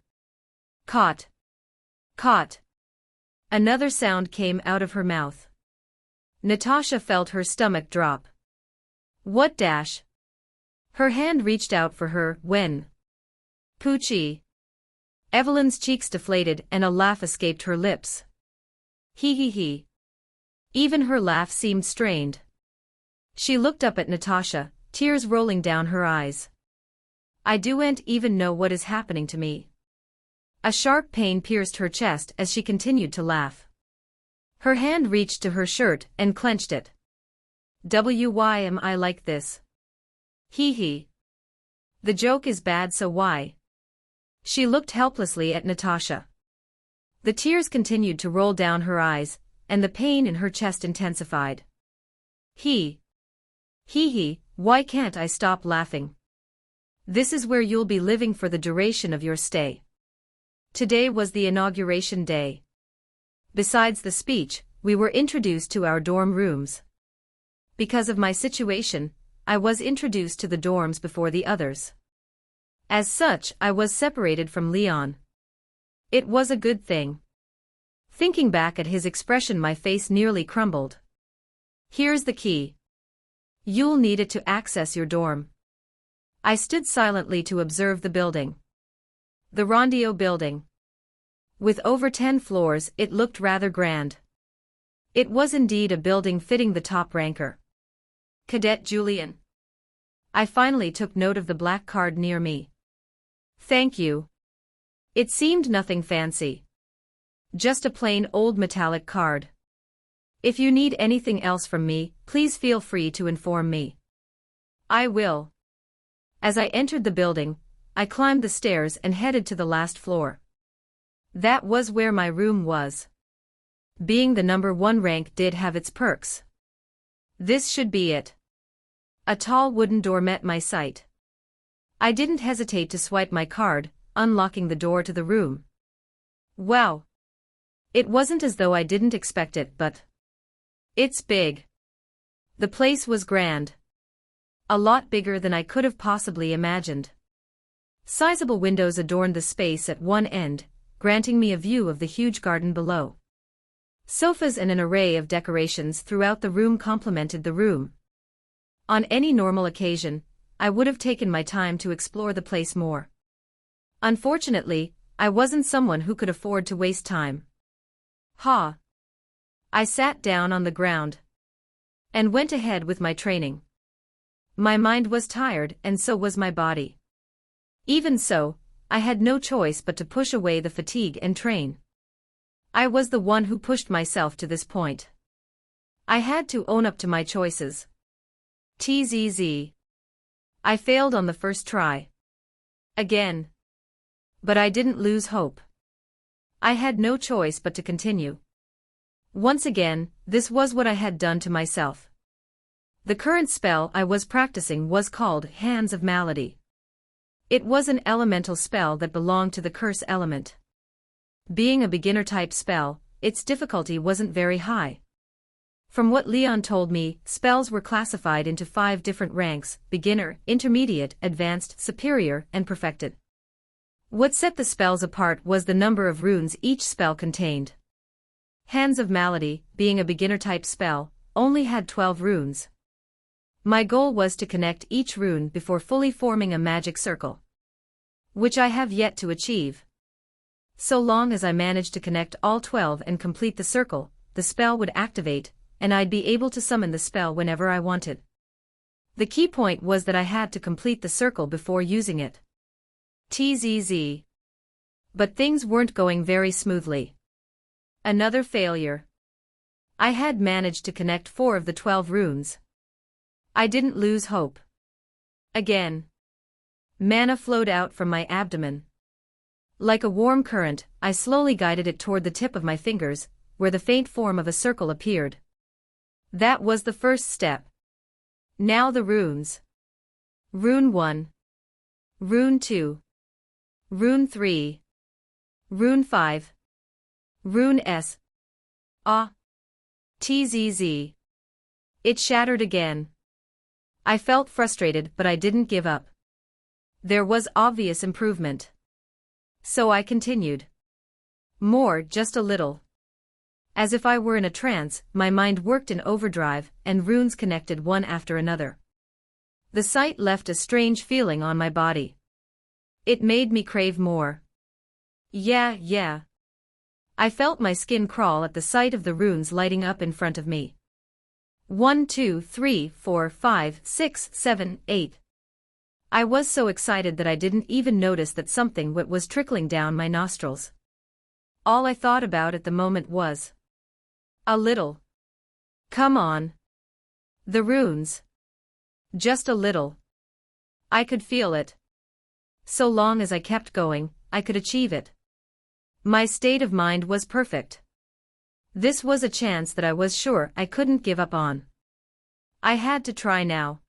Caught. Caught. Another sound came out of her mouth. Natasha felt her stomach drop. What dash? Her hand reached out for her when. Poochie. Evelyn's cheeks deflated and a laugh escaped her lips. Hee hee hee. Even her laugh seemed strained. She looked up at Natasha, tears rolling down her eyes. I don't even know what is happening to me. A sharp pain pierced her chest as she continued to laugh. Her hand reached to her shirt and clenched it. Why am I like this? Hee hee. The joke is bad, so why? She looked helplessly at Natasha. The tears continued to roll down her eyes, and the pain in her chest intensified. Hee hee, why can't I stop laughing? This is where you'll be living for the duration of your stay. Today was the inauguration day. Besides the speech, we were introduced to our dorm rooms. Because of my situation, I was introduced to the dorms before the others. As such, I was separated from Leon. It was a good thing. Thinking back at his expression, my face nearly crumbled. Here's the key. You'll need it to access your dorm. I stood silently to observe the building. The Rondio building. With over 10 floors, it looked rather grand. It was indeed a building fitting the top ranker. Cadet Julian. I finally took note of the black card near me. Thank you. It seemed nothing fancy. Just a plain old metallic card. If you need anything else from me, please feel free to inform me. I will. As I entered the building, I climbed the stairs and headed to the last floor. That was where my room was. Being the number 1 rank did have its perks. This should be it. A tall wooden door met my sight. I didn't hesitate to swipe my card, unlocking the door to the room. Wow. It wasn't as though I didn't expect it, but it's big. The place was grand. A lot bigger than I could have possibly imagined. Sizable windows adorned the space at one end, granting me a view of the huge garden below. Sofas and an array of decorations throughout the room complemented the room. On any normal occasion, I would have taken my time to explore the place more. Unfortunately, I wasn't someone who could afford to waste time. I sat down on the ground and went ahead with my training. My mind was tired and so was my body. Even so, I had no choice but to push away the fatigue and train. I was the one who pushed myself to this point. I had to own up to my choices. TZZ. I failed on the first try. Again. But I didn't lose hope. I had no choice but to continue. Once again, this was what I had done to myself. The current spell I was practicing was called Hands of Malady. It was an elemental spell that belonged to the curse element. Being a beginner-type spell, its difficulty wasn't very high. From what Leon told me, spells were classified into 5 different ranks: beginner, intermediate, advanced, superior, and perfected. What set the spells apart was the number of runes each spell contained. Hands of Malady, being a beginner-type spell, only had 12 runes. My goal was to connect each rune before fully forming a magic circle, which I have yet to achieve. So long as I managed to connect all 12 and complete the circle, the spell would activate, and I'd be able to summon the spell whenever I wanted. The key point was that I had to complete the circle before using it. TZZ. But things weren't going very smoothly. Another failure. I had managed to connect 4 of the 12 runes. I didn't lose hope. Again. Mana flowed out from my abdomen. Like a warm current, I slowly guided it toward the tip of my fingers, where the faint form of a circle appeared. That was the first step. Now the runes. Rune 1. Rune 2. Rune 3. Rune 5. Rune S. TZZ. It shattered again. I felt frustrated, but I didn't give up. There was obvious improvement. So I continued. More, just a little. As if I were in a trance, my mind worked in overdrive, and runes connected one after another. The sight left a strange feeling on my body. It made me crave more. Yeah. I felt my skin crawl at the sight of the runes lighting up in front of me. 1, 2, 3, 4, 5, 6, 7, 8. I was so excited that I didn't even notice that something wet was trickling down my nostrils. All I thought about at the moment was a little. Come on. The runes. Just a little. I could feel it. So long as I kept going, I could achieve it. My state of mind was perfect. This was a chance that I was sure I couldn't give up on. I had to try now.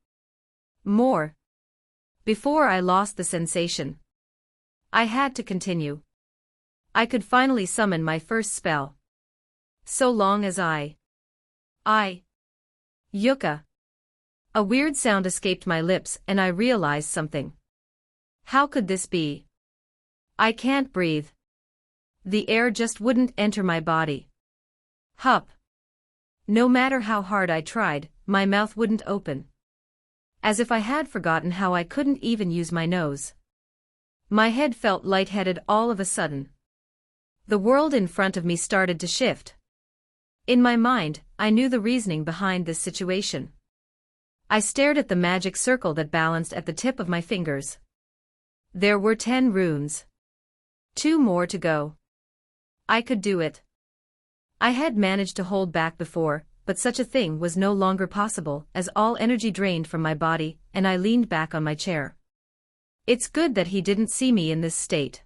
More. Before I lost the sensation. I had to continue. I could finally summon my first spell. So long as Yucca. A weird sound escaped my lips and I realized something. How could this be? I can't breathe. The air just wouldn't enter my body. Hup. No matter how hard I tried, my mouth wouldn't open. As if I had forgotten how I couldn't even use my nose. My head felt lightheaded all of a sudden. The world in front of me started to shift. In my mind, I knew the reasoning behind this situation. I stared at the magic circle that balanced at the tip of my fingers. There were 10 runes. 2 more to go. I could do it. I had managed to hold back before, but such a thing was no longer possible as all energy drained from my body, and I leaned back on my chair. It's good that he didn't see me in this state.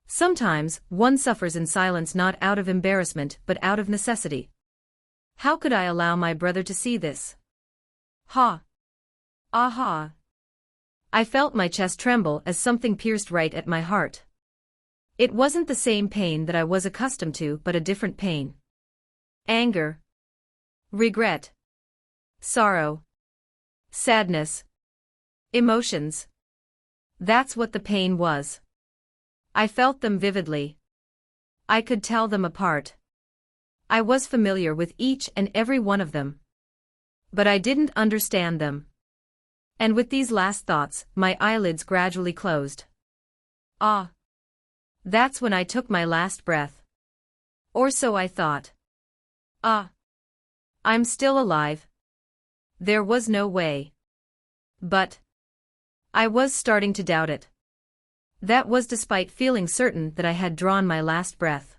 Sometimes, one suffers in silence not out of embarrassment but out of necessity. How could I allow my brother to see this? Ha! Aha! I felt my chest tremble as something pierced right at my heart. It wasn't the same pain that I was accustomed to but a different pain. Anger. Regret. Sorrow. Sadness. Emotions. That's what the pain was. I felt them vividly. I could tell them apart. I was familiar with each and every one of them. But I didn't understand them. And with these last thoughts, my eyelids gradually closed. Ah! That's when I took my last breath. Or so I thought. Ah! I'm still alive. There was no way. But I was starting to doubt it. That was despite feeling certain that I had drawn my last breath.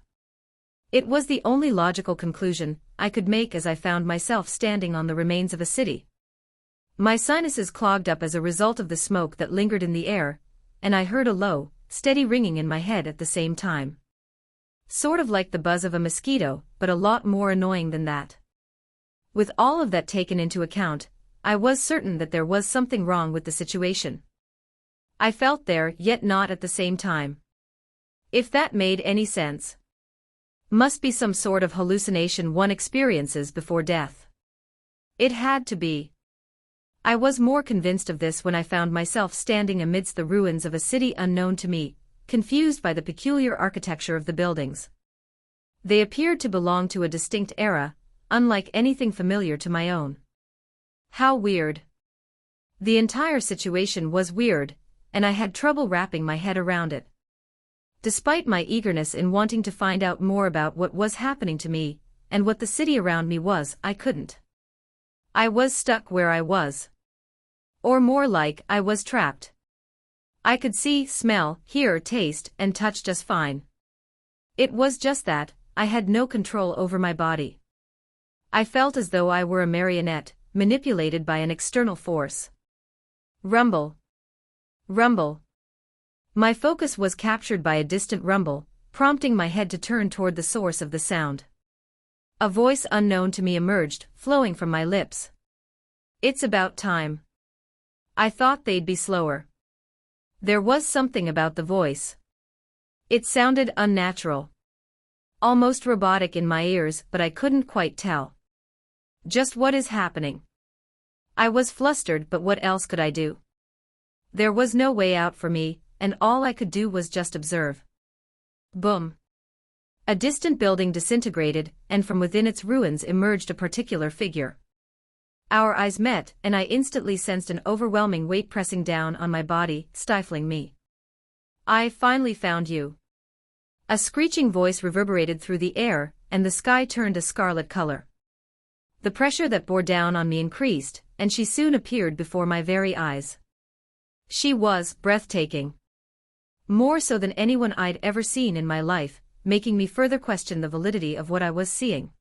It was the only logical conclusion I could make as I found myself standing on the remains of a city. My sinuses clogged up as a result of the smoke that lingered in the air, and I heard a low, steady ringing in my head at the same time. Sort of like the buzz of a mosquito, but a lot more annoying than that. With all of that taken into account, I was certain that there was something wrong with the situation. I felt there, yet not at the same time. If that made any sense. Must be some sort of hallucination one experiences before death. It had to be. I was more convinced of this when I found myself standing amidst the ruins of a city unknown to me, confused by the peculiar architecture of the buildings. They appeared to belong to a distinct era, unlike anything familiar to my own. How weird. The entire situation was weird, and I had trouble wrapping my head around it. Despite my eagerness in wanting to find out more about what was happening to me, and what the city around me was, I couldn't. I was stuck where I was. Or more like, I was trapped. I could see, smell, hear, taste, and touch just fine. It was just that, I had no control over my body. I felt as though I were a marionette, manipulated by an external force. Rumble. Rumble. My focus was captured by a distant rumble, prompting my head to turn toward the source of the sound. A voice unknown to me emerged, flowing from my lips. It's about time. I thought they'd be slower. There was something about the voice. It sounded unnatural. Almost robotic in my ears, but I couldn't quite tell. Just what is happening? I was flustered, but what else could I do? There was no way out for me, and all I could do was just observe. Boom. A distant building disintegrated, and from within its ruins emerged a particular figure. Our eyes met, and I instantly sensed an overwhelming weight pressing down on my body, stifling me. I finally found you. A screeching voice reverberated through the air, and the sky turned a scarlet color. The pressure that bore down on me increased, and she soon appeared before my very eyes. She was breathtaking. More so than anyone I'd ever seen in my life, making me further question the validity of what I was seeing.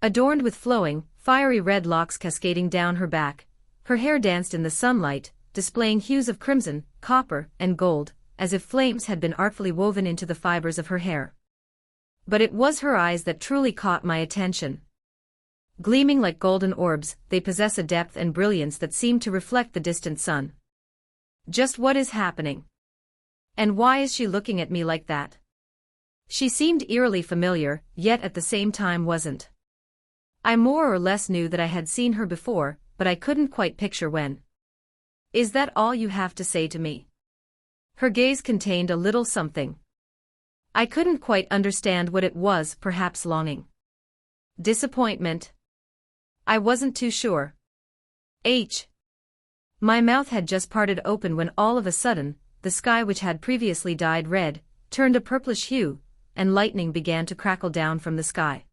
Adorned with flowing, fiery red locks cascading down her back, her hair danced in the sunlight, displaying hues of crimson, copper, and gold, as if flames had been artfully woven into the fibers of her hair. But it was her eyes that truly caught my attention. Gleaming like golden orbs, they possess a depth and brilliance that seem to reflect the distant sun. Just what is happening? And why is she looking at me like that? She seemed eerily familiar, yet at the same time wasn't. I more or less knew that I had seen her before, but I couldn't quite picture when. Is that all you have to say to me? Her gaze contained a little something. I couldn't quite understand what it was, perhaps longing. Disappointment? I wasn't too sure. My mouth had just parted open when all of a sudden, the sky, which had previously dyed red, turned a purplish hue, and lightning began to crackle down from the sky.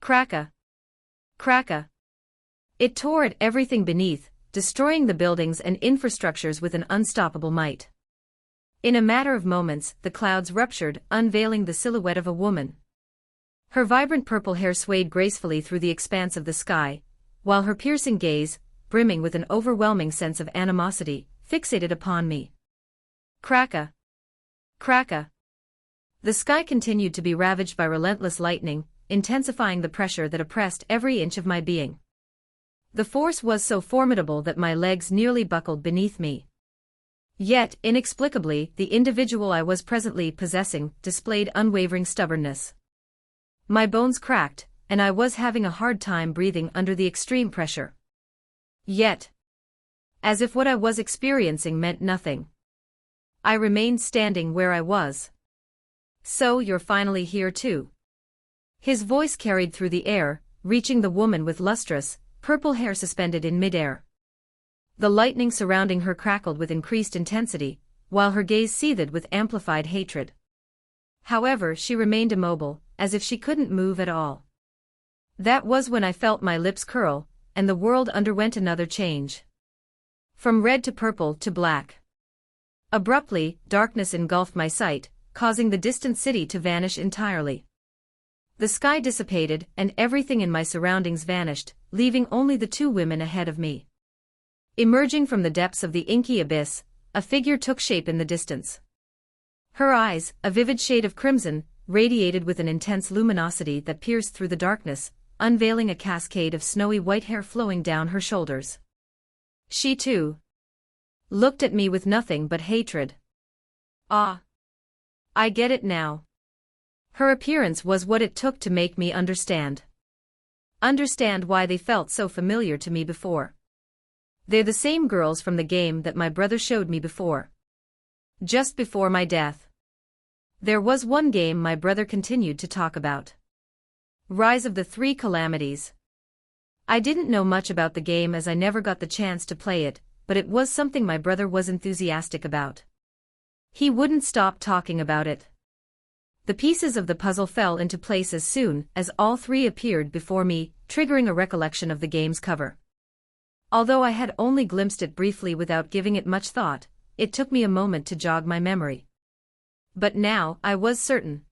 Cracka! Cracka! It tore at everything beneath, destroying the buildings and infrastructures with an unstoppable might. In a matter of moments, the clouds ruptured, unveiling the silhouette of a woman. Her vibrant purple hair swayed gracefully through the expanse of the sky, while her piercing gaze, brimming with an overwhelming sense of animosity, fixated upon me. Cracka! Cracka! The sky continued to be ravaged by relentless lightning, intensifying the pressure that oppressed every inch of my being. The force was so formidable that my legs nearly buckled beneath me. Yet, inexplicably, the individual I was presently possessing displayed unwavering stubbornness. My bones cracked, and I was having a hard time breathing under the extreme pressure. Yet, as if what I was experiencing meant nothing, I remained standing where I was. So you're finally here too. His voice carried through the air, reaching the woman with lustrous, purple hair suspended in midair. The lightning surrounding her crackled with increased intensity, while her gaze seethed with amplified hatred. However, she remained immobile, as if she couldn't move at all. That was when I felt my lips curl, and the world underwent another change. From red to purple to black. Abruptly, darkness engulfed my sight, causing the distant city to vanish entirely. The sky dissipated, and everything in my surroundings vanished, leaving only the two women ahead of me. Emerging from the depths of the inky abyss, a figure took shape in the distance. Her eyes, a vivid shade of crimson, radiated with an intense luminosity that pierced through the darkness, unveiling a cascade of snowy white hair flowing down her shoulders. She too looked at me with nothing but hatred. Ah! I get it now. Her appearance was what it took to make me understand. Understand why they felt so familiar to me before. They're the same girls from the game that my brother showed me before. Just before my death. There was one game my brother continued to talk about. Rise of the Three Calamities. I didn't know much about the game as I never got the chance to play it, but it was something my brother was enthusiastic about. He wouldn't stop talking about it. The pieces of the puzzle fell into place as soon as all three appeared before me, triggering a recollection of the game's cover. Although I had only glimpsed it briefly without giving it much thought, it took me a moment to jog my memory. But now, I was certain.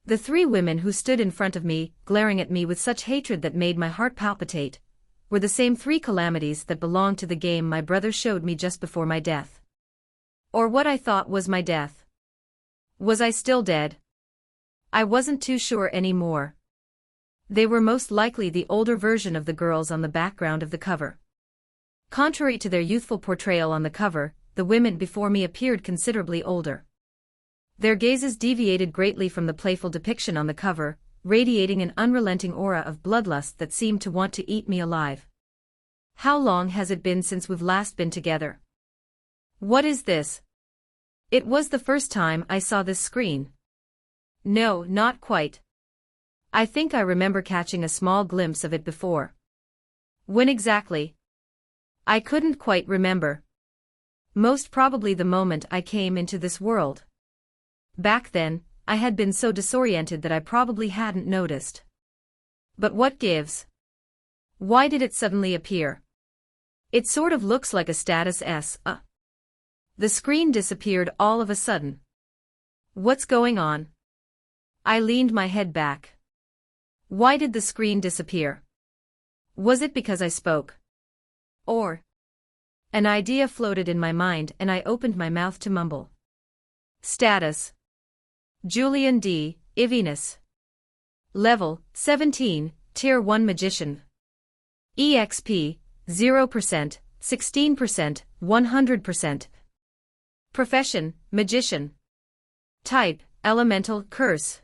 The three women who stood in front of me, glaring at me with such hatred that made my heart palpitate, were the same three calamities that belonged to the game my brother showed me just before my death. Or what I thought was my death. Was I still dead? I wasn't too sure anymore. They were most likely the older version of the girls on the background of the cover. Contrary to their youthful portrayal on the cover, the women before me appeared considerably older. Their gazes deviated greatly from the playful depiction on the cover, radiating an unrelenting aura of bloodlust that seemed to want to eat me alive. How long has it been since we've last been together? What is this? It was the first time I saw this screen. No, not quite. I think I remember catching a small glimpse of it before. When exactly? I couldn't quite remember. Most probably the moment I came into this world. Back then, I had been so disoriented that I probably hadn't noticed. But what gives? Why did it suddenly appear? It sort of looks like a status S. The screen disappeared all of a sudden. What's going on? I leaned my head back. Why did the screen disappear? Was it because I spoke? Or? An idea floated in my mind and I opened my mouth to mumble. Status. Julian D. Ivinus. Level, 17, Tier 1 Magician. EXP, 0%, 16%, 100%. Profession, Magician. Type, Elemental Curse.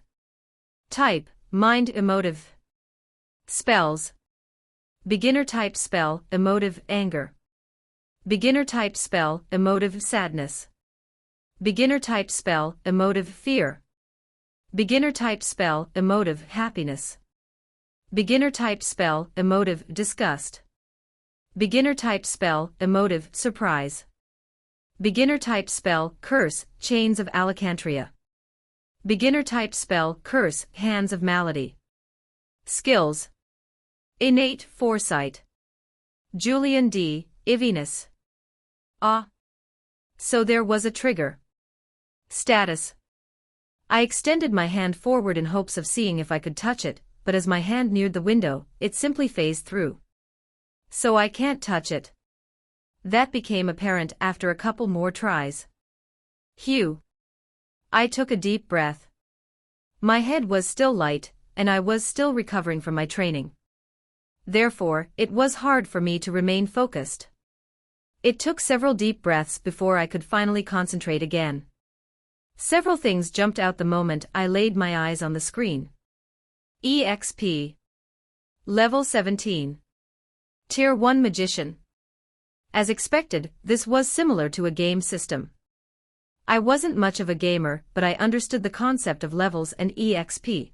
Type, Mind Emotive. Spells. Beginner type spell, Emotive Anger. Beginner type spell, Emotive Sadness. Beginner type spell, Emotive Fear. Beginner type spell, Emotive Happiness. Beginner type spell, Emotive Disgust. Beginner type spell, Emotive Surprise. Beginner type spell, Curse, Chains of Alacantria. Beginner type spell, Curse, Hands of Malady. Skills. Innate Foresight. Julian D. Ivinus. So there was a trigger. Status. I extended my hand forward in hopes of seeing if I could touch it, but as my hand neared the window, it simply phased through. So I can't touch it. That became apparent after a couple more tries. Phew. I took a deep breath. My head was still light, and I was still recovering from my training. Therefore, it was hard for me to remain focused. It took several deep breaths before I could finally concentrate again. Several things jumped out the moment I laid my eyes on the screen. EXP. Level 17. Tier 1 Magician. As expected, this was similar to a game system. I wasn't much of a gamer, but I understood the concept of levels and EXP.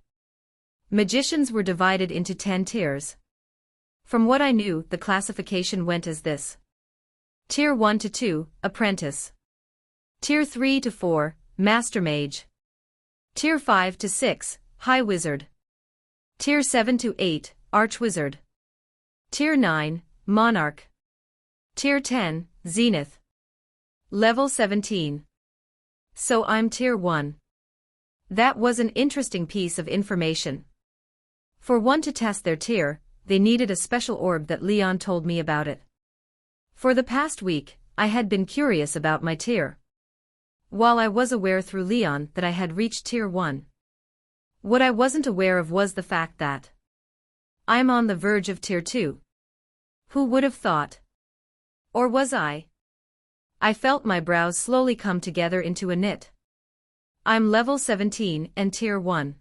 Magicians were divided into 10 tiers. From what I knew, the classification went as this. Tier 1 to 2, Apprentice. Tier 3 to 4, Master Mage. Tier 5 to 6, High Wizard. Tier 7 to 8, Archwizard. Tier 9, Monarch. Tier 10, Zenith. Level 17. So I'm Tier 1. That was an interesting piece of information. For one to test their tier, they needed a special orb that Leon told me about it. For the past week, I had been curious about my tier. While I was aware through Leon that I had reached Tier 1. What I wasn't aware of was the fact that I'm on the verge of Tier 2. Who would have thought? Or was I? I felt my brows slowly come together into a knit. I'm level 17 and Tier 1.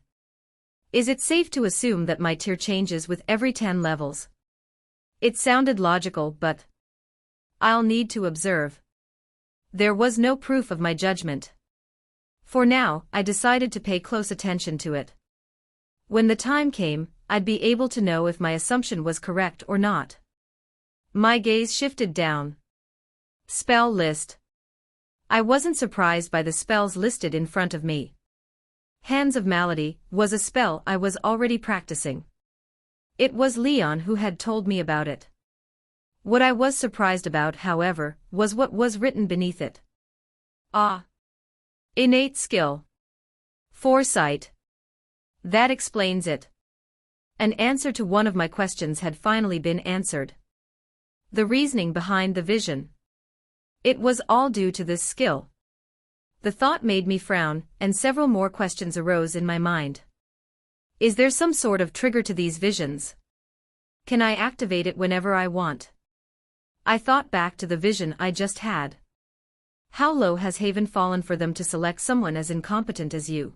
Is it safe to assume that my tier changes with every 10 levels? It sounded logical, but I'll need to observe. There was no proof of my judgment. For now, I decided to pay close attention to it. When the time came, I'd be able to know if my assumption was correct or not. My gaze shifted down. Spell list. I wasn't surprised by the spells listed in front of me. Hands of Malady was a spell I was already practicing. It was Leon who had told me about it. What I was surprised about, however, was what was written beneath it. Innate skill. Foresight. That explains it. An answer to one of my questions had finally been answered. The reasoning behind the vision. It was all due to this skill. The thought made me frown, and several more questions arose in my mind. Is there some sort of trigger to these visions? Can I activate it whenever I want? I thought back to the vision I just had. How low has Haven fallen for them to select someone as incompetent as you?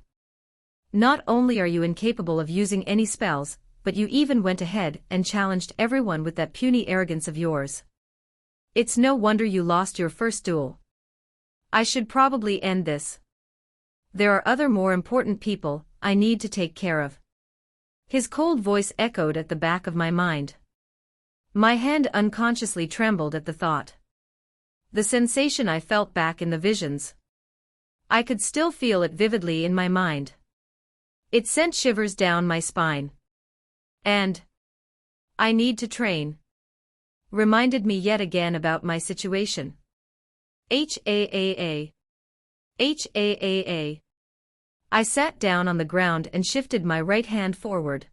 Not only are you incapable of using any spells, but you even went ahead and challenged everyone with that puny arrogance of yours. It's no wonder you lost your first duel. I should probably end this. There are other more important people I need to take care of. His cold voice echoed at the back of my mind. My hand unconsciously trembled at the thought. The sensation I felt back in the visions. I could still feel it vividly in my mind. It sent shivers down my spine. And I need to train. Reminded me yet again about my situation. HAAA. HAAA. I sat down on the ground and shifted my right hand forward.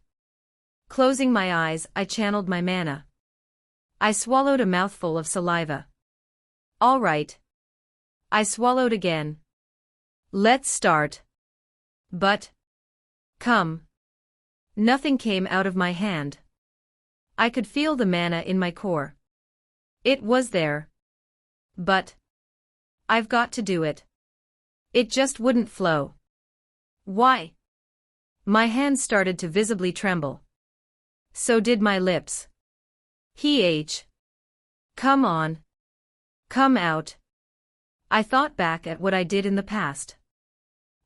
Closing my eyes, I channeled my mana. I swallowed a mouthful of saliva. All right. I swallowed again. Let's start. But come. Nothing came out of my hand. I could feel the mana in my core. It was there. But I've got to do it. It just wouldn't flow. Why? My hands started to visibly tremble. So did my lips. Come on. Come out. I thought back at what I did in the past.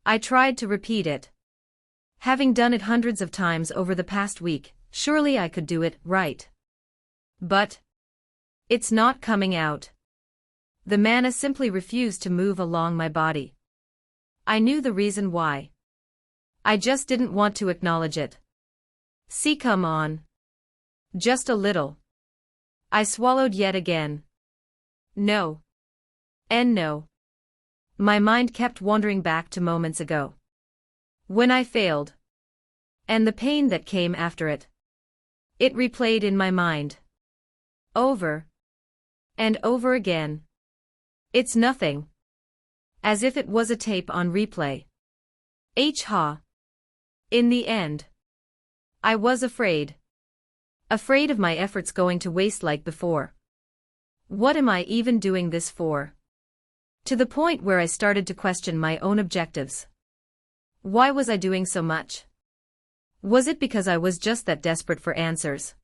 I tried to repeat it. Having done it hundreds of times over the past week, surely I could do it right. But it's not coming out. The mana simply refused to move along my body. I knew the reason why. I just didn't want to acknowledge it. See, come on. Just a little. I swallowed yet again. No. And no. My mind kept wandering back to moments ago. When I failed. And the pain that came after it. It replayed in my mind. Over. And over again. It's nothing. As if it was a tape on replay. Ha. In the end. I was afraid. Afraid of my efforts going to waste like before. What am I even doing this for? To the point where I started to question my own objectives. Why was I doing so much? Was it because I was just that desperate for answers?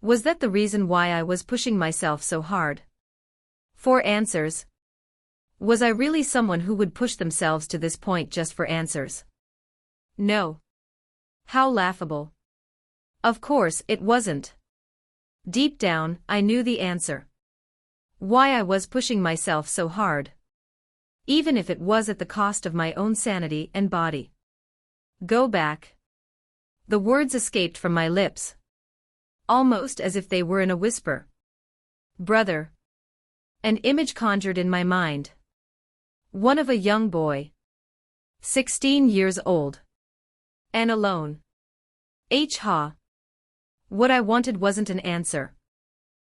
Was that the reason why I was pushing myself so hard? For answers? Was I really someone who would push themselves to this point just for answers? No. How laughable. Of course it wasn't. Deep down, I knew the answer. Why I was pushing myself so hard. Even if it was at the cost of my own sanity and body. Go back. The words escaped from my lips. Almost as if they were in a whisper. Brother. An image conjured in my mind. One of a young boy. 16 years old. And alone. Ha. What I wanted wasn't an answer.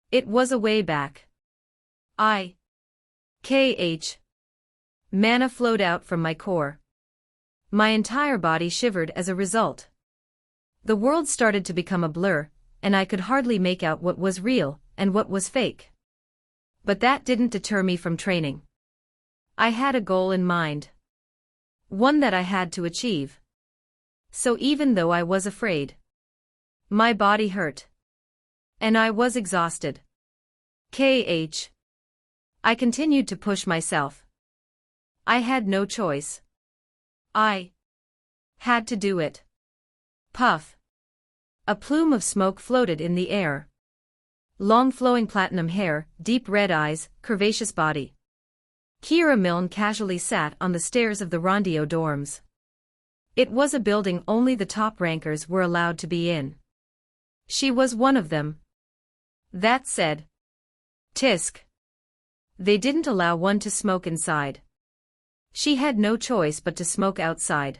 It was a way back. Mana flowed out from my core. My entire body shivered as a result. The world started to become a blur, and I could hardly make out what was real and what was fake. But that didn't deter me from training. I had a goal in mind. One that I had to achieve. So even though I was afraid, my body hurt. And I was exhausted. I continued to push myself. I had no choice. I had to do it. Puff. A plume of smoke floated in the air. Long flowing platinum hair, deep red eyes, curvaceous body. Kira Milne casually sat on the stairs of the Rondio dorms. It was a building only the top rankers were allowed to be in. She was one of them. That said, tisk. They didn't allow one to smoke inside. She had no choice but to smoke outside.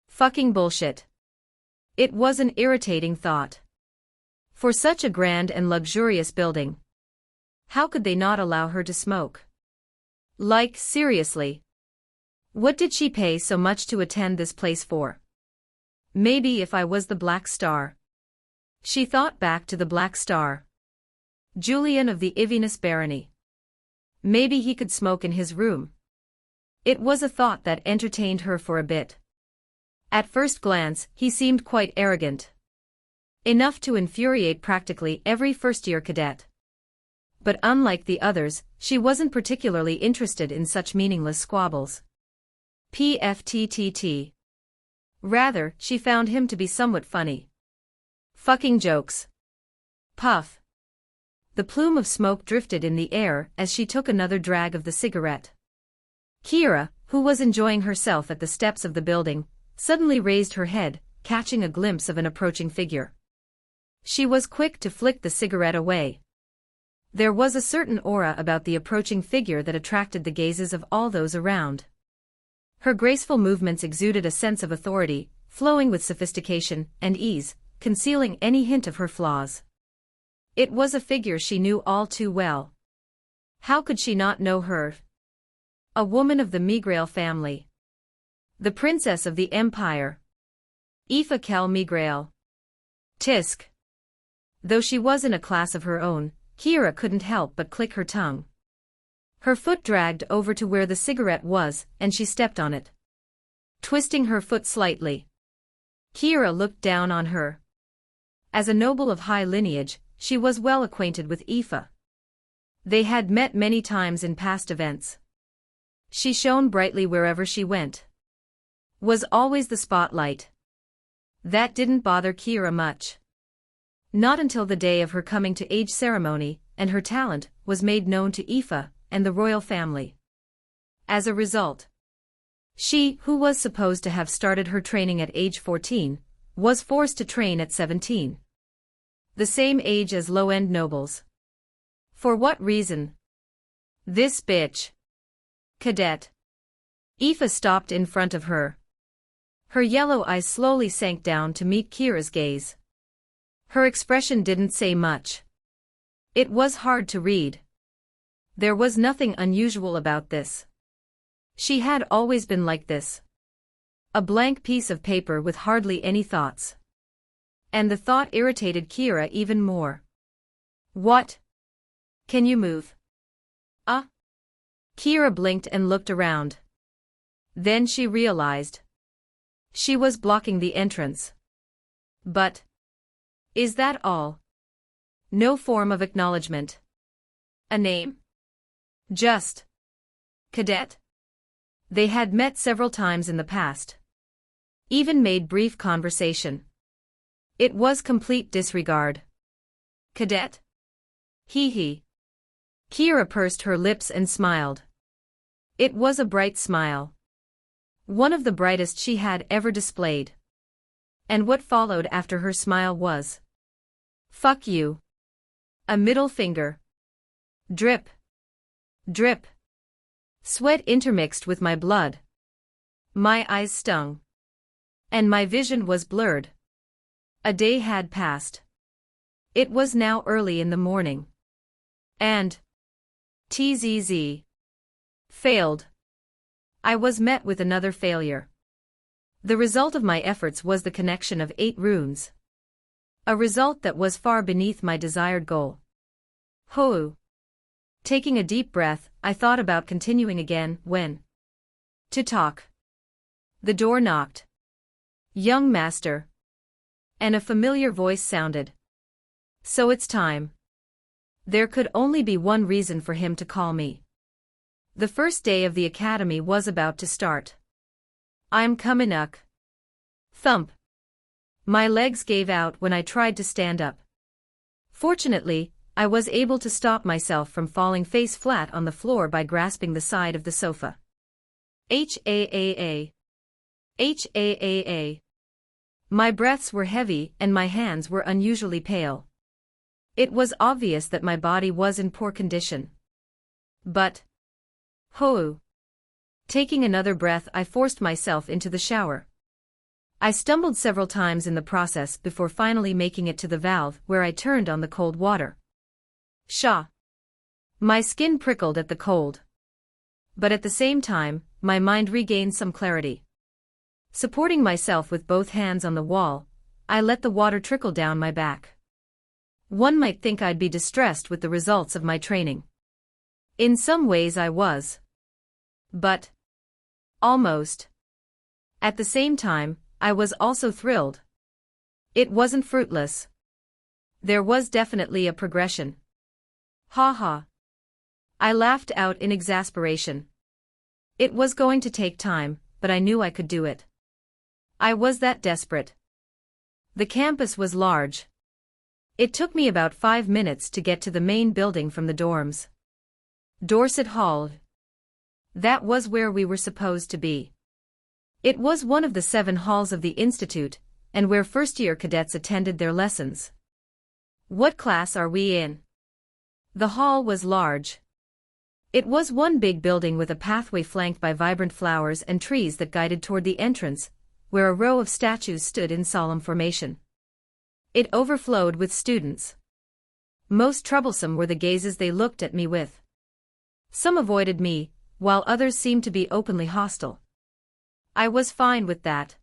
Fucking bullshit. It was an irritating thought. For such a grand and luxurious building. How could they not allow her to smoke? Like, seriously. What did she pay so much to attend this place for? Maybe if I was the Black Star. She thought back to the Black Star. Julian of the Ivinus Barony. Maybe he could smoke in his room. It was a thought that entertained her for a bit. At first glance, he seemed quite arrogant. Enough to infuriate practically every first-year cadet. But unlike the others, she wasn't particularly interested in such meaningless squabbles. PFTTT. Rather, she found him to be somewhat funny. Fucking jokes. Puff. The plume of smoke drifted in the air as she took another drag of the cigarette. Kira, who was enjoying herself at the steps of the building, suddenly raised her head, catching a glimpse of an approaching figure. She was quick to flick the cigarette away. There was a certain aura about the approaching figure that attracted the gazes of all those around. Her graceful movements exuded a sense of authority, flowing with sophistication and ease, concealing any hint of her flaws. It was a figure she knew all too well. How could she not know her? A woman of the Migrail family. The princess of the empire. Aoife Kel Migrail. Tisk. Though she was in a class of her own, Kira couldn't help but click her tongue. Her foot dragged over to where the cigarette was, and she stepped on it. Twisting her foot slightly. Kira looked down on her. As a noble of high lineage, she was well acquainted with Aoife. They had met many times in past events. She shone brightly wherever she went. Was always the spotlight. That didn't bother Kira much. Not until the day of her coming-to-age ceremony, and her talent was made known to Aoife and the royal family. As a result, she, who was supposed to have started her training at age 14, was forced to train at 17. The same age as low-end nobles. For what reason? This bitch. Cadet. Aoife stopped in front of her. Her yellow eyes slowly sank down to meet Kira's gaze. Her expression didn't say much. It was hard to read. There was nothing unusual about this. She had always been like this. A blank piece of paper with hardly any thoughts. And the thought irritated Kira even more. What? Can you move? Kira blinked and looked around. Then she realized. She was blocking the entrance. But is that all? No form of acknowledgement. A name? Just Cadet? They had met several times in the past. Even made brief conversation. It was complete disregard. Cadet? Hee. Kira pursed her lips and smiled. It was a bright smile. One of the brightest she had ever displayed. And what followed after her smile was, fuck you. A middle finger. Drip. Drip. Sweat intermixed with my blood. My eyes stung. And my vision was blurred. A day had passed. It was now early in the morning. And TZZ. Failed. I was met with another failure. The result of my efforts was the connection of 8 runes. A result that was far beneath my desired goal. Hoo. Taking a deep breath, I thought about continuing again when to talk. The door knocked. Young master. And a familiar voice sounded. So it's time. There could only be one reason for him to call me. The first day of the academy was about to start. I'm coming up. Thump. My legs gave out when I tried to stand up. Fortunately, I was able to stop myself from falling face flat on the floor by grasping the side of the sofa. HAAA. HAAA. My breaths were heavy and my hands were unusually pale. It was obvious that my body was in poor condition. But hoo. Taking another breath, I forced myself into the shower. I stumbled several times in the process before finally making it to the valve where I turned on the cold water. Shaw. My skin prickled at the cold. But at the same time, my mind regained some clarity. Supporting myself with both hands on the wall, I let the water trickle down my back. One might think I'd be distressed with the results of my training. In some ways I was. But almost. At the same time, I was also thrilled. It wasn't fruitless. There was definitely a progression. Ha ha. I laughed out in exasperation. It was going to take time, but I knew I could do it. I was that desperate. The campus was large. It took me about 5 minutes to get to the main building from the dorms. Dorset Hall. That was where we were supposed to be. It was one of the 7 halls of the institute, and where first-year cadets attended their lessons. What class are we in? The hall was large. It was one big building with a pathway flanked by vibrant flowers and trees that guided toward the entrance, where a row of statues stood in solemn formation. It overflowed with students. Most troublesome were the gazes they looked at me with. Some avoided me, while others seemed to be openly hostile. I was fine with that.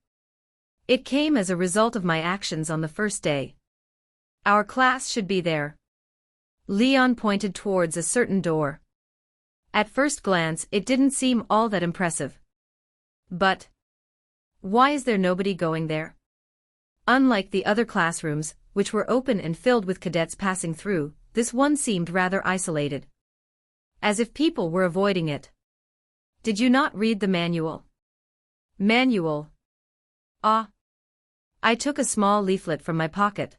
It came as a result of my actions on the first day. Our class should be there. Leon pointed towards a certain door. At first glance, it didn't seem all that impressive. But why is there nobody going there? Unlike the other classrooms, which were open and filled with cadets passing through, this one seemed rather isolated. As if people were avoiding it. Did you not read the manual? Manual. Ah. I took a small leaflet from my pocket.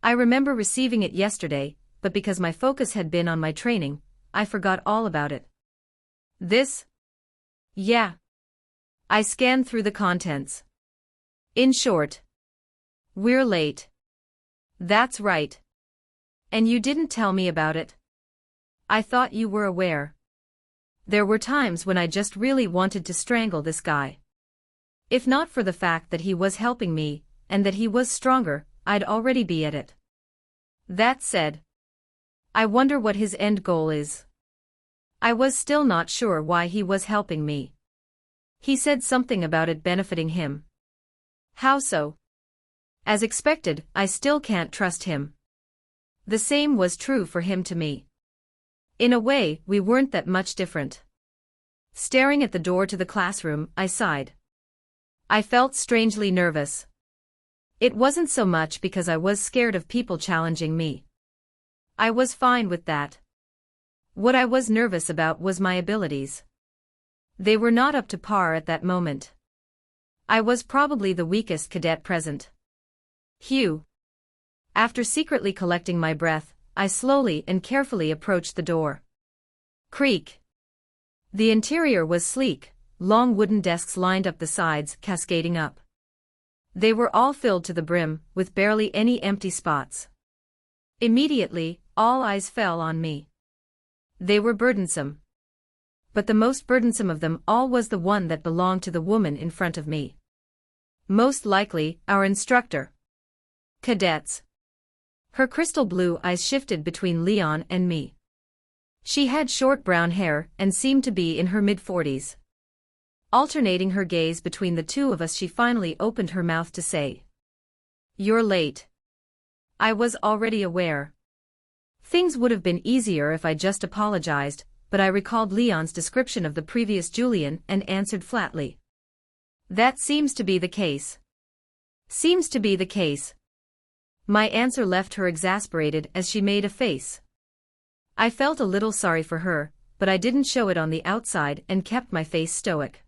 I remember receiving it yesterday, but because my focus had been on my training, I forgot all about it. This? Yeah. I scanned through the contents. In short, we're late. That's right. And you didn't tell me about it. I thought you were aware. There were times when I just really wanted to strangle this guy. If not for the fact that he was helping me, and that he was stronger, I'd already be at it. That said, I wonder what his end goal is. I was still not sure why he was helping me. He said something about it benefiting him. How so? As expected, I still can't trust him. The same was true for him to me. In a way, we weren't that much different. Staring at the door to the classroom, I sighed. I felt strangely nervous. It wasn't so much because I was scared of people challenging me. I was fine with that. What I was nervous about was my abilities. They were not up to par at that moment. I was probably the weakest cadet present. Phew. After secretly collecting my breath, I slowly and carefully approached the door. Creak. The interior was sleek, long wooden desks lined up the sides, cascading up. They were all filled to the brim, with barely any empty spots. Immediately, all eyes fell on me. They were burdensome. But the most burdensome of them all was the one that belonged to the woman in front of me. Most likely, our instructor. Cadets. Her crystal blue eyes shifted between Leon and me. She had short brown hair and seemed to be in her mid-40s. Alternating her gaze between the two of us, she finally opened her mouth to say, "You're late." I was already aware. Things would have been easier if I just apologized, but I recalled Leon's description of the previous Julian and answered flatly. That seems to be the case. Seems to be the case. My answer left her exasperated as she made a face. I felt a little sorry for her, but I didn't show it on the outside and kept my face stoic.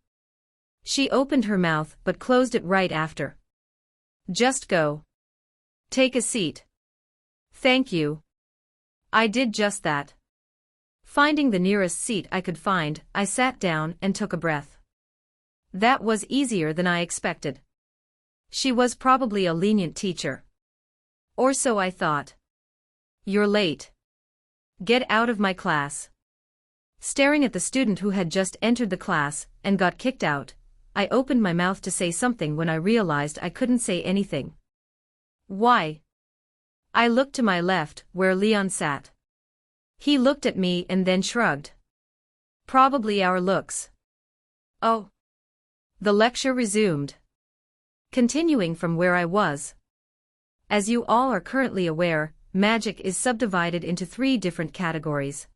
She opened her mouth but closed it right after. Just go. Take a seat. Thank you. I did just that. Finding the nearest seat I could find, I sat down and took a breath. That was easier than I expected. She was probably a lenient teacher. Or so I thought. You're late. Get out of my class. Staring at the student who had just entered the class and got kicked out, I opened my mouth to say something when I realized I couldn't say anything. Why? I looked to my left, where Leon sat. He looked at me and then shrugged. Probably our looks. Oh. The lecture resumed. Continuing from where I was. As you all are currently aware, magic is subdivided into 3 different categories: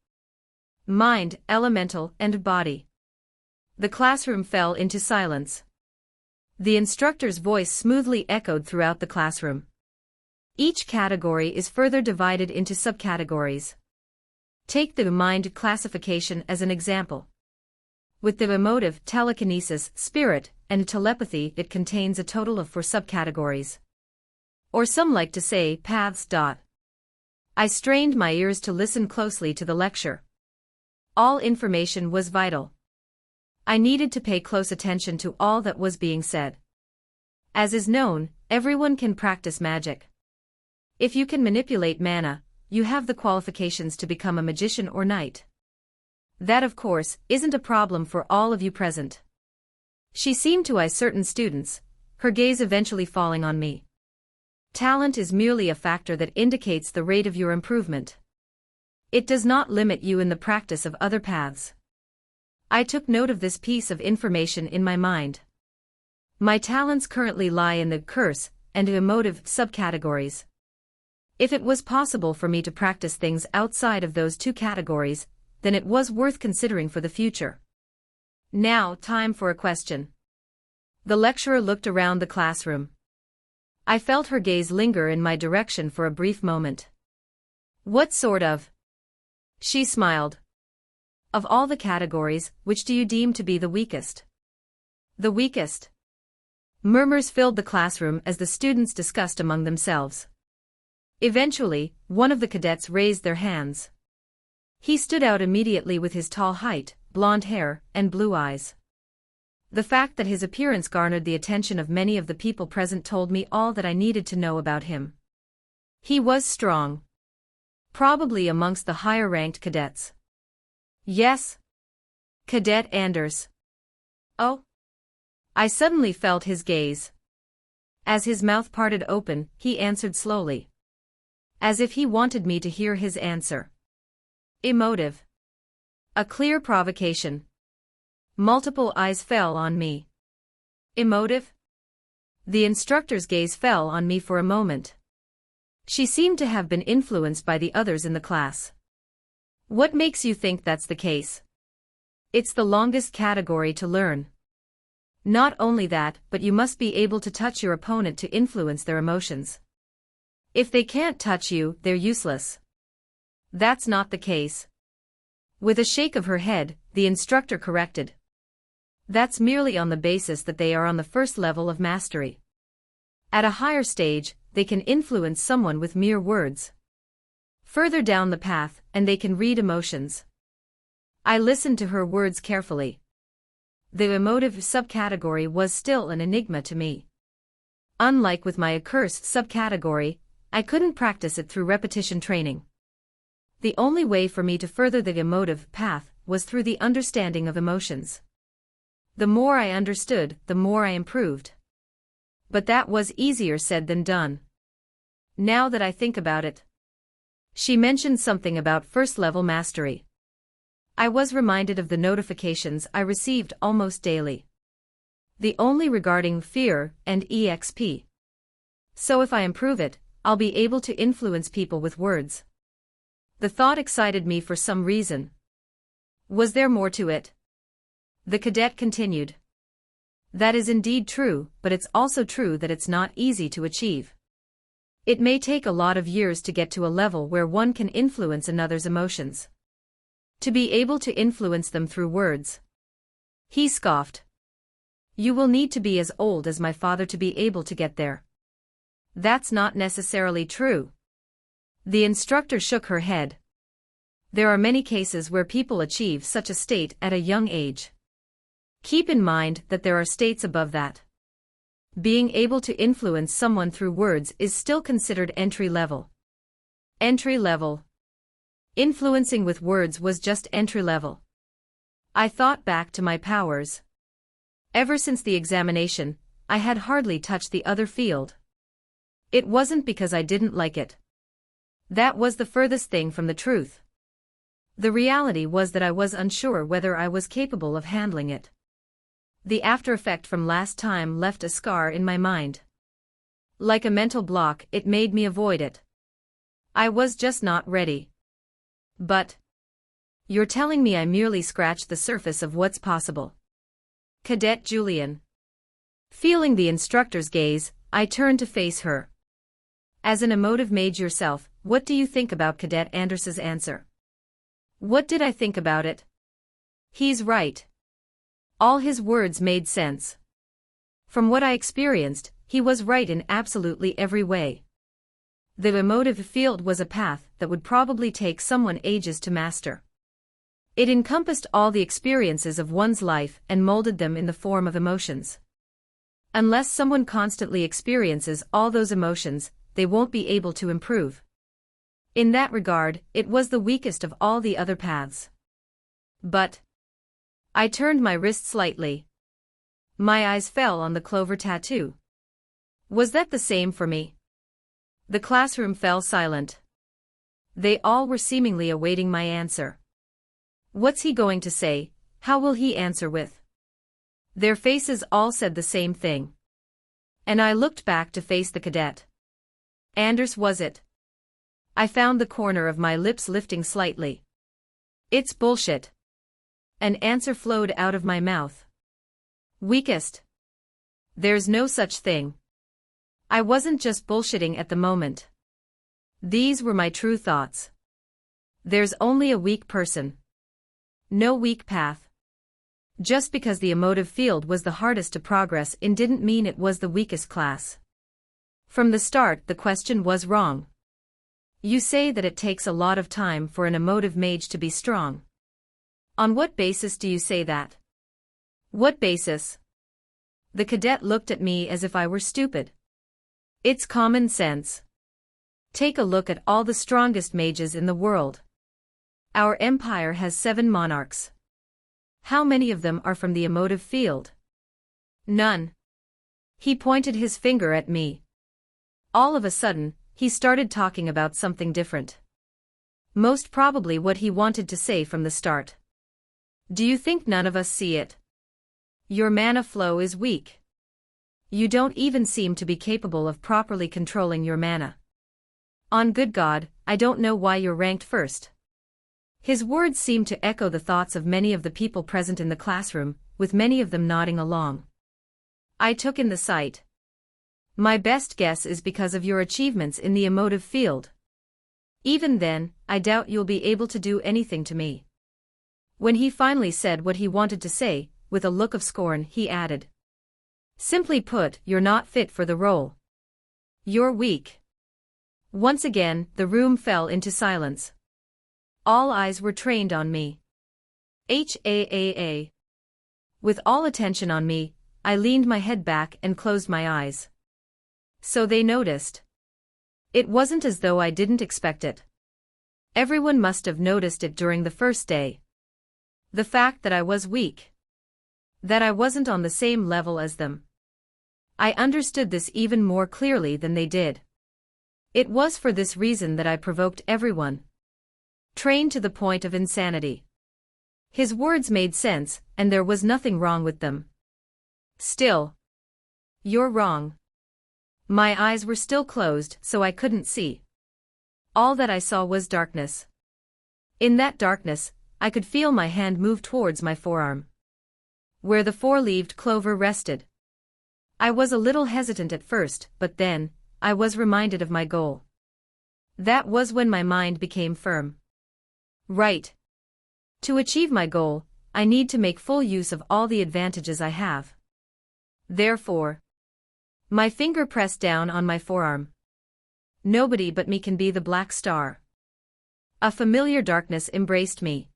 mind, elemental, and body. The classroom fell into silence. The instructor's voice smoothly echoed throughout the classroom. Each category is further divided into subcategories. Take the mind classification as an example. With the emotive, telekinesis, spirit, and telepathy, it contains a total of 4 subcategories. Or some like to say paths. I strained my ears to listen closely to the lecture. All information was vital. I needed to pay close attention to all that was being said. As is known, everyone can practice magic. If you can manipulate mana, you have the qualifications to become a magician or knight. That, of course, isn't a problem for all of you present. She seemed to eye certain students, her gaze eventually falling on me. Talent is merely a factor that indicates the rate of your improvement. It does not limit you in the practice of other paths. I took note of this piece of information in my mind. My talents currently lie in the curse and emotive subcategories. If it was possible for me to practice things outside of those 2 categories, then it was worth considering for the future. Now, time for a question. The lecturer looked around the classroom. I felt her gaze linger in my direction for a brief moment. What sort of? She smiled. Of all the categories, which do you deem to be the weakest? The weakest? Murmurs filled the classroom as the students discussed among themselves. Eventually, one of the cadets raised their hands. He stood out immediately with his tall height, blonde hair, and blue eyes. The fact that his appearance garnered the attention of many of the people present told me all that I needed to know about him. He was strong. Probably amongst the higher-ranked cadets. Yes. Cadet Anders. Oh. I suddenly felt his gaze. As his mouth parted open, he answered slowly. As if he wanted me to hear his answer. Emotive. A clear provocation. Multiple eyes fell on me. Emotive? The instructor's gaze fell on me for a moment. She seemed to have been influenced by the others in the class. What makes you think that's the case? It's the longest category to learn. Not only that, but you must be able to touch your opponent to influence their emotions. If they can't touch you, they're useless. That's not the case. With a shake of her head, the instructor corrected. That's merely on the basis that they are on the first level of mastery. At a higher stage, they can influence someone with mere words. Further down the path, and they can read emotions. I listened to her words carefully. The emotive subcategory was still an enigma to me. Unlike with my accursed subcategory, I couldn't practice it through repetition training. The only way for me to further the emotive path was through the understanding of emotions. The more I understood, the more I improved. But that was easier said than done. Now that I think about it. She mentioned something about first-level mastery. I was reminded of the notifications I received almost daily. The only regarding fear and EXP. So if I improve it, I'll be able to influence people with words. The thought excited me for some reason. Was there more to it? The cadet continued. That is indeed true, but it's also true that it's not easy to achieve. It may take a lot of years to get to a level where one can influence another's emotions. To be able to influence them through words. He scoffed. You will need to be as old as my father to be able to get there. That's not necessarily true. The instructor shook her head. There are many cases where people achieve such a state at a young age. Keep in mind that there are states above that. Being able to influence someone through words is still considered entry level. Entry level. Influencing with words was just entry level. I thought back to my powers. Ever since the examination, I had hardly touched the other field. It wasn't because I didn't like it. That was the furthest thing from the truth. The reality was that I was unsure whether I was capable of handling it. The after effect from last time left a scar in my mind. Like a mental block, it made me avoid it. I was just not ready. But you're telling me I merely scratched the surface of what's possible. Cadet Julian. Feeling the instructor's gaze, I turned to face her. As an emotive mage yourself, what do you think about Cadet Anders's answer? What did I think about it? He's right. All his words made sense. From what I experienced, he was right in absolutely every way. The emotive field was a path that would probably take someone ages to master. It encompassed all the experiences of one's life and molded them in the form of emotions. Unless someone constantly experiences all those emotions, they won't be able to improve. In that regard, it was the weakest of all the other paths. But I turned my wrist slightly. My eyes fell on the clover tattoo. Was that the same for me? The classroom fell silent. They all were seemingly awaiting my answer. What's he going to say? How will he answer with? Their faces all said the same thing. And I looked back to face the cadet. Anders, was it? I found the corner of my lips lifting slightly. It's bullshit. An answer flowed out of my mouth. Weakest. There's no such thing. I wasn't just bullshitting at the moment. These were my true thoughts. There's only a weak person. No weak path. Just because the emotive field was the hardest to progress in didn't mean it was the weakest class. From the start, the question was wrong. You say that it takes a lot of time for an emotive mage to be strong. On what basis do you say that? What basis? The cadet looked at me as if I were stupid. It's common sense. Take a look at all the strongest mages in the world. Our empire has 7 monarchs. How many of them are from the emotive field? None. He pointed his finger at me. All of a sudden, he started talking about something different. Most probably what he wanted to say from the start. Do you think none of us see it? Your mana flow is weak. You don't even seem to be capable of properly controlling your mana. On good God, I don't know why you're ranked first. His words seemed to echo the thoughts of many of the people present in the classroom, with many of them nodding along. I took in the sight. My best guess is because of your achievements in the emotive field. Even then, I doubt you'll be able to do anything to me. When he finally said what he wanted to say, with a look of scorn, he added. Simply put, you're not fit for the role. You're weak. Once again, the room fell into silence. All eyes were trained on me. HAAA. With all attention on me, I leaned my head back and closed my eyes. So they noticed. It wasn't as though I didn't expect it. Everyone must have noticed it during the first day. The fact that I was weak. That I wasn't on the same level as them. I understood this even more clearly than they did. It was for this reason that I provoked everyone. Trained to the point of insanity. His words made sense, and there was nothing wrong with them. Still. You're wrong. My eyes were still closed, so I couldn't see. All that I saw was darkness. In that darkness, I could feel my hand move towards my forearm, where the 4-leaved clover rested. I was a little hesitant at first, but then, I was reminded of my goal. That was when my mind became firm. Right. To achieve my goal, I need to make full use of all the advantages I have. Therefore, my finger pressed down on my forearm. Nobody but me can be the Black Star. A familiar darkness embraced me.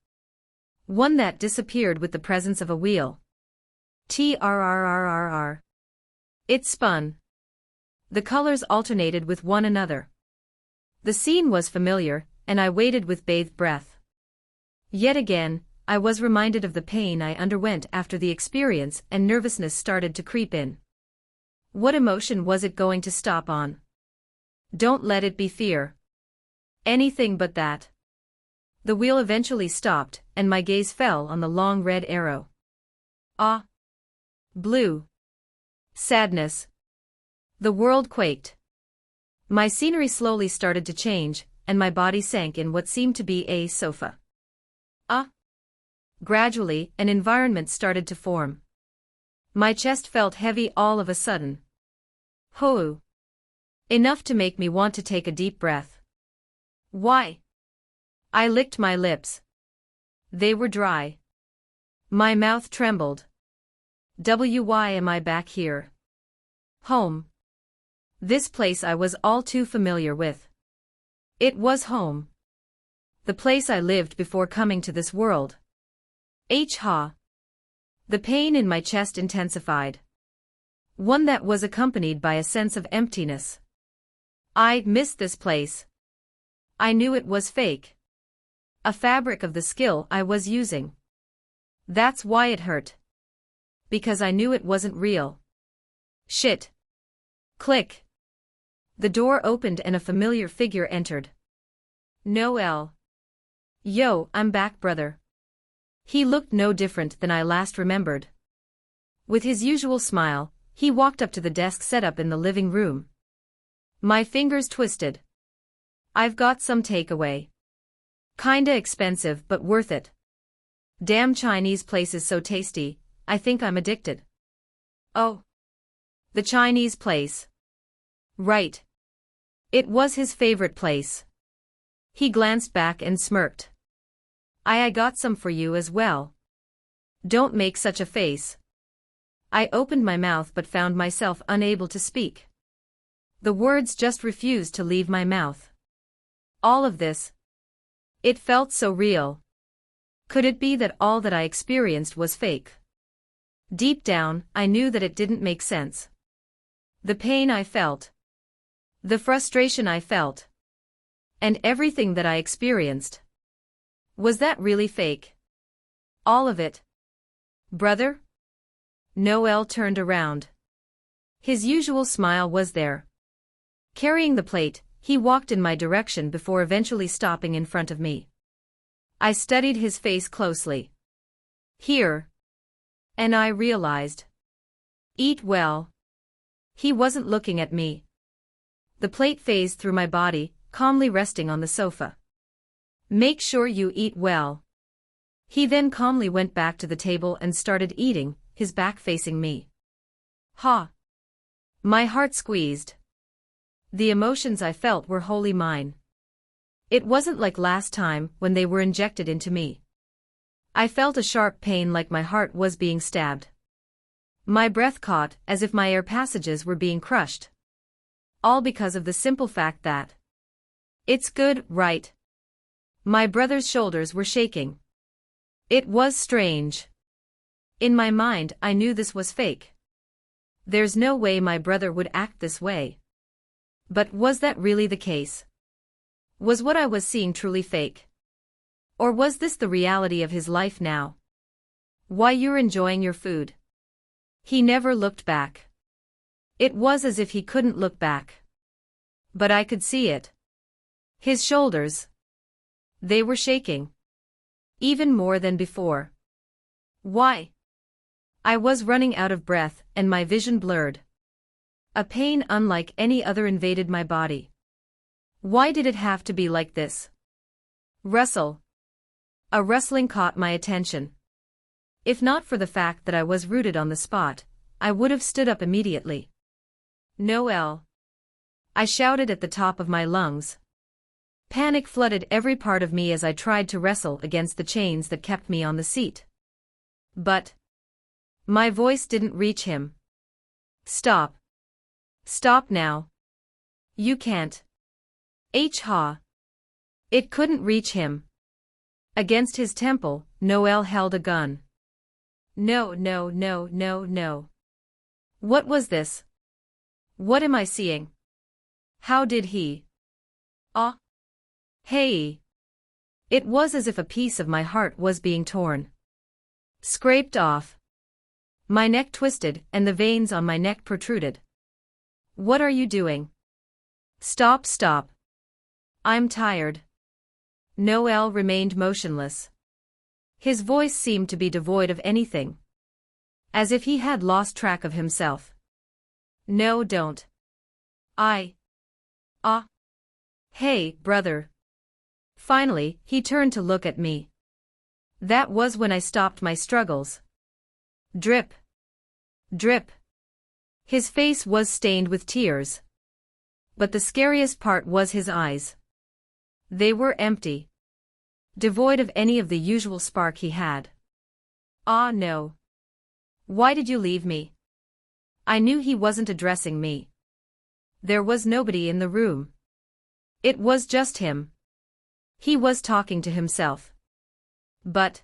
One that disappeared with the presence of a wheel. TRRRRR. It spun. The colors alternated with one another. The scene was familiar, and I waited with bated breath. Yet again, I was reminded of the pain I underwent after the experience, and nervousness started to creep in. What emotion was it going to stop on? Don't let it be fear. Anything but that. The wheel eventually stopped, and my gaze fell on the long red arrow. Ah. Blue. Sadness. The world quaked. My scenery slowly started to change, and my body sank in what seemed to be a sofa. Ah. Gradually, an environment started to form. My chest felt heavy all of a sudden. Hoo! Enough to make me want to take a deep breath. Why? I licked my lips. They were dry. My mouth trembled. Why am I back here? Home. This place I was all too familiar with. It was home. The place I lived before coming to this world. Ha! The pain in my chest intensified. One that was accompanied by a sense of emptiness. I missed this place. I knew it was fake. A fabric of the skill I was using. That's why it hurt. Because I knew it wasn't real. Shit. Click. The door opened and a familiar figure entered. Noel. Yo, I'm back, brother. He looked no different than I last remembered. With his usual smile, he walked up to the desk set up in the living room. My fingers twisted. I've got some takeaway. Kinda expensive but worth it. Damn Chinese place is so tasty, I think I'm addicted. Oh. The Chinese place. Right. It was his favorite place. He glanced back and smirked. I got some for you as well. Don't make such a face. I opened my mouth but found myself unable to speak. The words just refused to leave my mouth. All of this. It felt so real. Could it be that all that I experienced was fake? Deep down, I knew that it didn't make sense. The pain I felt. The frustration I felt. And everything that I experienced. Was that really fake? All of it? Brother? Noel turned around. His usual smile was there. Carrying the plate, he walked in my direction before eventually stopping in front of me. I studied his face closely. Here. And I realized. Eat well. He wasn't looking at me. The plate phased through my body, calmly resting on the sofa. Make sure you eat well. He then calmly went back to the table and started eating, his back facing me. Ha! My heart squeezed. The emotions I felt were wholly mine. It wasn't like last time when they were injected into me. I felt a sharp pain like my heart was being stabbed. My breath caught as if my air passages were being crushed. All because of the simple fact that it's good, right? My brother's shoulders were shaking. It was strange. In my mind, I knew this was fake. There's no way my brother would act this way. But was that really the case? Was what I was seeing truly fake? Or was this the reality of his life now? Why, you're enjoying your food. He never looked back. It was as if he couldn't look back. But I could see it. His shoulders. They were shaking. Even more than before. Why? I was running out of breath and my vision blurred. A pain unlike any other invaded my body. Why did it have to be like this? Rustle. A rustling caught my attention. If not for the fact that I was rooted on the spot, I would have stood up immediately. Noel. I shouted at the top of my lungs. Panic flooded every part of me as I tried to wrestle against the chains that kept me on the seat. But my voice didn't reach him. Stop. Stop now. You can't. Ha. It couldn't reach him. Against his temple, Noel held a gun. No, no, no, no, no. What was this? What am I seeing? How did he? Ah. Hey. It was as if a piece of my heart was being torn. Scraped off. My neck twisted and the veins on my neck protruded. What are you doing? Stop, stop. I'm tired. Noel remained motionless. His voice seemed to be devoid of anything. As if he had lost track of himself. No, don't. Hey, brother. Finally, he turned to look at me. That was when I stopped my struggles. Drip. Drip. His face was stained with tears. But the scariest part was his eyes. They were empty. Devoid of any of the usual spark he had. Ah no. Why did you leave me? I knew he wasn't addressing me. There was nobody in the room. It was just him. He was talking to himself. But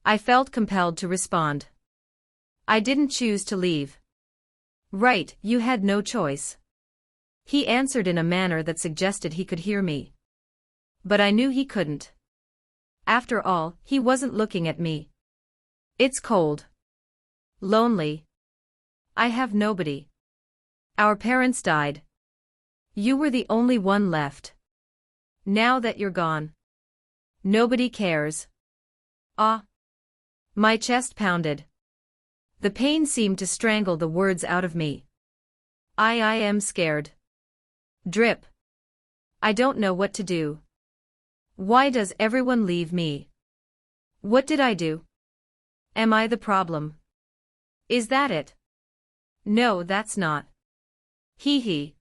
I felt compelled to respond. I didn't choose to leave. Right, you had no choice. He answered in a manner that suggested he could hear me. But I knew he couldn't. After all, he wasn't looking at me. It's cold. Lonely. I have nobody. Our parents died. You were the only one left. Now that you're gone, nobody cares. Ah. My chest pounded. The pain seemed to strangle the words out of me. I am scared. Drip. I don't know what to do. Why does everyone leave me? What did I do? Am I the problem? Is that it? No, that's not. Hee.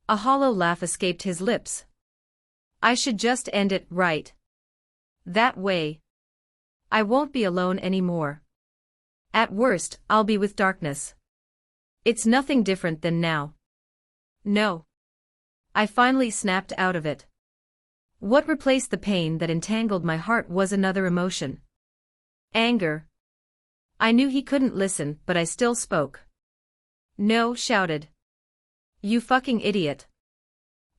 A hollow laugh escaped his lips. I should just end it, right? That way. I won't be alone anymore. At worst, I'll be with darkness. It's nothing different than now. No. I finally snapped out of it. What replaced the pain that entangled my heart was another emotion. Anger. I knew he couldn't listen, but I still spoke. No, shouted. You fucking idiot.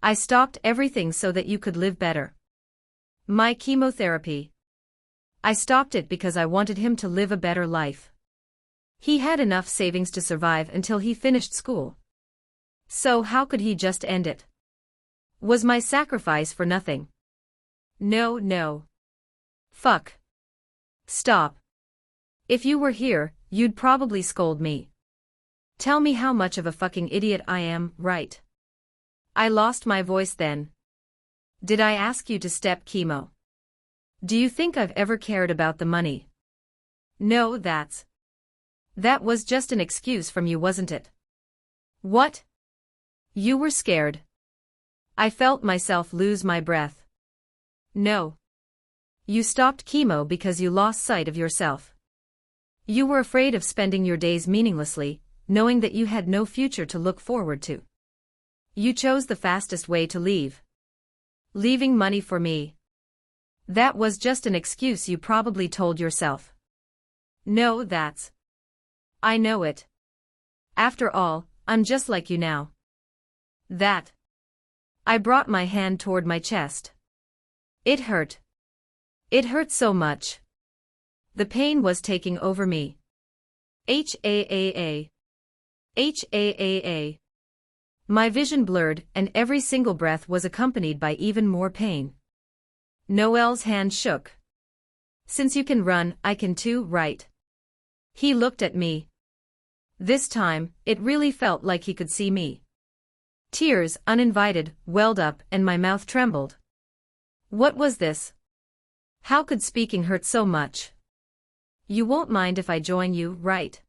I stopped everything so that you could live better. My chemotherapy. I stopped it because I wanted him to live a better life. He had enough savings to survive until he finished school. So how could he just end it? Was my sacrifice for nothing? No. Fuck. Stop. If you were here, you'd probably scold me. Tell me how much of a fucking idiot I am, right? I lost my voice then. Did I ask you to step chemo? Do you think I've ever cared about the money? No, that was just an excuse from you, wasn't it? What? You were scared. I felt myself lose my breath. No. You stopped chemo because you lost sight of yourself. You were afraid of spending your days meaninglessly, knowing that you had no future to look forward to. You chose the fastest way to leave. Leaving money for me. That was just an excuse you probably told yourself. No, I know it. After all, I'm just like you now. I brought my hand toward my chest. It hurt. It hurt so much. The pain was taking over me. H-A-A-A. H-A-A-A. My vision blurred, and every single breath was accompanied by even more pain. Noel's hand shook. Since you can run, I can too, right? He looked at me. This time, it really felt like he could see me. Tears, uninvited, welled up and my mouth trembled. What was this? How could speaking hurt so much? You won't mind if I join you, right?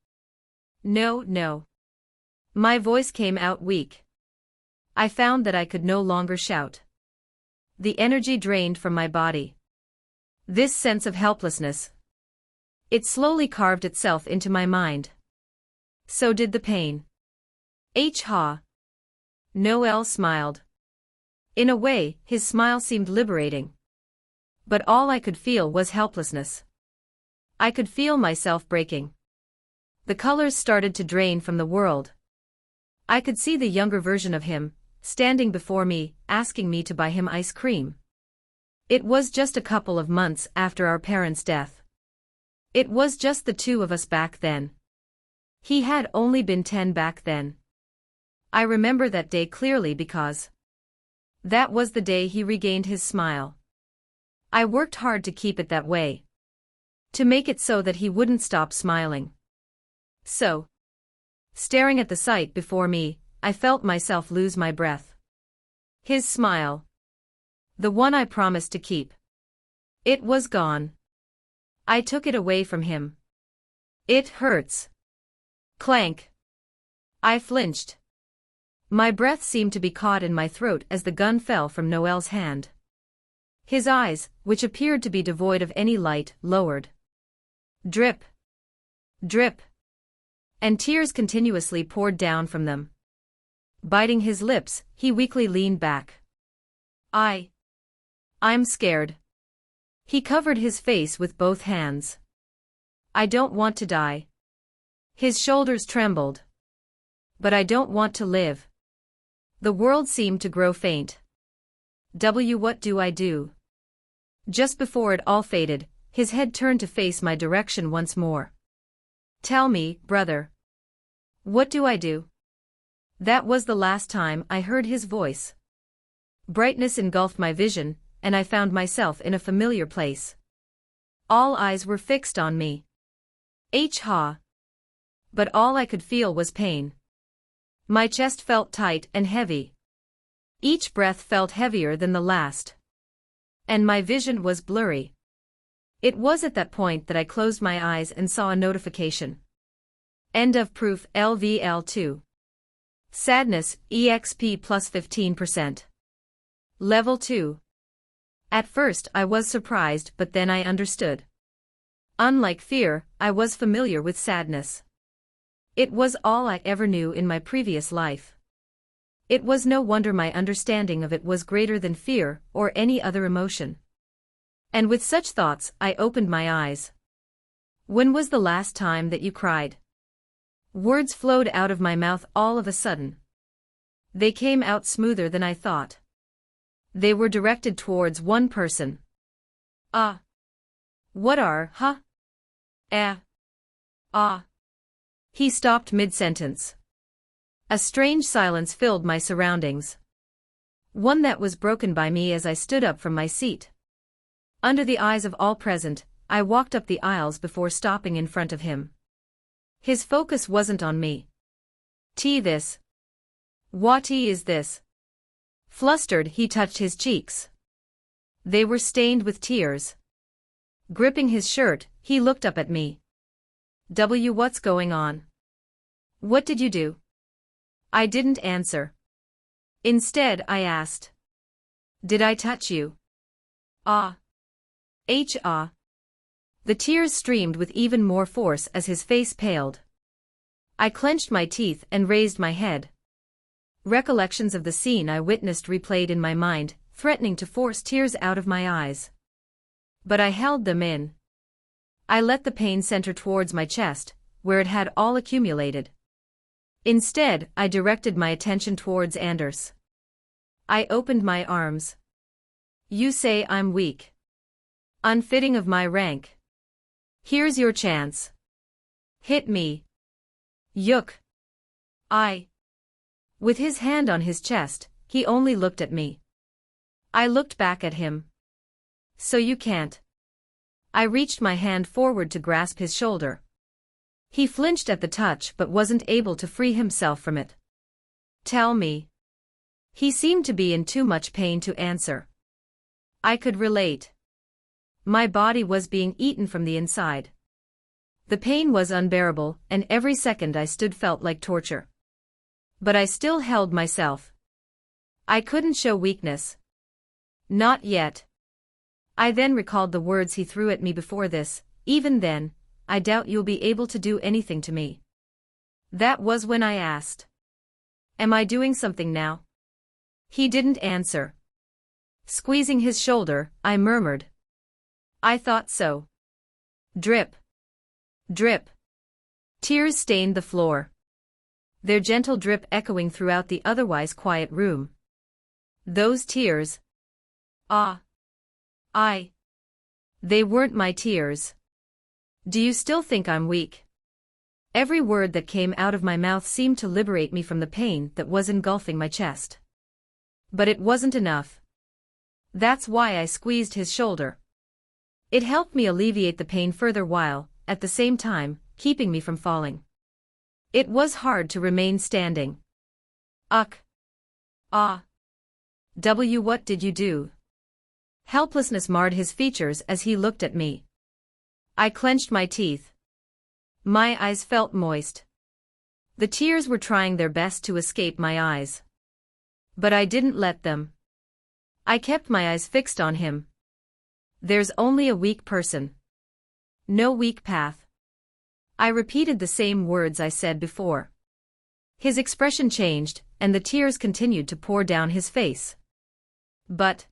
No. My voice came out weak. I found that I could no longer shout. The energy drained from my body. This sense of helplessness. It slowly carved itself into my mind. So did the pain. Ha. Noel smiled. In a way, his smile seemed liberating. But all I could feel was helplessness. I could feel myself breaking. The colors started to drain from the world. I could see the younger version of him, standing before me, asking me to buy him ice cream. It was just a couple of months after our parents' death. It was just the two of us back then. He had only been 10 back then. I remember that day clearly because that was the day he regained his smile. I worked hard to keep it that way. To make it so that he wouldn't stop smiling. So, staring at the sight before me, I felt myself lose my breath. His smile. The one I promised to keep. It was gone. I took it away from him. It hurts. Clank. I flinched. My breath seemed to be caught in my throat as the gun fell from Noel's hand. His eyes, which appeared to be devoid of any light, lowered. Drip. Drip. And tears continuously poured down from them. Biting his lips, he weakly leaned back. I'm scared. He covered his face with both hands. I don't want to die. His shoulders trembled. But I don't want to live. The world seemed to grow faint. What do I do? Just before it all faded, his head turned to face my direction once more. Tell me, brother. What do I do? That was the last time I heard his voice. Brightness engulfed my vision, and I found myself in a familiar place. All eyes were fixed on me. Ha! But all I could feel was pain. My chest felt tight and heavy. Each breath felt heavier than the last. And my vision was blurry. It was at that point that I closed my eyes and saw a notification. End of proof LVL2. Sadness, EXP plus 15%. Level 2. At first I was surprised, but then I understood. Unlike fear, I was familiar with sadness. It was all I ever knew in my previous life. It was no wonder my understanding of it was greater than fear or any other emotion. And with such thoughts, I opened my eyes. When was the last time that you cried? Words flowed out of my mouth all of a sudden. They came out smoother than I thought. They were directed towards one person. What are, huh? He stopped mid-sentence. A strange silence filled my surroundings. One that was broken by me as I stood up from my seat. Under the eyes of all present, I walked up the aisles before stopping in front of him. His focus wasn't on me. This. What is this? Flustered, he touched his cheeks. They were stained with tears. Gripping his shirt, he looked up at me. What's going on? What did you do? I didn't answer. Instead, I asked. Did I touch you? The tears streamed with even more force as his face paled. I clenched my teeth and raised my head. Recollections of the scene I witnessed replayed in my mind, threatening to force tears out of my eyes. But I held them in. I let the pain center towards my chest, where it had all accumulated. Instead, I directed my attention towards Anders. I opened my arms. You say I'm weak. Unfitting of my rank. Here's your chance. Hit me. Yuk. With his hand on his chest, he only looked at me. I looked back at him. So you can't. I reached my hand forward to grasp his shoulder. He flinched at the touch but wasn't able to free himself from it. Tell me. He seemed to be in too much pain to answer. I could relate. My body was being eaten from the inside. The pain was unbearable, and every second I stood felt like torture. But I still held myself. I couldn't show weakness. Not yet. I then recalled the words he threw at me before this. Even then, I doubt you'll be able to do anything to me. That was when I asked. Am I doing something now? He didn't answer. Squeezing his shoulder, I murmured. I thought so. Drip. Drip. Tears stained the floor. Their gentle drip echoing throughout the otherwise quiet room. Those tears. They weren't my tears. Do you still think I'm weak? Every word that came out of my mouth seemed to liberate me from the pain that was engulfing my chest. But it wasn't enough. That's why I squeezed his shoulder. It helped me alleviate the pain further while, at the same time, keeping me from falling. It was hard to remain standing. What did you do? Helplessness marred his features as he looked at me. I clenched my teeth. My eyes felt moist. The tears were trying their best to escape my eyes. But I didn't let them. I kept my eyes fixed on him. There's only a weak person. No weak path. I repeated the same words I said before. His expression changed, and the tears continued to pour down his face. But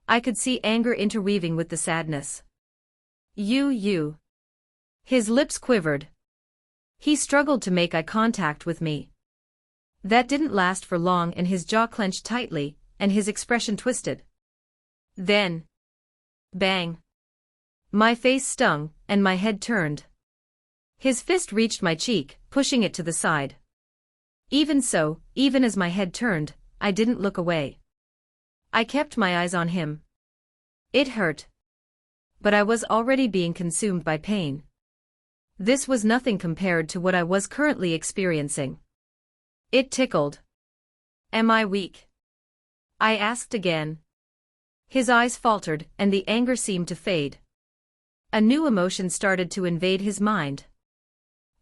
I could see anger interweaving with the sadness. You. His lips quivered. He struggled to make eye contact with me. That didn't last for long, and his jaw clenched tightly, and his expression twisted. Then, bang. My face stung, and my head turned. His fist reached my cheek, pushing it to the side. Even so, even as my head turned, I didn't look away. I kept my eyes on him. It hurt. But I was already being consumed by pain. This was nothing compared to what I was currently experiencing. It tickled. Am I weak? I asked again. His eyes faltered, and the anger seemed to fade. A new emotion started to invade his mind.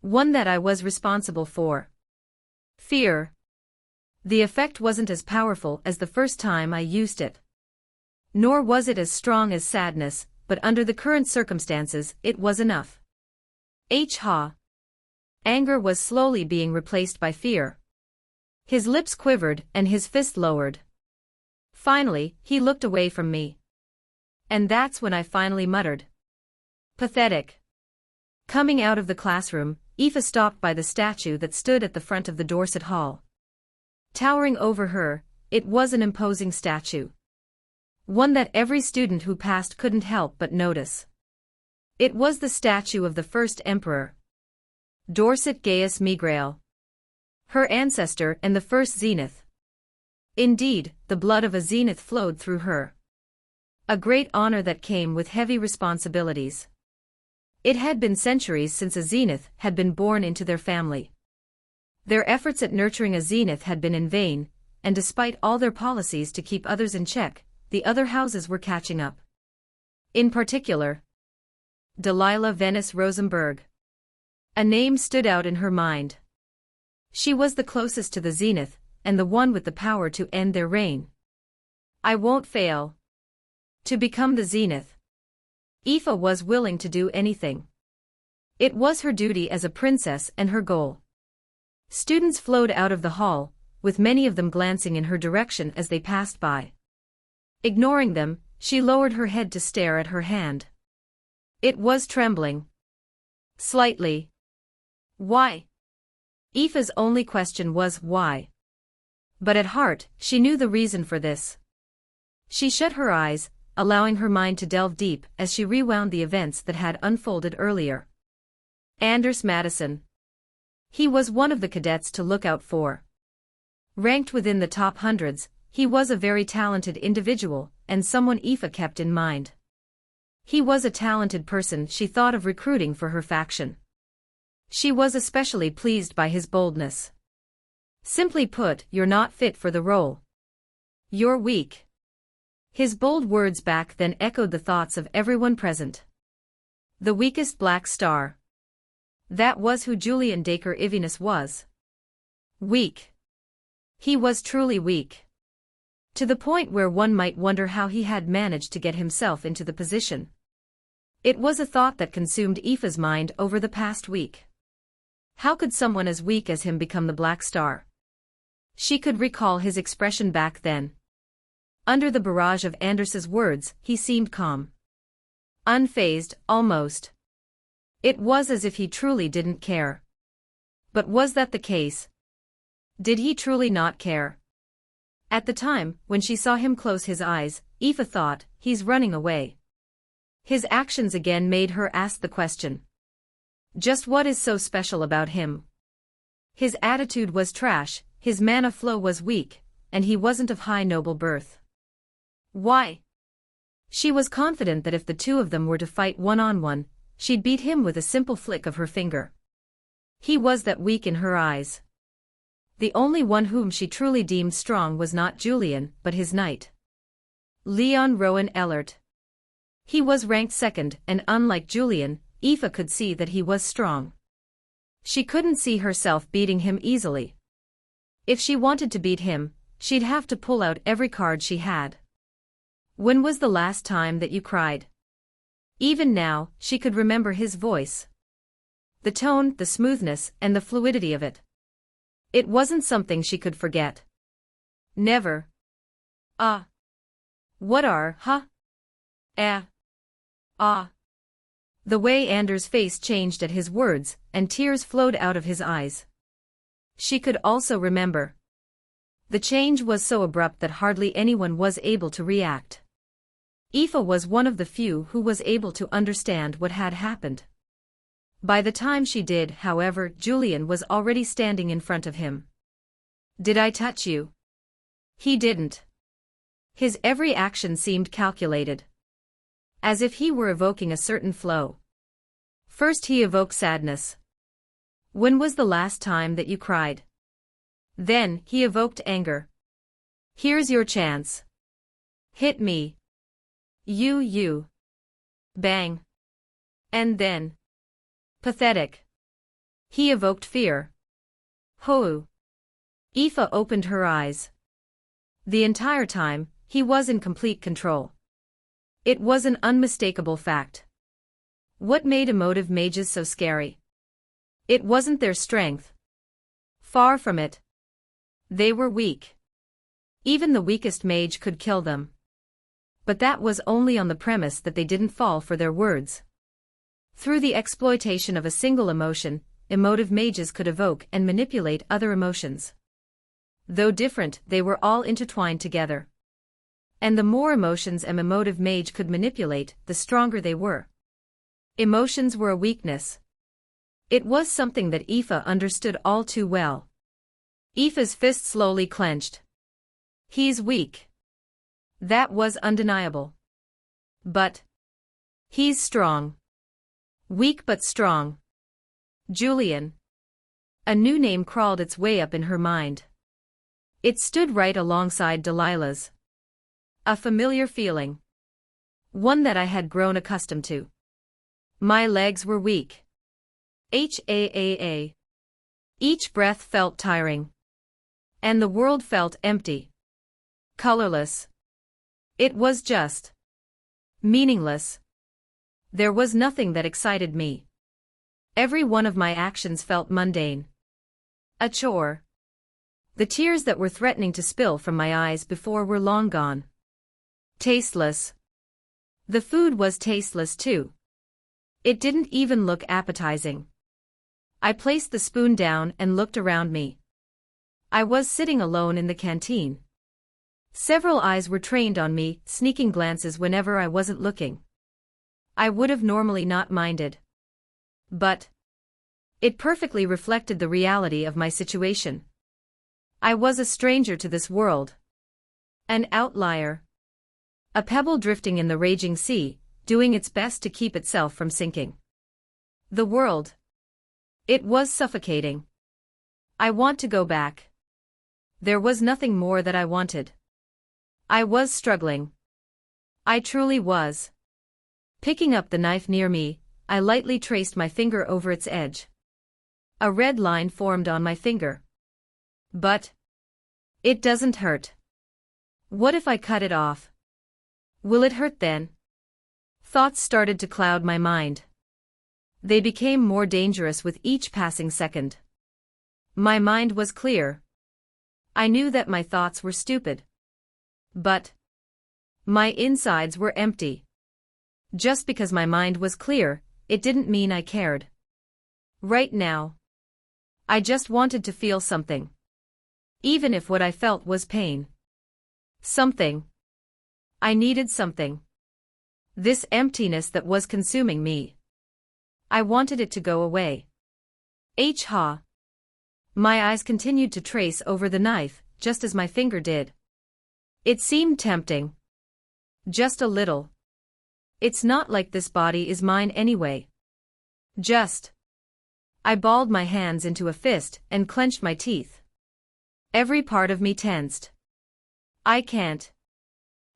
One that I was responsible for. Fear. The effect wasn't as powerful as the first time I used it. Nor was it as strong as sadness, but under the current circumstances, it was enough. Anger was slowly being replaced by fear. His lips quivered, and his fist lowered. Finally, he looked away from me. And that's when I finally muttered. Pathetic. Coming out of the classroom, Aoife stopped by the statue that stood at the front of the Dorset Hall. Towering over her, it was an imposing statue. One that every student who passed couldn't help but notice. It was the statue of the first emperor, Dorset Gaius Megrail. Her ancestor and the first zenith. Indeed, the blood of a zenith flowed through her. A great honor that came with heavy responsibilities. It had been centuries since a zenith had been born into their family. Their efforts at nurturing a zenith had been in vain, and despite all their policies to keep others in check, the other houses were catching up. In particular, Delilah Venice Rosenberg. A name stood out in her mind. She was the closest to the zenith, and the one with the power to end their reign. I won't fail. To become the zenith. Aoife was willing to do anything. It was her duty as a princess and her goal. Students flowed out of the hall, with many of them glancing in her direction as they passed by. Ignoring them, she lowered her head to stare at her hand. It was trembling. Slightly. Why? Aoife's only question was why. But at heart, she knew the reason for this. She shut her eyes, allowing her mind to delve deep as she rewound the events that had unfolded earlier. Anders Madison. He was one of the cadets to look out for. Ranked within the top hundreds, he was a very talented individual, and someone Aoife kept in mind. He was a talented person she thought of recruiting for her faction. She was especially pleased by his boldness. Simply put, you're not fit for the role. You're weak. His bold words back then echoed the thoughts of everyone present. The weakest black star. That was who Julian Dacre Ivinus was. Weak. He was truly weak. To the point where one might wonder how he had managed to get himself into the position. It was a thought that consumed Aoife's mind over the past week. How could someone as weak as him become the Black Star? She could recall his expression back then. Under the barrage of Anders's words, he seemed calm. Unfazed, almost. It was as if he truly didn't care. But was that the case? Did he truly not care? At the time, when she saw him close his eyes, Aoife thought, he's running away. His actions again made her ask the question. Just what is so special about him? His attitude was trash, his mana flow was weak, and he wasn't of high noble birth. Why? She was confident that if the two of them were to fight one-on-one, she'd beat him with a simple flick of her finger. He was that weak in her eyes. The only one whom she truly deemed strong was not Julian, but his knight. Leon Rowan Ellert. He was ranked second, and unlike Julian, Aoife could see that he was strong. She couldn't see herself beating him easily. If she wanted to beat him, she'd have to pull out every card she had. When was the last time that you cried? Even now, she could remember his voice. The tone, the smoothness, and the fluidity of it. It wasn't something she could forget. Never. Ah. What are, huh? Ah. The way Anders' face changed at his words, and tears flowed out of his eyes. She could also remember. The change was so abrupt that hardly anyone was able to react. Aoife was one of the few who was able to understand what had happened. By the time she did, however, Julian was already standing in front of him. Did I touch you? He didn't. His every action seemed calculated. As if he were evoking a certain flow. First he evoked sadness. When was the last time that you cried? Then he evoked anger. Here's your chance. Hit me. You. Bang. And then. Pathetic. He evoked fear. Hoo. Aoife opened her eyes. The entire time, he was in complete control. It was an unmistakable fact. What made emotive mages so scary? It wasn't their strength. Far from it. They were weak. Even the weakest mage could kill them. But that was only on the premise that they didn't fall for their words. Through the exploitation of a single emotion, emotive mages could evoke and manipulate other emotions. Though different, they were all intertwined together. And the more emotions an emotive mage could manipulate, the stronger they were. Emotions were a weakness. It was something that Aoife understood all too well. Aoife's fist slowly clenched. He's weak. That was undeniable. But he's strong. Weak but strong. Julian. A new name crawled its way up in her mind. It stood right alongside Delilah's. A familiar feeling. One that I had grown accustomed to. My legs were weak. Each breath felt tiring. And the world felt empty. Colorless. It was just meaningless. There was nothing that excited me. Every one of my actions felt mundane. A chore. The tears that were threatening to spill from my eyes before were long gone. Tasteless. The food was tasteless too. It didn't even look appetizing. I placed the spoon down and looked around me. I was sitting alone in the canteen. Several eyes were trained on me, sneaking glances whenever I wasn't looking. I would have normally not minded. But it perfectly reflected the reality of my situation. I was a stranger to this world. An outlier. A pebble drifting in the raging sea, doing its best to keep itself from sinking. The world. It was suffocating. I want to go back. There was nothing more that I wanted. I was struggling. I truly was. Picking up the knife near me, I lightly traced my finger over its edge. A red line formed on my finger. But it doesn't hurt. What if I cut it off? Will it hurt then? Thoughts started to cloud my mind. They became more dangerous with each passing second. My mind was clear. I knew that my thoughts were stupid. But my insides were empty. Just because my mind was clear, it didn't mean I cared. Right now, I just wanted to feel something. Even if what I felt was pain. Something. I needed something. This emptiness that was consuming me. I wanted it to go away. Ha. My eyes continued to trace over the knife, just as my finger did. It seemed tempting. Just a little. It's not like this body is mine anyway. Just. I balled my hands into a fist and clenched my teeth. Every part of me tensed. I can't.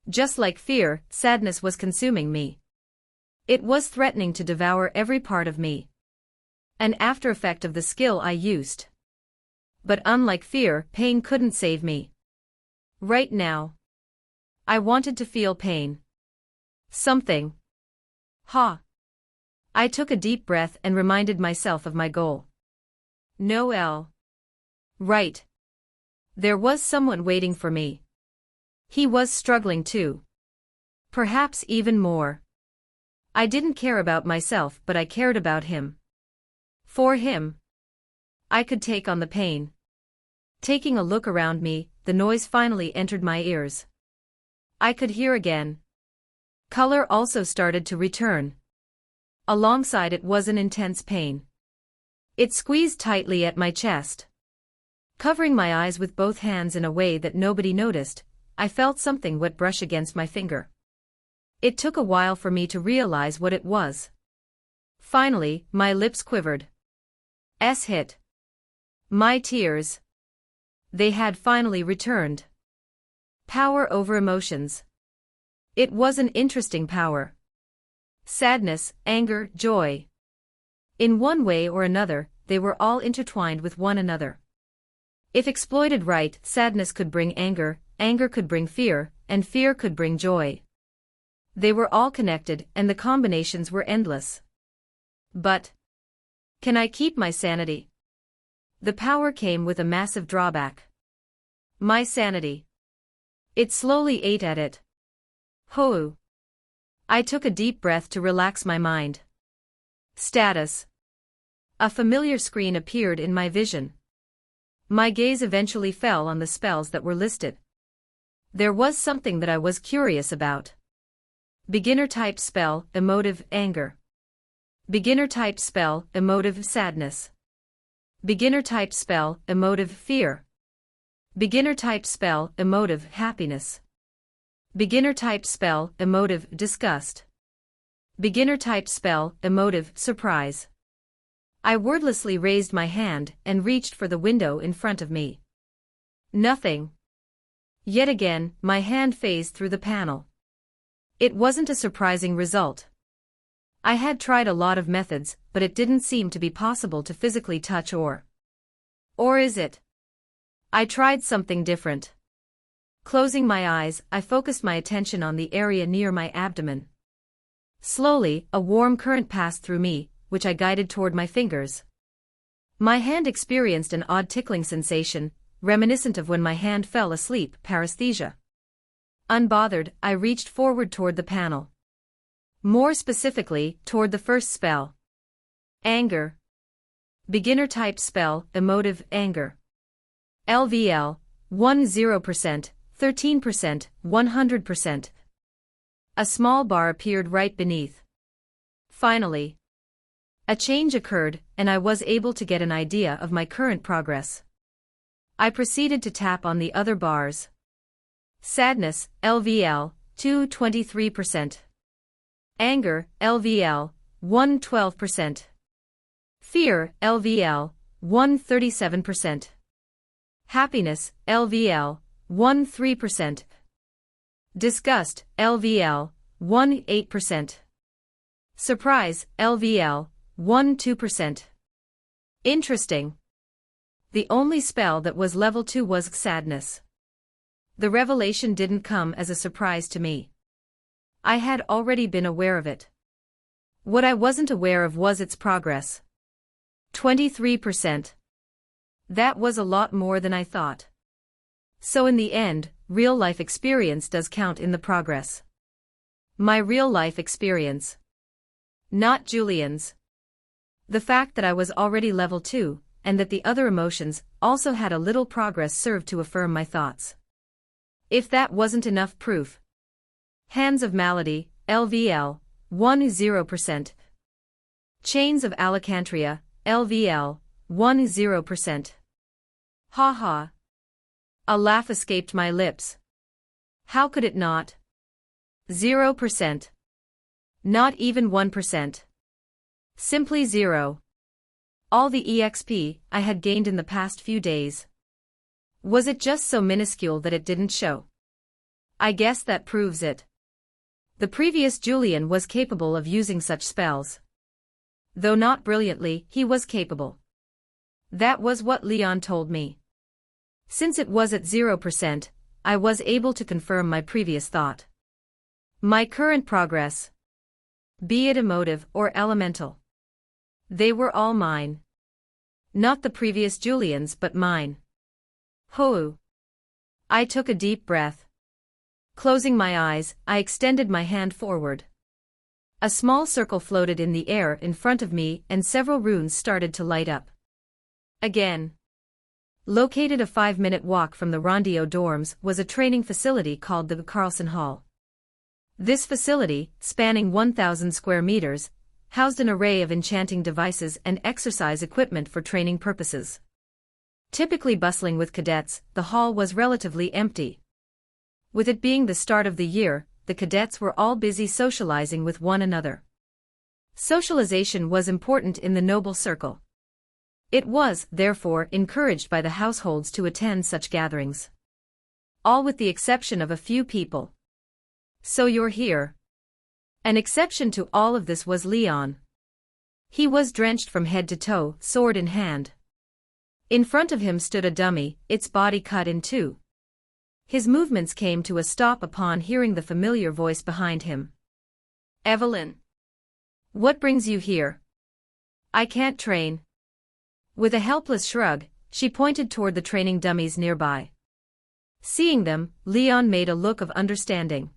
Just like fear, sadness was consuming me. It was threatening to devour every part of me. An after effect of the skill I used. But unlike fear, pain couldn't save me. Right now. I wanted to feel pain. Something. Ha. I took a deep breath and reminded myself of my goal. No L. Right. There was someone waiting for me. He was struggling too. Perhaps even more. I didn't care about myself, but I cared about him. For him, I could take on the pain. Taking a look around me, the noise finally entered my ears. I could hear again. Color also started to return. Alongside it was an intense pain. It squeezed tightly at my chest. Covering my eyes with both hands in a way that nobody noticed, I felt something wet brush against my finger. It took a while for me to realize what it was. Finally, my lips quivered. Hit. My tears. They had finally returned. Power over emotions. It was an interesting power. Sadness, anger, joy. In one way or another, they were all intertwined with one another. If exploited right, sadness could bring anger, anger could bring fear, and fear could bring joy. They were all connected, and the combinations were endless. But can I keep my sanity? The power came with a massive drawback. My sanity. It slowly ate at it. Hoo. I took a deep breath to relax my mind. Status. A familiar screen appeared in my vision. My gaze eventually fell on the spells that were listed. There was something that I was curious about. Beginner type spell, emotive, anger. Beginner type spell, emotive, sadness. Beginner type spell, emotive, fear. Beginner type spell, emotive, happiness. Beginner type spell, emotive, disgust. Beginner type spell, emotive, surprise. I wordlessly raised my hand and reached for the window in front of me. Nothing. Yet again, my hand phased through the panel. It wasn't a surprising result. I had tried a lot of methods, but it didn't seem to be possible to physically touch or is it? I tried something different. Closing my eyes, I focused my attention on the area near my abdomen. Slowly, a warm current passed through me, which I guided toward my fingers. My hand experienced an odd tickling sensation, reminiscent of when my hand fell asleep, paresthesia. Unbothered, I reached forward toward the panel. More specifically, toward the first spell. Anger. Beginner type spell, emotive, anger. LVL, 10%, 13%, 100%. A small bar appeared right beneath. Finally, a change occurred, and I was able to get an idea of my current progress. I proceeded to tap on the other bars. Sadness, LVL, 223%. Anger, LVL, 112%. Fear, LVL, 137%. Happiness, LVL, 13%. Disgust, LVL, 18%. Surprise, LVL, 12%. Interesting. The only spell that was level 2 was sadness. The revelation didn't come as a surprise to me. I had already been aware of it. What I wasn't aware of was its progress. 23%. That was a lot more than I thought. So in the end, real-life experience does count in the progress. My real-life experience. Not Julian's. The fact that I was already level 2, and that the other emotions also had a little progress served to affirm my thoughts. If that wasn't enough proof. Hands of Malady, LVL, 10%. Chains of Alacantria, LVL, 10%. Ha ha. A laugh escaped my lips. How could it not? 0%. Not even 1%. Simply 0. All the EXP I had gained in the past few days. Was it just so minuscule that it didn't show? I guess that proves it. The previous Julian was capable of using such spells. Though not brilliantly, he was capable. That was what Leon told me. Since it was at 0%, I was able to confirm my previous thought. My current progress, be it emotive or elemental, they were all mine. Not the previous Julian's but mine. Hoo! I took a deep breath. Closing my eyes, I extended my hand forward. A small circle floated in the air in front of me and several runes started to light up. Again. Located a 5-minute walk from the Rondio dorms was a training facility called the Carlson Hall. This facility, spanning 1,000 square meters, housed an array of enchanting devices and exercise equipment for training purposes. Typically bustling with cadets, the hall was relatively empty. With it being the start of the year, the cadets were all busy socializing with one another. Socialization was important in the noble circle. It was, therefore, encouraged by the households to attend such gatherings. All with the exception of a few people. So you're here. An exception to all of this was Leon. He was drenched from head to toe, sword in hand. In front of him stood a dummy, its body cut in two. His movements came to a stop upon hearing the familiar voice behind him. Evelyn. What brings you here? I can't train. With a helpless shrug, she pointed toward the training dummies nearby. Seeing them, Leon made a look of understanding.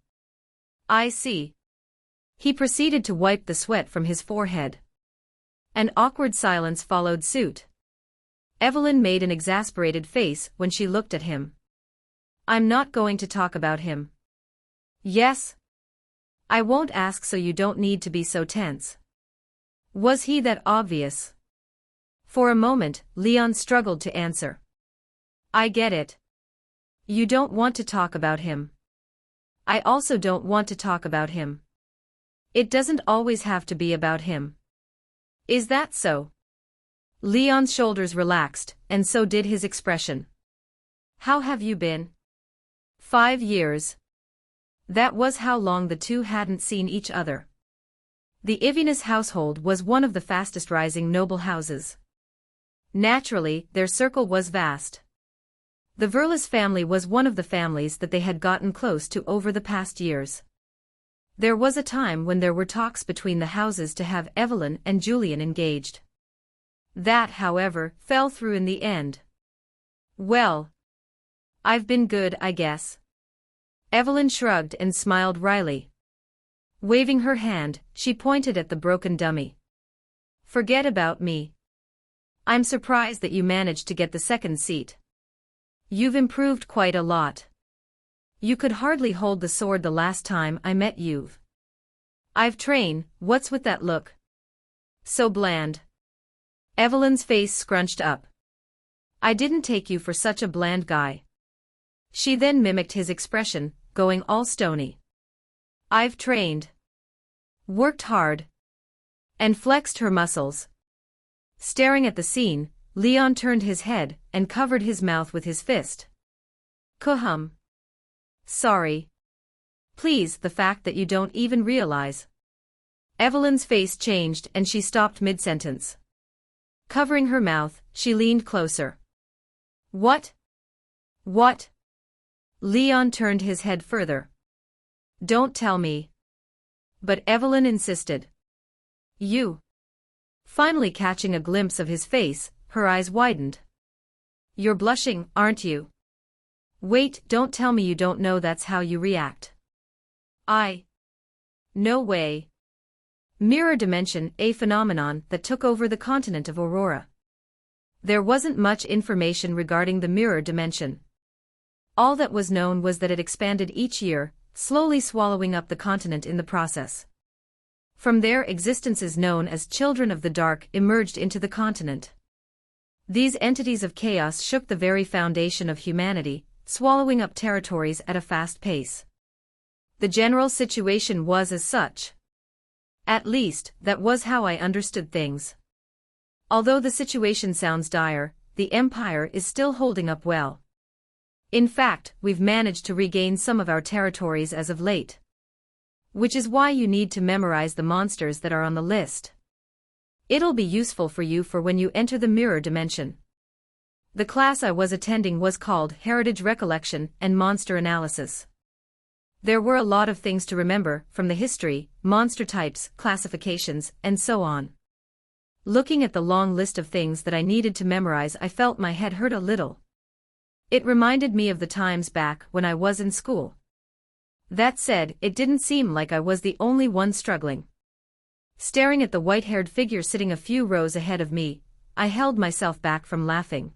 I see. He proceeded to wipe the sweat from his forehead. An awkward silence followed suit. Evelyn made an exasperated face when she looked at him. I'm not going to talk about him. Yes? I won't ask, so you don't need to be so tense. Was he that obvious? For a moment, Leon struggled to answer. I get it. You don't want to talk about him. I also don't want to talk about him. It doesn't always have to be about him. Is that so? Leon's shoulders relaxed, and so did his expression. How have you been? 5 years. That was how long the two hadn't seen each other. The Ivinus household was one of the fastest rising noble houses. Naturally, their circle was vast. The Verlis family was one of the families that they had gotten close to over the past years. There was a time when there were talks between the houses to have Evelyn and Julian engaged. That, however, fell through in the end. Well, I've been good, I guess. Evelyn shrugged and smiled wryly. Waving her hand, she pointed at the broken dummy. Forget about me. I'm surprised that you managed to get the second seat. You've improved quite a lot. You could hardly hold the sword the last time I met you. I've trained. What's with that look? So bland. Evelyn's face scrunched up. I didn't take you for such a bland guy. She then mimicked his expression, going all stony. I've trained. Worked hard. And flexed her muscles. Staring at the scene, Leon turned his head and covered his mouth with his fist. Kuhum. Sorry. Please, the fact that you don't even realize. Evelyn's face changed and she stopped mid-sentence. Covering her mouth, she leaned closer. What? What? Leon turned his head further. Don't tell me. But Evelyn insisted. You. Finally catching a glimpse of his face, her eyes widened. You're blushing, aren't you? Wait, don't tell me you don't know that's how you react. No way. Mirror dimension, a phenomenon that took over the continent of Aurora. There wasn't much information regarding the mirror dimension. All that was known was that it expanded each year, slowly swallowing up the continent in the process. From there, existences known as Children of the Dark emerged into the continent. These entities of chaos shook the very foundation of humanity, swallowing up territories at a fast pace. The general situation was as such. At least, that was how I understood things. Although the situation sounds dire, the Empire is still holding up well. In fact, we've managed to regain some of our territories as of late. Which is why you need to memorize the monsters that are on the list. It'll be useful for you for when you enter the mirror dimension. The class I was attending was called Heritage Recollection and Monster Analysis. There were a lot of things to remember, from the history, monster types, classifications, and so on. Looking at the long list of things that I needed to memorize, I felt my head hurt a little. It reminded me of the times back when I was in school. That said, it didn't seem like I was the only one struggling. Staring at the white-haired figure sitting a few rows ahead of me, I held myself back from laughing.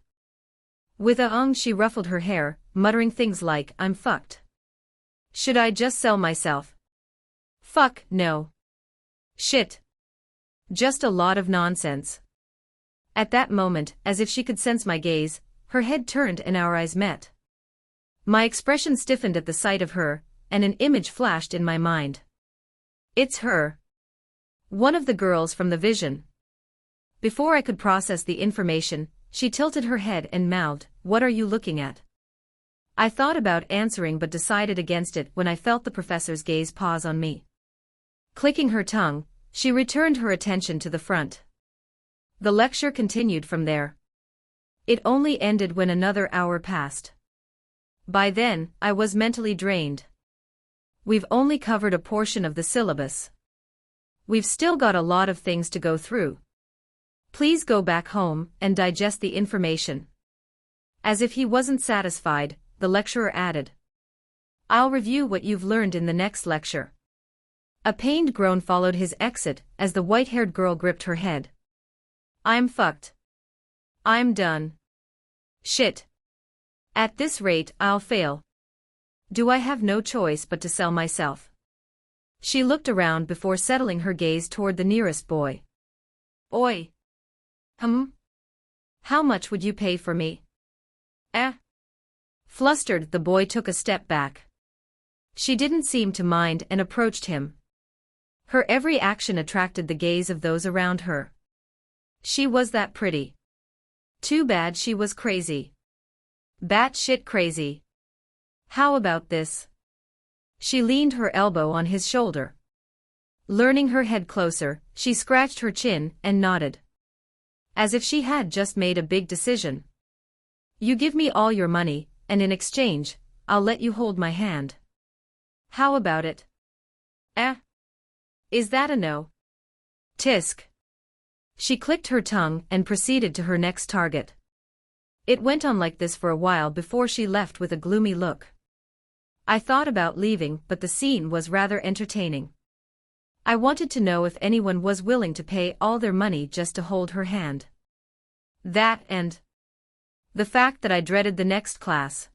With a she ruffled her hair, muttering things like, "I'm fucked. Should I just sell myself? Fuck, no. Shit. Just a lot of nonsense." At that moment, as if she could sense my gaze, her head turned and our eyes met. My expression stiffened at the sight of her, and an image flashed in my mind. It's her. One of the girls from the vision. Before I could process the information, she tilted her head and mouthed, "What are you looking at?" I thought about answering but decided against it when I felt the professor's gaze pause on me. Clicking her tongue, she returned her attention to the front. The lecture continued from there. It only ended when another hour passed. By then, I was mentally drained. We've only covered a portion of the syllabus. We've still got a lot of things to go through. Please go back home and digest the information. As if he wasn't satisfied, the lecturer added, "I'll review what you've learned in the next lecture." A pained groan followed his exit as the white-haired girl gripped her head. "I'm fucked. I'm done. Shit. At this rate, I'll fail. Do I have no choice but to sell myself?" She looked around before settling her gaze toward the nearest boy. "Oi. How much would you pay for me?" Flustered, the boy took a step back. She didn't seem to mind and approached him. Her every action attracted the gaze of those around her. She was that pretty. Too bad she was crazy. Batshit crazy. How about this? She leaned her elbow on his shoulder. Leaning her head closer, she scratched her chin and nodded. As if she had just made a big decision. "You give me all your money, and in exchange, I'll let you hold my hand. How about it?" Is that a no? Tisk. She clicked her tongue and proceeded to her next target. It went on like this for a while before she left with a gloomy look. I thought about leaving, but the scene was rather entertaining. I wanted to know if anyone was willing to pay all their money just to hold her hand. That and the fact that I dreaded the next class.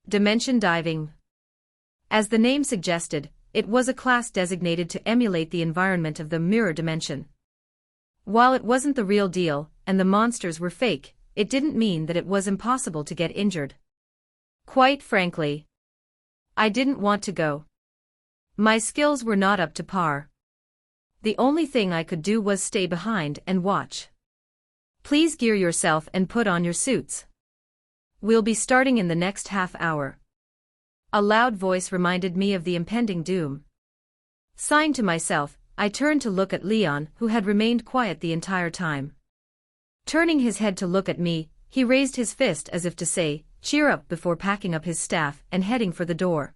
Dimension diving. As the name suggested, it was a class designated to emulate the environment of the mirror dimension. While it wasn't the real deal, and the monsters were fake, it didn't mean that it was impossible to get injured. Quite frankly, I didn't want to go. My skills were not up to par. The only thing I could do was stay behind and watch. "Please gear yourself and put on your suits. We'll be starting in the next half hour." A loud voice reminded me of the impending doom. Sighing to myself, I turned to look at Leon, who had remained quiet the entire time. Turning his head to look at me, he raised his fist as if to say, "Cheer up," before packing up his staff and heading for the door.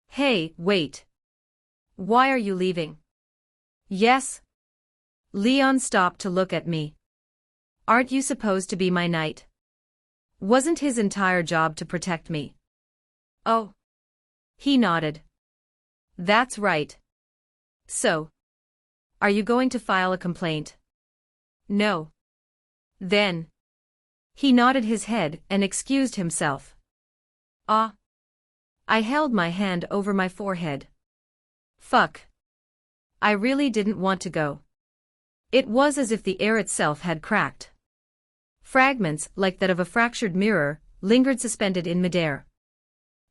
"Hey, wait. Why are you leaving?" "Yes?" Leon stopped to look at me. "Aren't you supposed to be my knight? Wasn't his entire job to protect me?" "Oh." He nodded. "That's right. So, are you going to file a complaint?" "No." "Then." He nodded his head and excused himself. "Ah." I held my hand over my forehead. Fuck. I really didn't want to go. It was as if the air itself had cracked. Fragments, like that of a fractured mirror, lingered suspended in midair.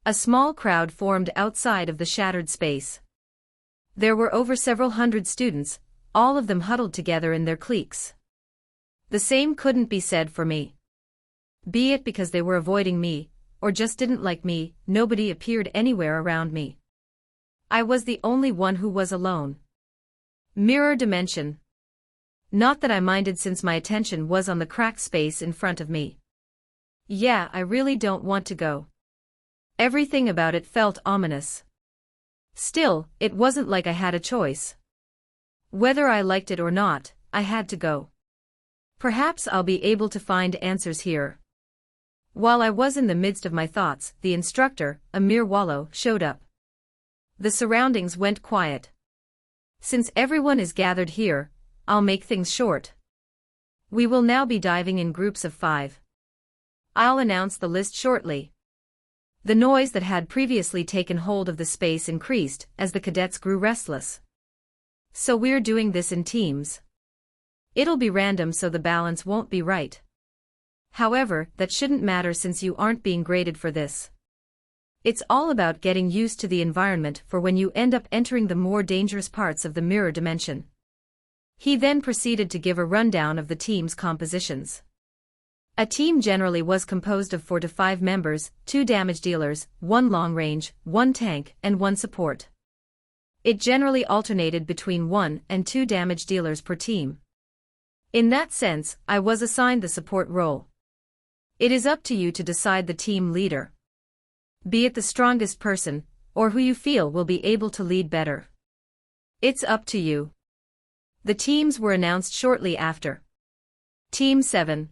A small crowd formed outside of the shattered space. There were over several hundred students, all of them huddled together in their cliques. The same couldn't be said for me. Be it because they were avoiding me, or just didn't like me, nobody appeared anywhere around me. I was the only one who was alone. Mirror dimension. Not that I minded since my attention was on the cracked space in front of me. Yeah, I really don't want to go. Everything about it felt ominous. Still, it wasn't like I had a choice. Whether I liked it or not, I had to go. Perhaps I'll be able to find answers here. While I was in the midst of my thoughts, the instructor, a mere wallow, showed up. The surroundings went quiet. Since everyone is gathered here, I'll make things short. We will now be diving in groups of 5. I'll announce the list shortly. The noise that had previously taken hold of the space increased as the cadets grew restless. So we're doing this in teams. It'll be random so the balance won't be right. However, that shouldn't matter since you aren't being graded for this. It's all about getting used to the environment for when you end up entering the more dangerous parts of the mirror dimension. He then proceeded to give a rundown of the team's compositions. A team generally was composed of 4 to 5 members, 2 damage dealers, 1 long range, 1 tank, and 1 support. It generally alternated between 1 and 2 damage dealers per team. In that sense, I was assigned the support role. It is up to you to decide the team leader. Be it the strongest person, or who you feel will be able to lead better. It's up to you. The teams were announced shortly after. Team 7.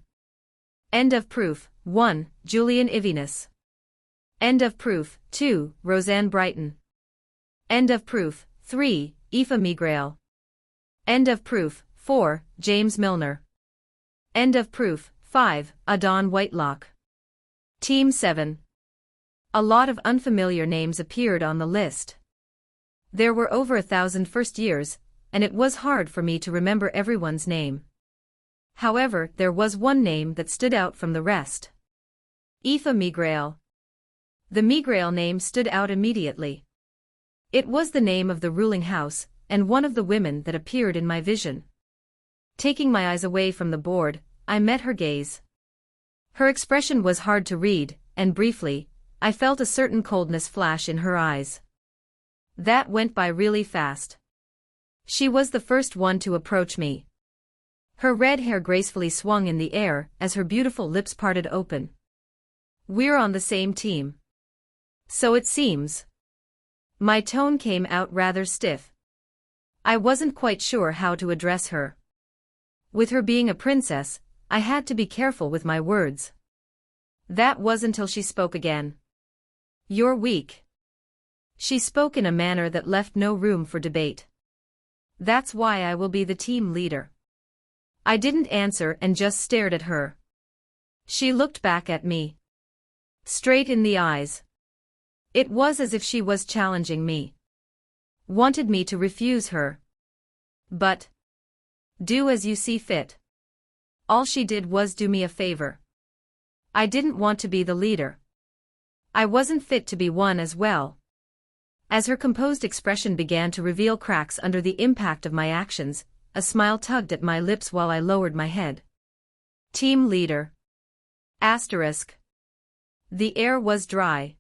End of proof, 1, Julian Ivinus. End of proof, 2, Roseanne Brighton. End of proof, 3, Aoife Migrail. End of proof, 4, James Milner. End of proof, 5, Adon Whitelock. Team 7. A lot of unfamiliar names appeared on the list. There were over 1,000 first years, and it was hard for me to remember everyone's name. However, there was one name that stood out from the rest. Aoife Migrail. The Migrail name stood out immediately. It was the name of the ruling house, and one of the women that appeared in my vision. Taking my eyes away from the board, I met her gaze. Her expression was hard to read, and briefly, I felt a certain coldness flash in her eyes. That went by really fast. She was the first one to approach me. Her red hair gracefully swung in the air as her beautiful lips parted open. We're on the same team. So it seems. My tone came out rather stiff. I wasn't quite sure how to address her. With her being a princess, I had to be careful with my words. That was until she spoke again. You're weak. She spoke in a manner that left no room for debate. That's why I will be the team leader. I didn't answer and just stared at her. She looked back at me. Straight in the eyes. It was as if she was challenging me. Wanted me to refuse her. But do as you see fit. All she did was do me a favor. I didn't want to be the leader. I wasn't fit to be one as well. As her composed expression began to reveal cracks under the impact of my actions, a smile tugged at my lips while I lowered my head. Team leader. Asterisk. The air was dry.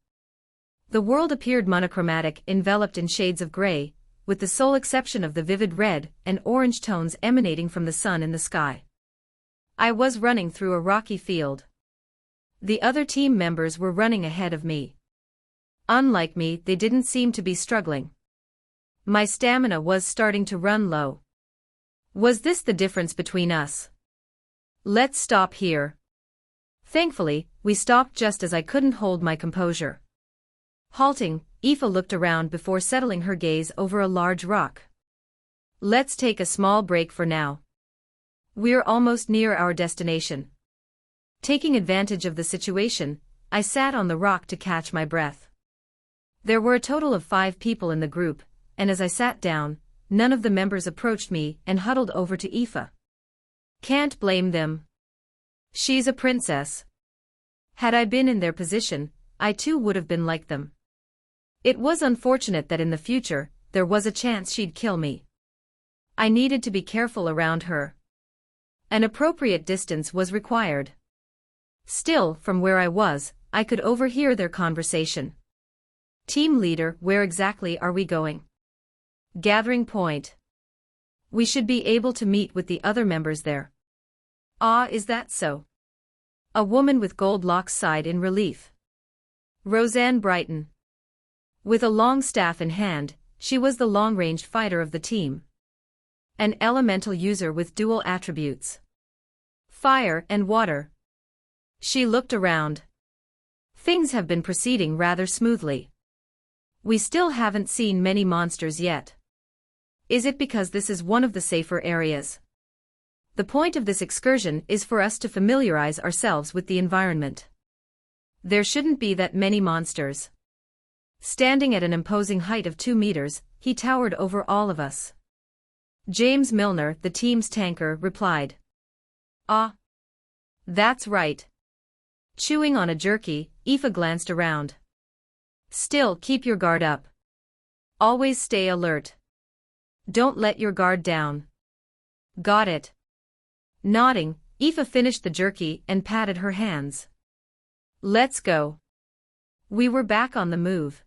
The world appeared monochromatic, enveloped in shades of gray, with the sole exception of the vivid red and orange tones emanating from the sun in the sky. I was running through a rocky field. The other team members were running ahead of me. Unlike me, they didn't seem to be struggling. My stamina was starting to run low. Was this the difference between us? Let's stop here. Thankfully, we stopped just as I couldn't hold my composure. Halting, Aoife looked around before settling her gaze over a large rock. Let's take a small break for now. We're almost near our destination. Taking advantage of the situation, I sat on the rock to catch my breath. There were a total of 5 people in the group, and as I sat down, none of the members approached me and huddled over to Aoife. Can't blame them. She's a princess. Had I been in their position, I too would have been like them. It was unfortunate that in the future, there was a chance she'd kill me. I needed to be careful around her. An appropriate distance was required. Still, from where I was, I could overhear their conversation. Team leader, where exactly are we going? Gathering point. We should be able to meet with the other members there. Ah, is that so? A woman with gold locks sighed in relief. Roseanne Brighton. With a long staff in hand, she was the long-range fighter of the team. An elemental user with dual attributes. Fire and water. She looked around. Things have been proceeding rather smoothly. We still haven't seen many monsters yet. Is it because this is one of the safer areas? The point of this excursion is for us to familiarize ourselves with the environment. There shouldn't be that many monsters. Standing at an imposing height of 2 meters, he towered over all of us. James Milner, the team's tanker, replied. Ah. That's right. Chewing on a jerky, Aoife glanced around. Still keep your guard up. Always stay alert. Don't let your guard down. Got it. Nodding, Aoife finished the jerky and patted her hands. Let's go. We were back on the move.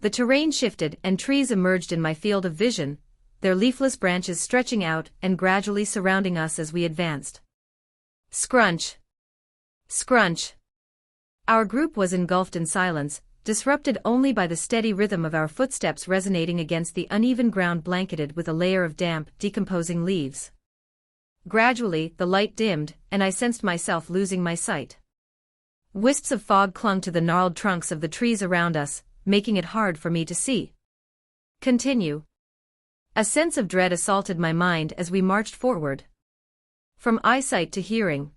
The terrain shifted and trees emerged in my field of vision, their leafless branches stretching out and gradually surrounding us as we advanced. Scrunch. Scrunch. Our group was engulfed in silence, disrupted only by the steady rhythm of our footsteps resonating against the uneven ground blanketed with a layer of damp, decomposing leaves. Gradually, the light dimmed, and I sensed myself losing my sight. Wisps of fog clung to the gnarled trunks of the trees around us, making it hard for me to see. Continue. A sense of dread assaulted my mind as we marched forward. From eyesight to hearing.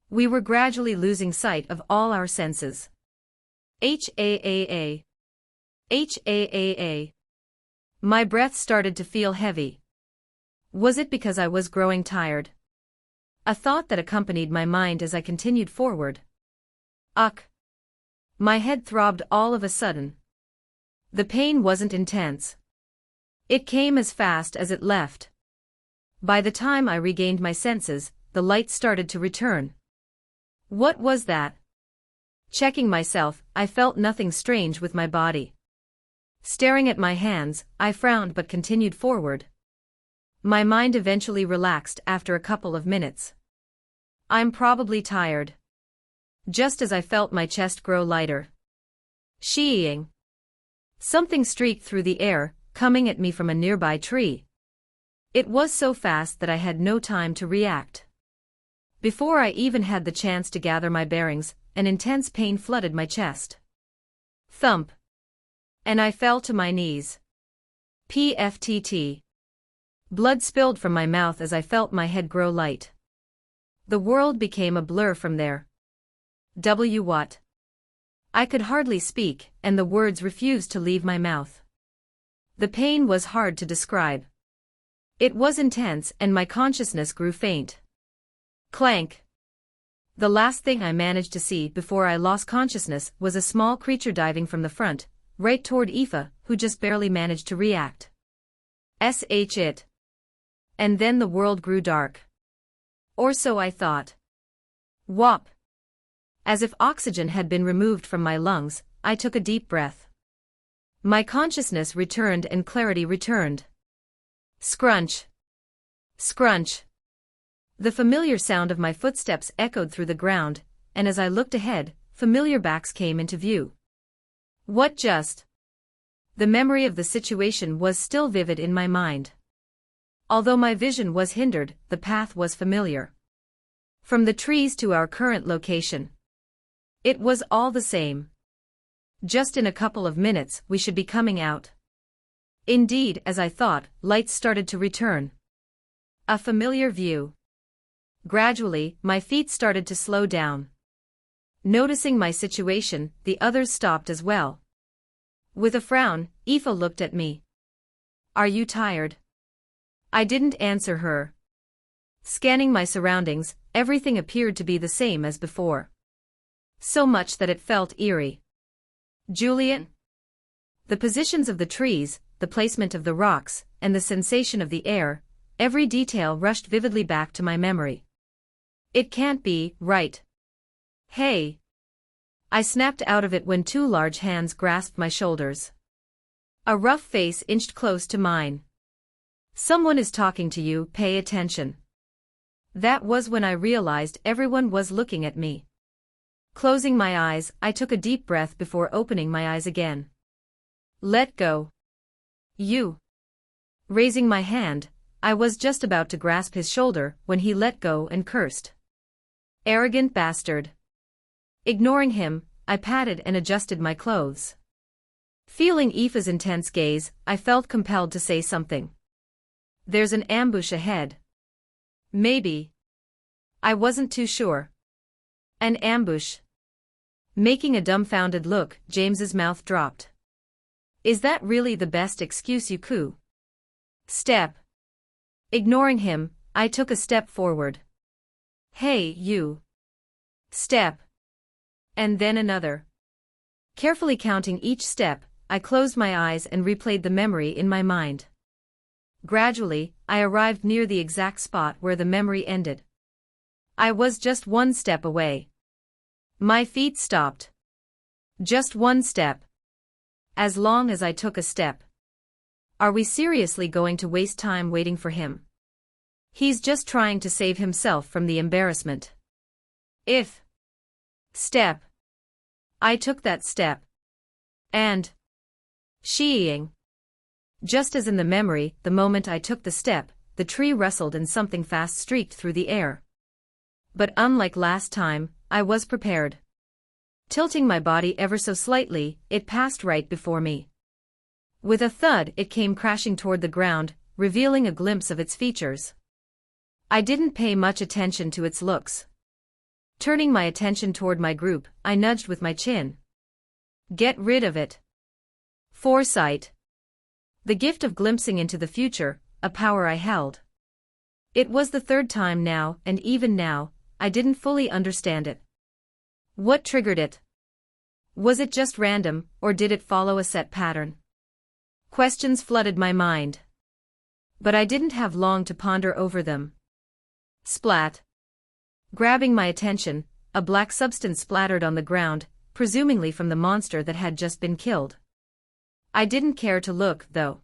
We were gradually losing sight of all our senses. H-A-A-A. H-A-A-A. My breath started to feel heavy. Was it because I was growing tired? A thought that accompanied my mind as I continued forward. Ugh. My head throbbed all of a sudden. The pain wasn't intense. It came as fast as it left. By the time I regained my senses, the light started to return. What was that? Checking myself, I felt nothing strange with my body. Staring at my hands, I frowned but continued forward. My mind eventually relaxed after a couple of minutes. I'm probably tired. Just as I felt my chest grow lighter. Sheeing. Something streaked through the air, coming at me from a nearby tree. It was so fast that I had no time to react. Before I even had the chance to gather my bearings, an intense pain flooded my chest. Thump. And I fell to my knees. PFTT. Blood spilled from my mouth as I felt my head grow light. The world became a blur from there. What? I could hardly speak, and the words refused to leave my mouth. The pain was hard to describe. It was intense and my consciousness grew faint. Clank. The last thing I managed to see before I lost consciousness was a small creature diving from the front, right toward Aoife, who just barely managed to react. It. And then the world grew dark. Or so I thought. Whop. As if oxygen had been removed from my lungs, I took a deep breath. My consciousness returned and clarity returned. Scrunch. Scrunch. The familiar sound of my footsteps echoed through the ground, and as I looked ahead, familiar backs came into view. What just? The memory of the situation was still vivid in my mind. Although my vision was hindered, the path was familiar. From the trees to our current location. It was all the same. Just in a couple of minutes we should be coming out. Indeed, as I thought, lights started to return. A familiar view. Gradually, my feet started to slow down. Noticing my situation, the others stopped as well. With a frown, Aoife looked at me. Are you tired? I didn't answer her. Scanning my surroundings, everything appeared to be the same as before. So much that it felt eerie. Julian? The positions of the trees, the placement of the rocks, and the sensation of the air, every detail rushed vividly back to my memory. It can't be, right? Hey! I snapped out of it when two large hands grasped my shoulders. A rough face inched close to mine. Someone is talking to you, pay attention. That was when I realized everyone was looking at me. Closing my eyes, I took a deep breath before opening my eyes again. Let go. You. Raising my hand, I was just about to grasp his shoulder when he let go and cursed. Arrogant bastard. Ignoring him, I patted and adjusted my clothes. Feeling Aoife's intense gaze, I felt compelled to say something. There's an ambush ahead. Maybe. I wasn't too sure. An ambush. Making a dumbfounded look, James's mouth dropped. Is that really the best excuse you could? Step. Ignoring him, I took a step forward. Hey, you. Step. And then another. Carefully counting each step, I closed my eyes and replayed the memory in my mind. Gradually, I arrived near the exact spot where the memory ended. I was just one step away. My feet stopped. Just one step. As long as I took a step. Are we seriously going to waste time waiting for him? He's just trying to save himself from the embarrassment. If. Step. I took that step. And. Sheeing. Just as in the memory, the moment I took the step, the tree rustled and something fast streaked through the air. But unlike last time, I was prepared. Tilting my body ever so slightly, it passed right before me. With a thud, it came crashing toward the ground, revealing a glimpse of its features. I didn't pay much attention to its looks. Turning my attention toward my group, I nudged with my chin. Get rid of it. Foresight. The gift of glimpsing into the future, a power I held. It was the third time now, and even now, I didn't fully understand it. What triggered it? Was it just random, or did it follow a set pattern? Questions flooded my mind. But I didn't have long to ponder over them. Splat. Grabbing my attention, a black substance splattered on the ground, presumably from the monster that had just been killed. I didn't care to look, though.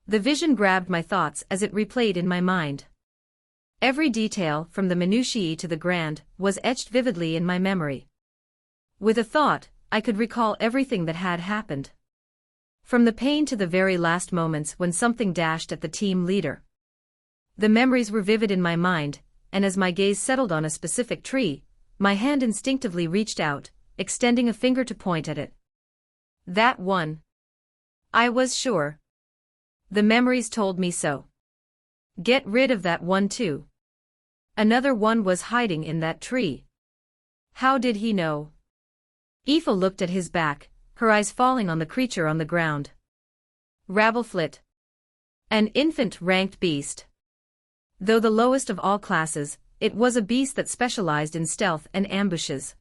The vision grabbed my thoughts as it replayed in my mind. Every detail, from the minutiae to the grand, was etched vividly in my memory. With a thought, I could recall everything that had happened. From the pain to the very last moments when something dashed at the team leader. The memories were vivid in my mind, and as my gaze settled on a specific tree, my hand instinctively reached out, extending a finger to point at it. That one. I was sure. The memories told me so. Get rid of that one too. Another one was hiding in that tree. How did he know? Aoife looked at his back, her eyes falling on the creature on the ground. Rabbleflit. An infant-ranked beast. Though the lowest of all classes, it was a beast that specialized in stealth and ambushes.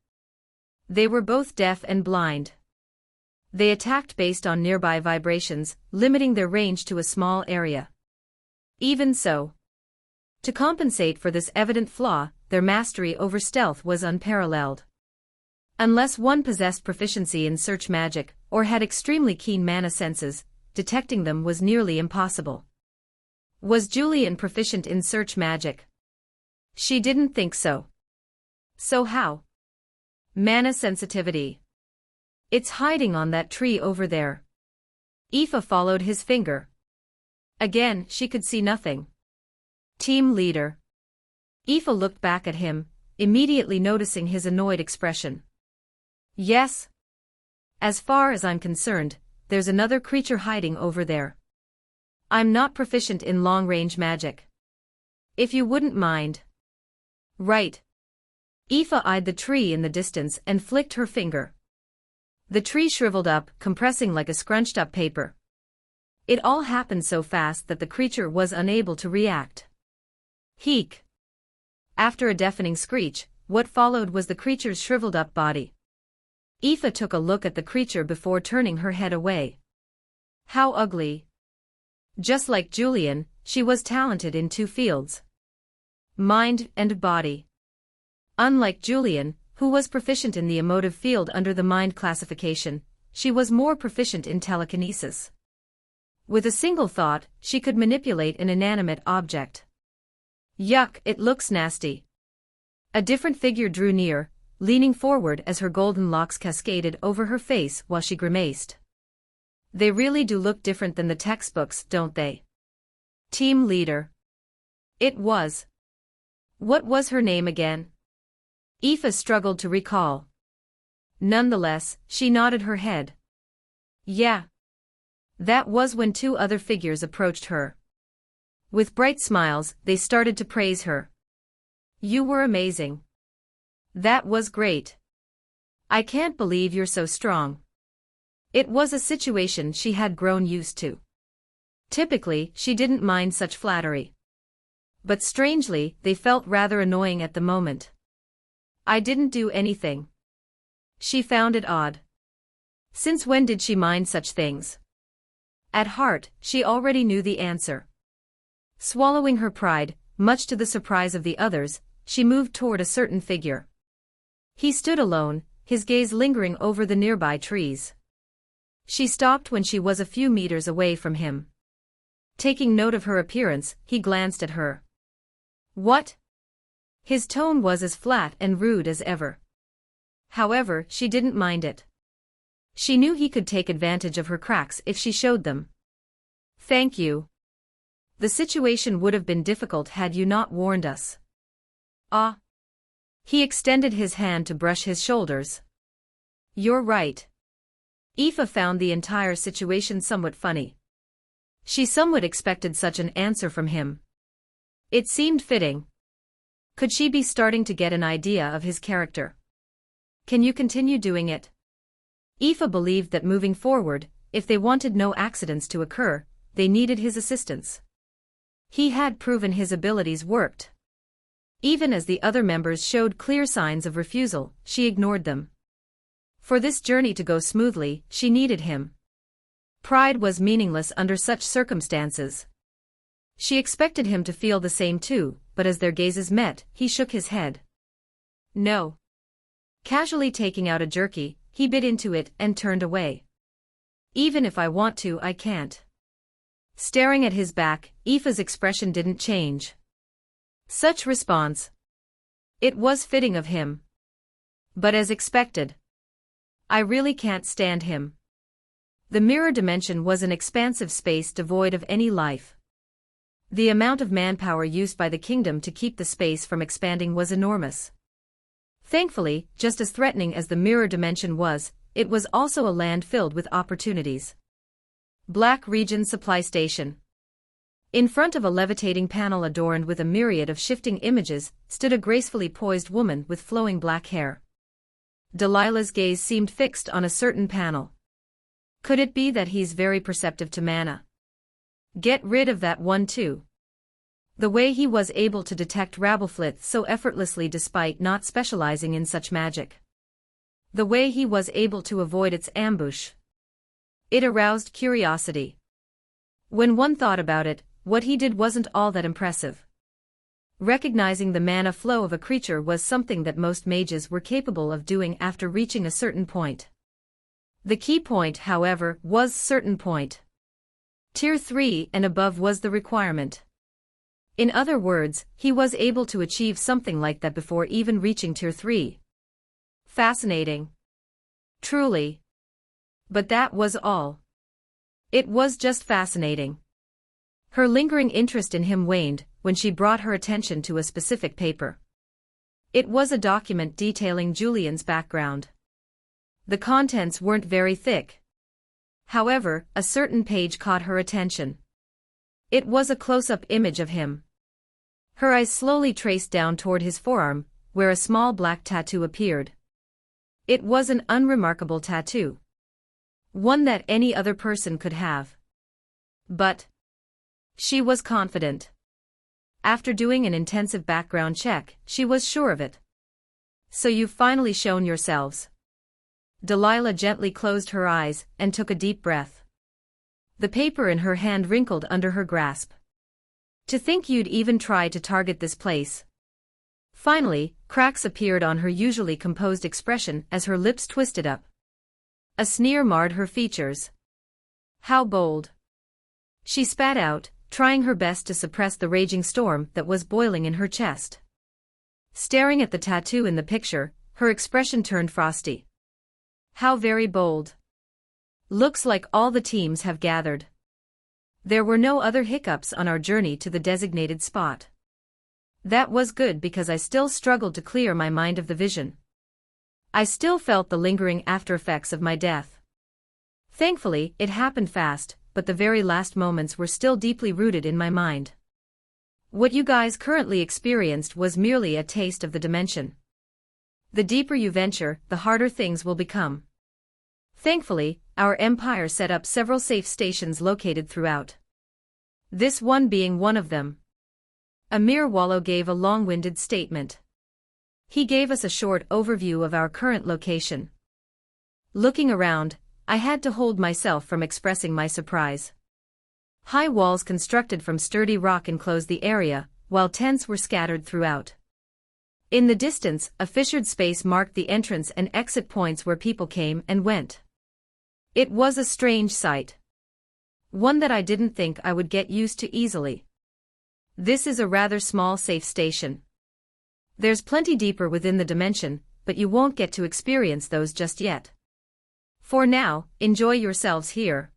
They were both deaf and blind. They attacked based on nearby vibrations, limiting their range to a small area. Even so, to compensate for this evident flaw, their mastery over stealth was unparalleled. Unless one possessed proficiency in search magic, or had extremely keen mana senses, detecting them was nearly impossible. Was Julian proficient in search magic? She didn't think so. So how? Mana sensitivity. It's hiding on that tree over there. Aoife followed his finger. Again, she could see nothing. Team leader. Aoife looked back at him, immediately noticing his annoyed expression. Yes. As far as I'm concerned, there's another creature hiding over there. I'm not proficient in long-range magic. If you wouldn't mind. Right. Aoife eyed the tree in the distance and flicked her finger. The tree shriveled up, compressing like a scrunched-up paper. It all happened so fast that the creature was unable to react. Heek. After a deafening screech, what followed was the creature's shriveled-up body. Aoife took a look at the creature before turning her head away. How ugly. Just like Julian, she was talented in two fields. Mind and body. Unlike Julian, who was proficient in the emotive field under the mind classification, she was more proficient in telekinesis. With a single thought, she could manipulate an inanimate object. Yuck, it looks nasty. A different figure drew near, leaning forward as her golden locks cascaded over her face while she grimaced. They really do look different than the textbooks, don't they? Team leader. It was. What was her name again? Aoife struggled to recall. Nonetheless, she nodded her head. Yeah. That was when two other figures approached her. With bright smiles, they started to praise her. You were amazing. That was great. I can't believe you're so strong. It was a situation she had grown used to. Typically, she didn't mind such flattery. But strangely, they felt rather annoying at the moment. I didn't do anything. She found it odd. Since when did she mind such things? At heart, she already knew the answer. Swallowing her pride, much to the surprise of the others, she moved toward a certain figure. He stood alone, his gaze lingering over the nearby trees. She stopped when she was a few meters away from him. Taking note of her appearance, he glanced at her. What? His tone was as flat and rude as ever. However, she didn't mind it. She knew he could take advantage of her cracks if she showed them. Thank you. The situation would have been difficult had you not warned us. Ah. He extended his hand to brush his shoulders. You're right. Aoife found the entire situation somewhat funny. She somewhat expected such an answer from him. It seemed fitting. Could she be starting to get an idea of his character? Can you continue doing it? Aoife believed that moving forward, if they wanted no accidents to occur, they needed his assistance. He had proven his abilities worked. Even as the other members showed clear signs of refusal, she ignored them. For this journey to go smoothly, she needed him. Pride was meaningless under such circumstances. She expected him to feel the same too, but as their gazes met, he shook his head. No. Casually taking out a jerky, he bit into it and turned away. Even if I want to, I can't. Staring at his back, Aoife's expression didn't change. Such response. It was fitting of him. But as expected. I really can't stand him. The mirror dimension was an expansive space devoid of any life. The amount of manpower used by the kingdom to keep the space from expanding was enormous. Thankfully, just as threatening as the mirror dimension was, it was also a land filled with opportunities. Black Region Supply Station. In front of a levitating panel adorned with a myriad of shifting images, stood a gracefully poised woman with flowing black hair. Delilah's gaze seemed fixed on a certain panel. Could it be that he's very perceptive to mana? Get rid of that one too. The way he was able to detect Rabelflith so effortlessly despite not specializing in such magic. The way he was able to avoid its ambush. It aroused curiosity. When one thought about it, what he did wasn't all that impressive. Recognizing the mana flow of a creature was something that most mages were capable of doing after reaching a certain point. The key point, however, was certain point. Tier 3 and above was the requirement. In other words, he was able to achieve something like that before even reaching Tier 3. Fascinating. Truly. But that was all. It was just fascinating. Her lingering interest in him waned when she brought her attention to a specific paper. It was a document detailing Julian's background. The contents weren't very thick. However, a certain page caught her attention. It was a close-up image of him. Her eyes slowly traced down toward his forearm, where a small black tattoo appeared. It was an unremarkable tattoo. One that any other person could have. But she was confident. After doing an intensive background check, she was sure of it. So you've finally shown yourselves. Delilah gently closed her eyes and took a deep breath. The paper in her hand wrinkled under her grasp. To think you'd even try to target this place. Finally, cracks appeared on her usually composed expression as her lips twisted up. A sneer marred her features. How bold. She spat out, trying her best to suppress the raging storm that was boiling in her chest. Staring at the tattoo in the picture, her expression turned frosty. How very bold. Looks like all the teams have gathered. There were no other hiccups on our journey to the designated spot. That was good because I still struggled to clear my mind of the vision. I still felt the lingering after-effects of my death. Thankfully, it happened fast, but the very last moments were still deeply rooted in my mind. What you guys currently experienced was merely a taste of the dimension. The deeper you venture, the harder things will become. Thankfully, our empire set up several safe stations located throughout. This one being one of them. Amir Wallo gave a long-winded statement. He gave us a short overview of our current location. Looking around, I had to hold myself from expressing my surprise. High walls constructed from sturdy rock enclosed the area, while tents were scattered throughout. In the distance, a fissured space marked the entrance and exit points where people came and went. It was a strange sight. One that I didn't think I would get used to easily. This is a rather small safe station. There's plenty deeper within the dimension, but you won't get to experience those just yet. For now, enjoy yourselves here.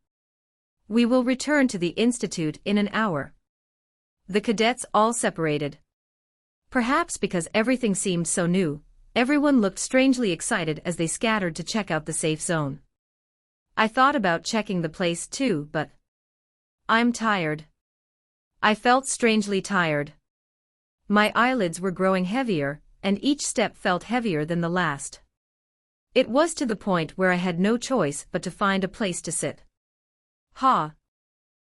We will return to the Institute in an hour. The cadets all separated. Perhaps because everything seemed so new, everyone looked strangely excited as they scattered to check out the safe zone. I thought about checking the place too, but I'm tired. I felt strangely tired. My eyelids were growing heavier, and each step felt heavier than the last. It was to the point where I had no choice but to find a place to sit. Ha!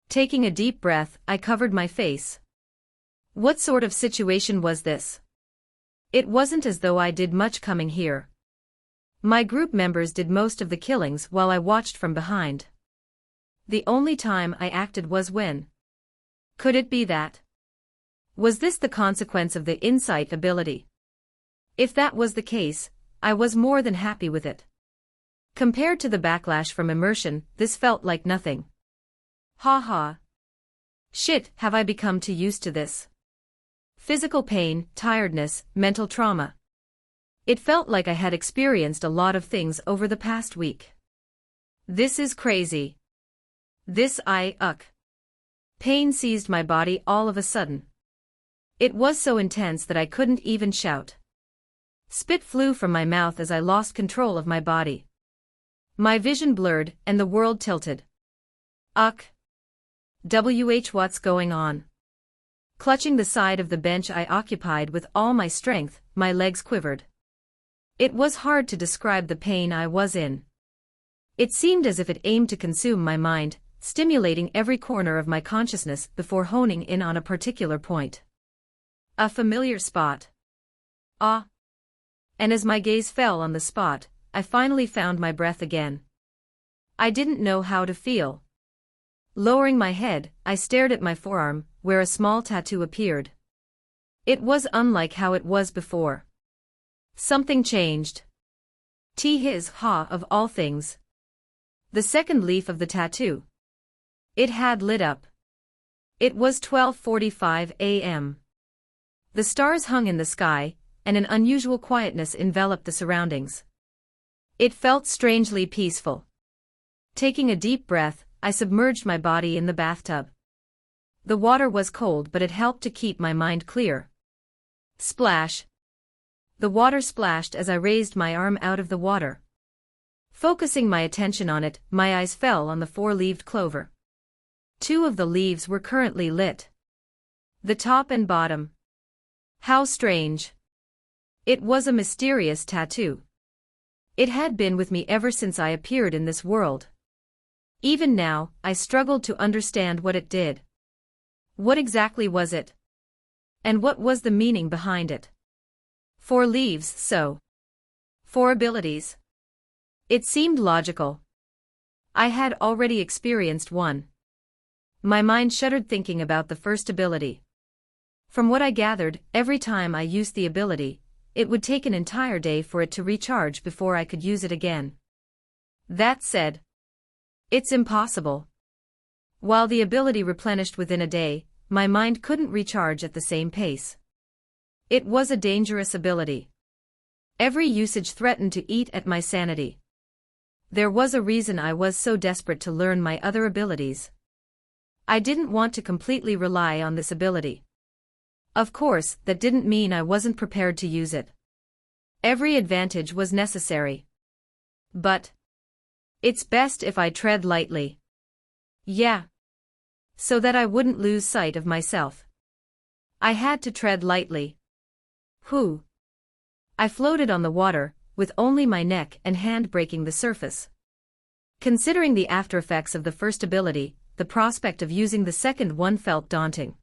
Taking a deep breath, I covered my face. What sort of situation was this? It wasn't as though I did much coming here. My group members did most of the killings while I watched from behind. The only time I acted was when. Could it be that? Was this the consequence of the insight ability? If that was the case, I was more than happy with it. Compared to the backlash from immersion, this felt like nothing. Ha ha. Shit, have I become too used to this? Physical pain, tiredness, mental trauma. It felt like I had experienced a lot of things over the past week. This is crazy. Pain seized my body all of a sudden. It was so intense that I couldn't even shout. Spit flew from my mouth as I lost control of my body. My vision blurred, and the world tilted. What's going on? Clutching the side of the bench I occupied with all my strength, my legs quivered. It was hard to describe the pain I was in. It seemed as if it aimed to consume my mind, stimulating every corner of my consciousness before honing in on a particular point. A familiar spot. And as my gaze fell on the spot, I finally found my breath again. I didn't know how to feel. Lowering my head, I stared at my forearm, where a small tattoo appeared. It was unlike how it was before. Something changed. Of all things. The second leaf of the tattoo. It had lit up. It was 12:45 a.m. The stars hung in the sky, and an unusual quietness enveloped the surroundings. It felt strangely peaceful. Taking a deep breath, I submerged my body in the bathtub. The water was cold, but it helped to keep my mind clear. Splash. The water splashed as I raised my arm out of the water. Focusing my attention on it, my eyes fell on the 4-leaved clover. 2 of the leaves were currently lit. The top and bottom. How strange. It was a mysterious tattoo. It had been with me ever since I appeared in this world. Even now, I struggled to understand what it did. What exactly was it? And what was the meaning behind it? 4 leaves, so. 4 abilities. It seemed logical. I had already experienced one. My mind shuddered thinking about the first ability. From what I gathered, every time I used the ability, it would take an entire day for it to recharge before I could use it again. That said, it's impossible. While the ability replenished within a day, my mind couldn't recharge at the same pace. It was a dangerous ability. Every usage threatened to eat at my sanity. There was a reason I was so desperate to learn my other abilities. I didn't want to completely rely on this ability. Of course, that didn't mean I wasn't prepared to use it. Every advantage was necessary. But it's best if I tread lightly. Yeah. So that I wouldn't lose sight of myself. I had to tread lightly. Whew. I floated on the water, with only my neck and hand breaking the surface. Considering the aftereffects of the first ability, the prospect of using the second one felt daunting.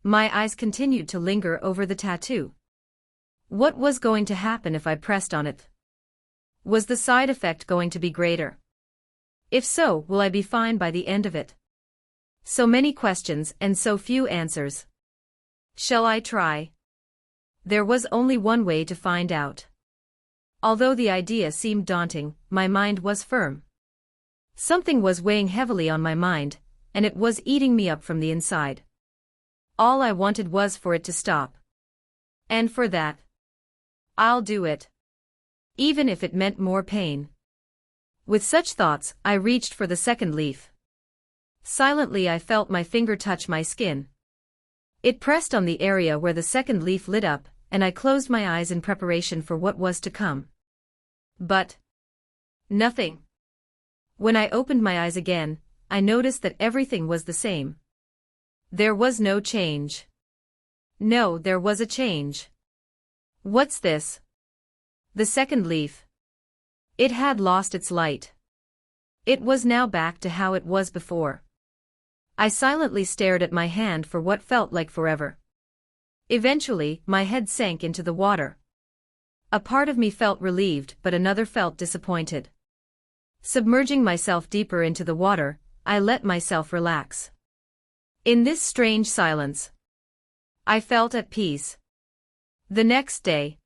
My eyes continued to linger over the tattoo. What was going to happen if I pressed on it? Was the side effect going to be greater? If so, will I be fine by the end of it? So many questions and so few answers. Shall I try? There was only one way to find out. Although the idea seemed daunting, my mind was firm. Something was weighing heavily on my mind, and it was eating me up from the inside. All I wanted was for it to stop. And for that, I'll do it. Even if it meant more pain. With such thoughts, I reached for the second leaf. Silently I felt my finger touch my skin. It pressed on the area where the second leaf lit up, and I closed my eyes in preparation for what was to come. But nothing. When I opened my eyes again, I noticed that everything was the same. There was no change. No, there was a change. What's this? The second leaf. It had lost its light. It was now back to how it was before. I silently stared at my hand for what felt like forever. Eventually, my head sank into the water. A part of me felt relieved, but another felt disappointed. Submerging myself deeper into the water, I let myself relax. In this strange silence, I felt at peace. The next day,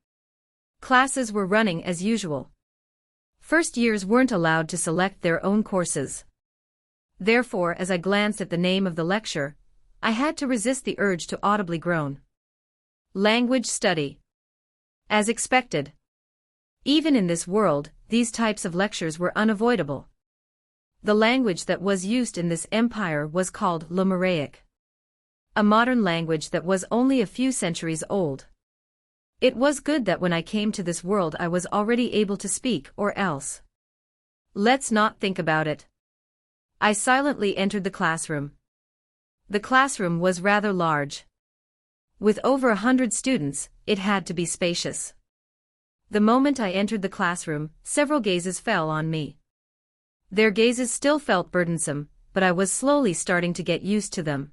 classes were running as usual. First years weren't allowed to select their own courses. Therefore, as I glanced at the name of the lecture, I had to resist the urge to audibly groan. Language study. As expected. Even in this world, these types of lectures were unavoidable. The language that was used in this empire was called Lemuraic. A modern language that was only a few centuries old. It was good that when I came to this world I was already able to speak, or else. Let's not think about it. I silently entered the classroom. The classroom was rather large. With over 100 students, it had to be spacious. The moment I entered the classroom, several gazes fell on me. Their gazes still felt burdensome, but I was slowly starting to get used to them.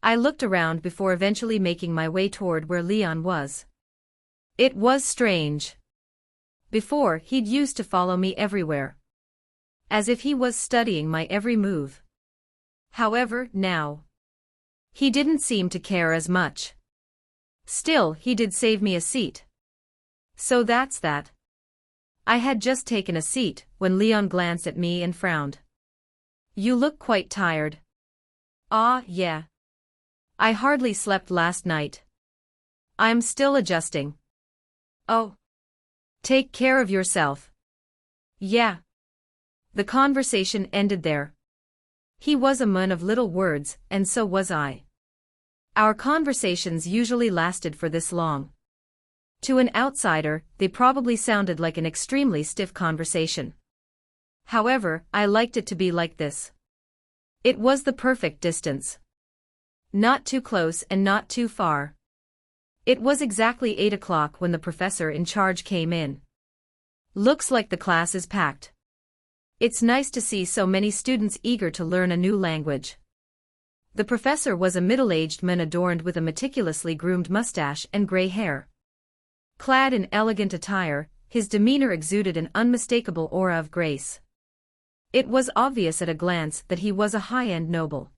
I looked around before eventually making my way toward where Leon was. It was strange. Before, he'd used to follow me everywhere. As if he was studying my every move. However, now, he didn't seem to care as much. Still, he did save me a seat. So that's that. I had just taken a seat when Leon glanced at me and frowned. You look quite tired. Ah, yeah. I hardly slept last night. I'm still adjusting. Oh. Take care of yourself. Yeah. The conversation ended there. He was a man of little words, and so was I. Our conversations usually lasted for this long. To an outsider, they probably sounded like an extremely stiff conversation. However, I liked it to be like this. It was the perfect distance. Not too close and not too far. It was exactly 8 o'clock when the professor in charge came in. Looks like the class is packed. It's nice to see so many students eager to learn a new language. The professor was a middle-aged man adorned with a meticulously groomed mustache and gray hair. Clad in elegant attire, his demeanor exuded an unmistakable aura of grace. It was obvious at a glance that he was a high-end noble.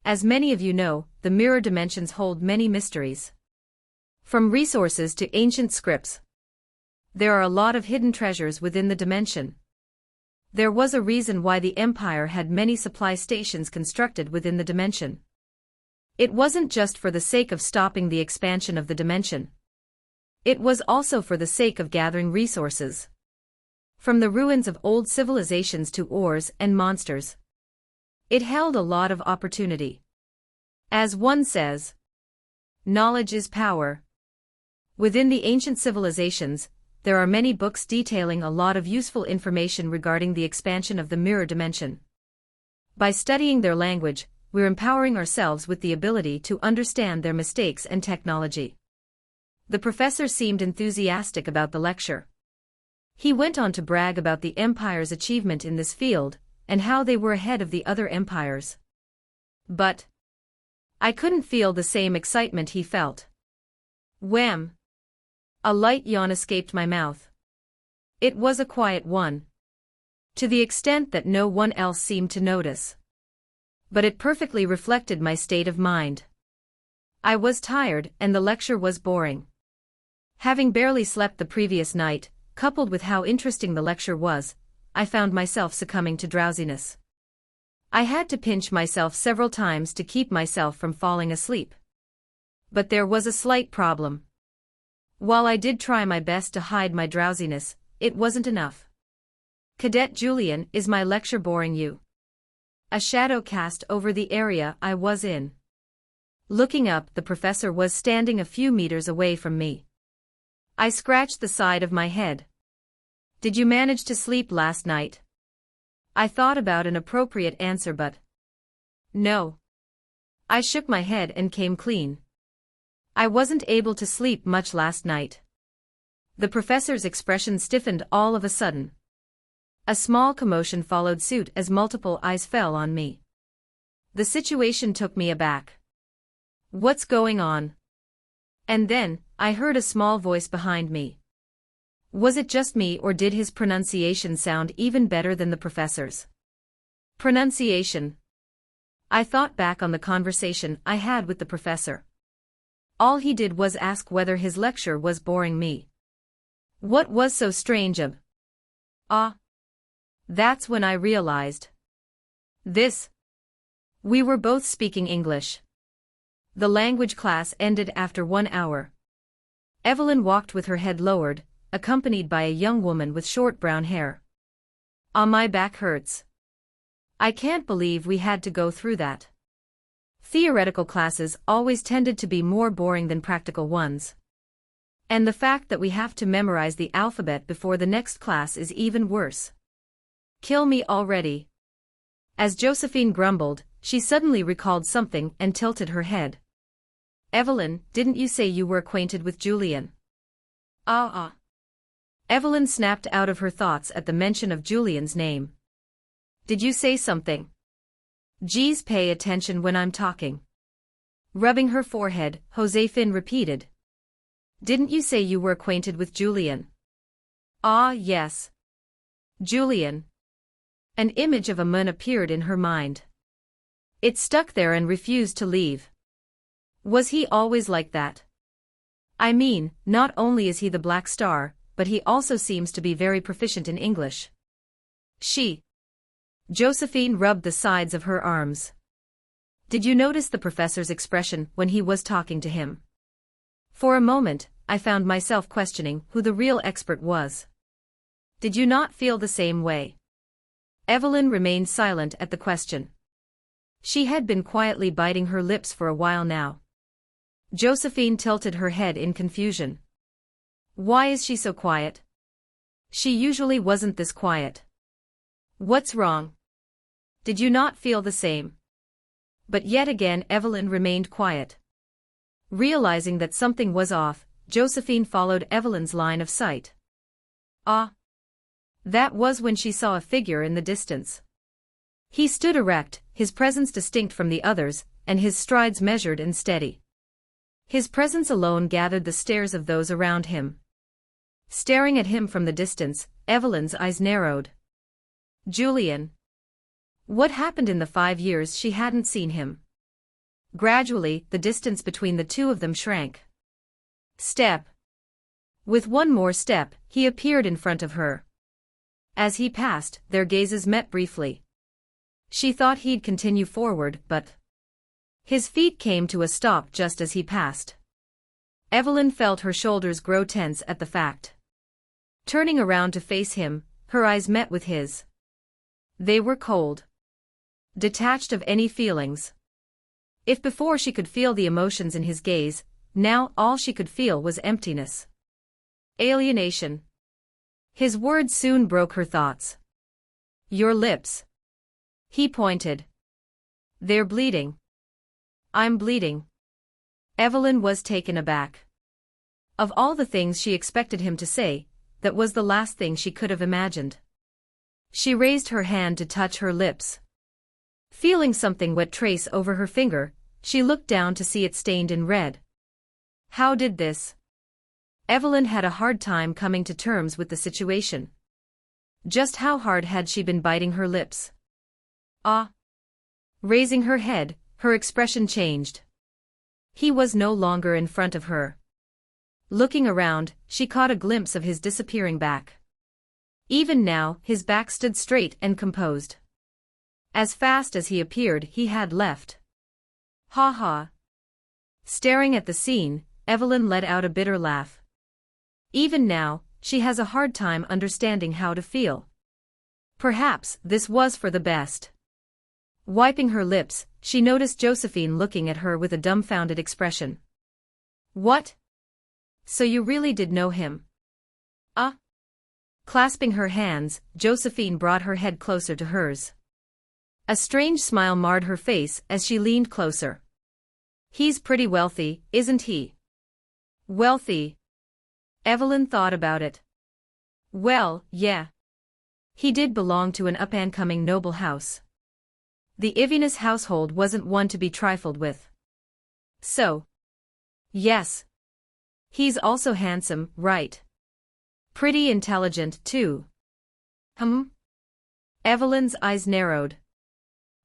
As many of you know, the mirror dimensions hold many mysteries. From resources to ancient scripts. There are a lot of hidden treasures within the dimension. There was a reason why the Empire had many supply stations constructed within the dimension. It wasn't just for the sake of stopping the expansion of the dimension. It was also for the sake of gathering resources. From the ruins of old civilizations to ores and monsters. It held a lot of opportunity. As one says, knowledge is power. Within the ancient civilizations, there are many books detailing a lot of useful information regarding the expansion of the mirror dimension. By studying their language, we're empowering ourselves with the ability to understand their mistakes and technology. The professor seemed enthusiastic about the lecture. He went on to brag about the Empire's achievement in this field, and how they were ahead of the other empires. But I couldn't feel the same excitement he felt. Wham! A light yawn escaped my mouth. It was a quiet one. To the extent that no one else seemed to notice. But it perfectly reflected my state of mind. I was tired and the lecture was boring. Having barely slept the previous night, coupled with how interesting the lecture was, I found myself succumbing to drowsiness. I had to pinch myself several times to keep myself from falling asleep. But there was a slight problem. While I did try my best to hide my drowsiness, it wasn't enough. Cadet Julian, is my lecture boring you? A shadow cast over the area I was in. Looking up, the professor was standing a few meters away from me. I scratched the side of my head. Did you manage to sleep last night? I thought about an appropriate answer but... No. I shook my head and came clean. I wasn't able to sleep much last night. The professor's expression stiffened all of a sudden. A small commotion followed suit as multiple eyes fell on me. The situation took me aback. What's going on? And then, I heard a small voice behind me. Was it just me or did his pronunciation sound even better than the professor's? Pronunciation. I thought back on the conversation I had with the professor. All he did was ask whether his lecture was boring me. What was so strange about? That's when I realized. We were both speaking English. The language class ended after 1 hour. Evelyn walked with her head lowered, accompanied by a young woman with short brown hair. My back hurts. I can't believe we had to go through that. Theoretical classes always tended to be more boring than practical ones. And the fact that we have to memorize the alphabet before the next class is even worse. Kill me already. As Josephine grumbled, she suddenly recalled something and tilted her head. Evelyn, didn't you say you were acquainted with Julian? Evelyn snapped out of her thoughts at the mention of Julian's name. Did you say something? Geez, pay attention when I'm talking. Rubbing her forehead, Josephine repeated. Didn't you say you were acquainted with Julian? Yes. Julian. An image of a man appeared in her mind. It stuck there and refused to leave. Was he always like that? I mean, not only is he the Black Star, but he also seems to be very proficient in English. Josephine rubbed the sides of her arms. Did you notice the professor's expression when he was talking to him? For a moment, I found myself questioning who the real expert was. Did you not feel the same way? Evelyn remained silent at the question. She had been quietly biting her lips for a while now. Josephine tilted her head in confusion. Why is she so quiet? She usually wasn't this quiet. What's wrong? Did you not feel the same? But yet again Evelyn remained quiet. Realizing that something was off, Josephine followed Evelyn's line of sight. That was when she saw a figure in the distance. He stood erect, his presence distinct from the others, and his strides measured and steady. His presence alone gathered the stares of those around him. Staring at him from the distance, Evelyn's eyes narrowed. Julian. What happened in the 5 years she hadn't seen him? Gradually, the distance between the two of them shrank. Step. With one more step, he appeared in front of her. As he passed, their gazes met briefly. She thought he'd continue forward, but his feet came to a stop just as he passed. Evelyn felt her shoulders grow tense at the fact. Turning around to face him, her eyes met with his. They were cold. Detached of any feelings. If before she could feel the emotions in his gaze, now all she could feel was emptiness. Alienation. His words soon broke her thoughts. Your lips. He pointed. They're bleeding. I'm bleeding. Evelyn was taken aback. Of all the things she expected him to say, that was the last thing she could have imagined. She raised her hand to touch her lips. Feeling something wet trace over her finger, she looked down to see it stained in red. How did this? Evelyn had a hard time coming to terms with the situation. Just how hard had she been biting her lips? Ah! Raising her head, her expression changed. He was no longer in front of her. Looking around, she caught a glimpse of his disappearing back. Even now, his back stood straight and composed. As fast as he appeared, he had left. Ha ha. Staring at the scene, Evelyn let out a bitter laugh. Even now, she has a hard time understanding how to feel. Perhaps this was for the best. Wiping her lips, she noticed Josephine looking at her with a dumbfounded expression. What? So you really did know him? Clasping her hands, Josephine brought her head closer to hers. A strange smile marred her face as she leaned closer. He's pretty wealthy, isn't he? Wealthy? Evelyn thought about it. Well, yeah. He did belong to an up-and-coming noble house. The Ivinus household wasn't one to be trifled with. So. Yes. He's also handsome, right? Pretty intelligent, too. Evelyn's eyes narrowed.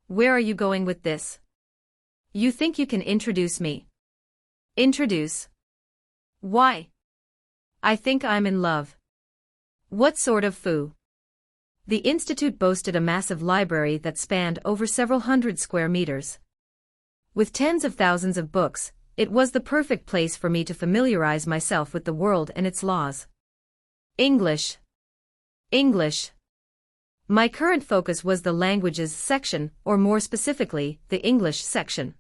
Where are you going with this? You think you can introduce me? Introduce? Why? I think I'm in love. What sort of foo? The institute boasted a massive library that spanned over several hundred square meters. With tens of thousands of books, it was the perfect place for me to familiarize myself with the world and its laws. English. English. My current focus was the languages section, or more specifically, the English section.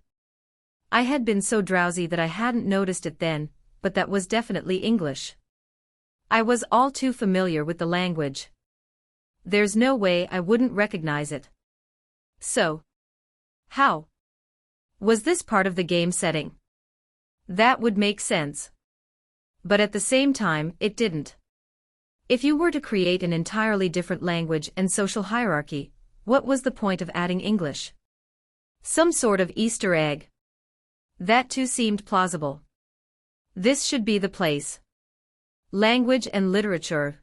I had been so drowsy that I hadn't noticed it then, but that was definitely English. I was all too familiar with the language. There's no way I wouldn't recognize it. So. How? Was this part of the game setting? That would make sense. But at the same time, it didn't. If you were to create an entirely different language and social hierarchy, what was the point of adding English? Some sort of Easter egg. That too seemed plausible. This should be the place. Language and literature.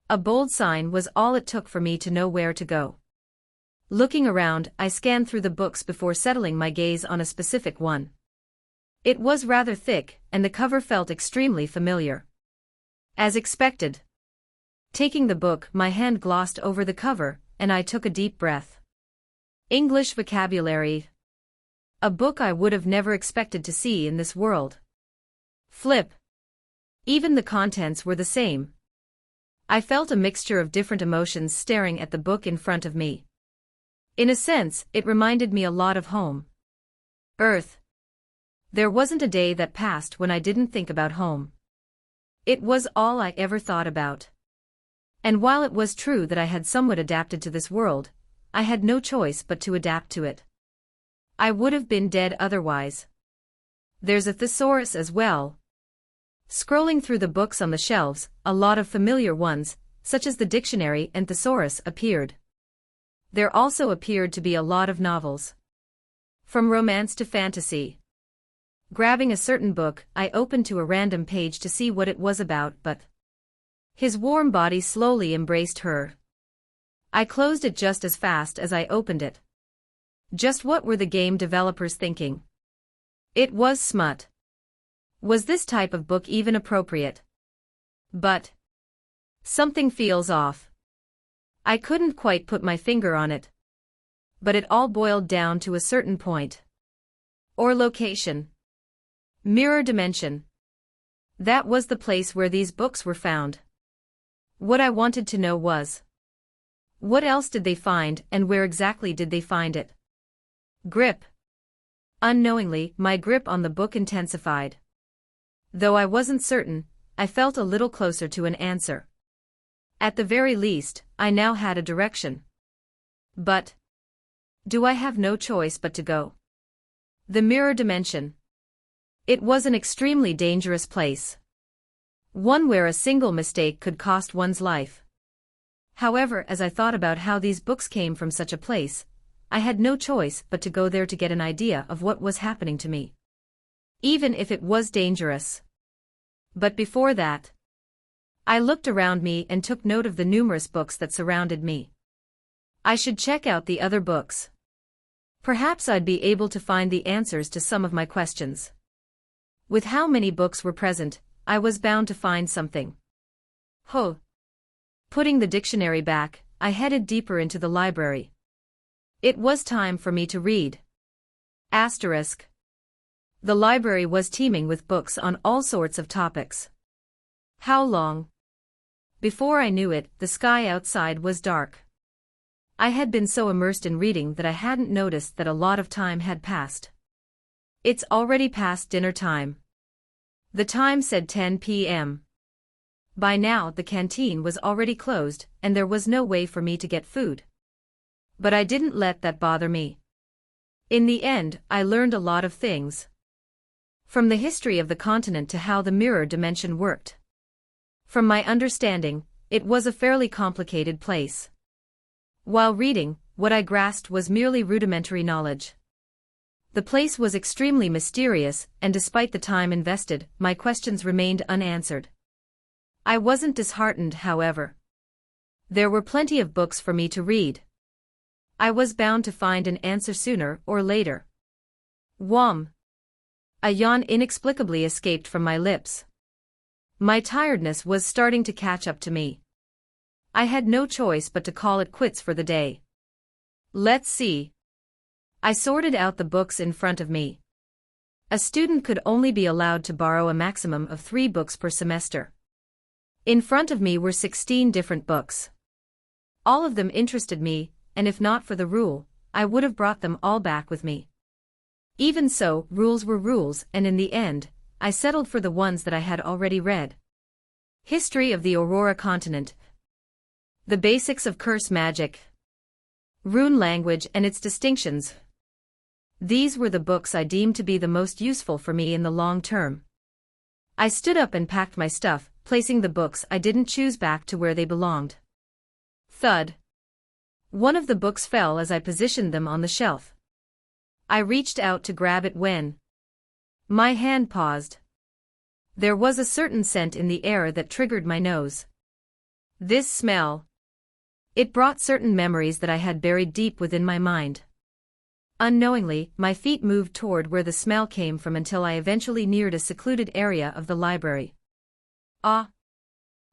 A bold sign was all it took for me to know where to go. Looking around, I scanned through the books before settling my gaze on a specific one. It was rather thick, and the cover felt extremely familiar. As expected. Taking the book, my hand glossed over the cover, and I took a deep breath. English vocabulary. A book I would have never expected to see in this world. Flip. Even the contents were the same. I felt a mixture of different emotions staring at the book in front of me. In a sense, it reminded me a lot of home. Earth. There wasn't a day that passed when I didn't think about home. It was all I ever thought about. And while it was true that I had somewhat adapted to this world, I had no choice but to adapt to it. I would have been dead otherwise. There's a thesaurus as well. Scrolling through the books on the shelves, a lot of familiar ones, such as the dictionary and thesaurus, appeared. There also appeared to be a lot of novels. From romance to fantasy. Grabbing a certain book, I opened to a random page to see what it was about, but his warm body slowly embraced her. I closed it just as fast as I opened it. Just what were the game developers thinking? It was smut. Was this type of book even appropriate? But something feels off. I couldn't quite put my finger on it. But it all boiled down to a certain point. Or location. Mirror dimension. That was the place where these books were found. What I wanted to know was, what else did they find and where exactly did they find it? Grip. Unknowingly, my grip on the book intensified. Though I wasn't certain, I felt a little closer to an answer. At the very least, I now had a direction. But do I have no choice but to go? The mirror dimension. It was an extremely dangerous place. One where a single mistake could cost one's life. However, as I thought about how these books came from such a place, I had no choice but to go there to get an idea of what was happening to me. Even if it was dangerous. But before that, I looked around me and took note of the numerous books that surrounded me. I should check out the other books. Perhaps I'd be able to find the answers to some of my questions. With how many books were present, I was bound to find something. Putting the dictionary back, I headed deeper into the library. It was time for me to read. Asterisk. The library was teeming with books on all sorts of topics. How long? Before I knew it, the sky outside was dark. I had been so immersed in reading that I hadn't noticed that a lot of time had passed. It's already past dinner time. The time said 10 p.m. By now the canteen was already closed and there was no way for me to get food. But I didn't let that bother me. In the end, I learned a lot of things. From the history of the continent to how the mirror dimension worked. From my understanding, it was a fairly complicated place. While reading, what I grasped was merely rudimentary knowledge. The place was extremely mysterious, and despite the time invested, my questions remained unanswered. I wasn't disheartened, however. There were plenty of books for me to read. I was bound to find an answer sooner or later. Whom! A yawn inexplicably escaped from my lips. My tiredness was starting to catch up to me. I had no choice but to call it quits for the day. Let's see. I sorted out the books in front of me. A student could only be allowed to borrow a maximum of 3 books per semester. In front of me were 16 different books. All of them interested me, and if not for the rule, I would have brought them all back with me. Even so, rules were rules, and in the end, I settled for the ones that I had already read. History of the Aurora Continent. The Basics of Curse Magic. Rune Language and its Distinctions. These were the books I deemed to be the most useful for me in the long term. I stood up and packed my stuff, placing the books I didn't choose back to where they belonged. Thud. One of the books fell as I positioned them on the shelf. I reached out to grab it when my hand paused. There was a certain scent in the air that triggered my nose. This smell. It brought certain memories that I had buried deep within my mind. Unknowingly, my feet moved toward where the smell came from until I eventually neared a secluded area of the library. Ah!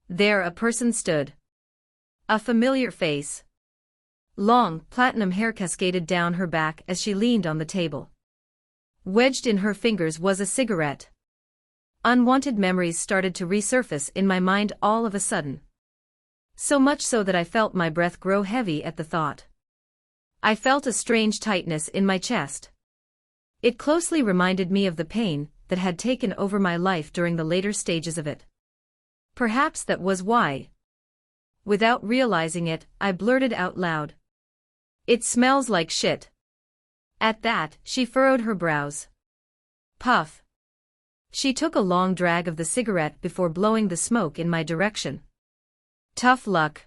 There a person stood. A familiar face. Long, platinum hair cascaded down her back as she leaned on the table. Wedged in her fingers was a cigarette. Unwanted memories started to resurface in my mind all of a sudden. So much so that I felt my breath grow heavy at the thought. I felt a strange tightness in my chest. It closely reminded me of the pain that had taken over my life during the later stages of it. Perhaps that was why. Without realizing it, I blurted out loud. It smells like shit. At that, she furrowed her brows. Puff. She took a long drag of the cigarette before blowing the smoke in my direction. Tough luck.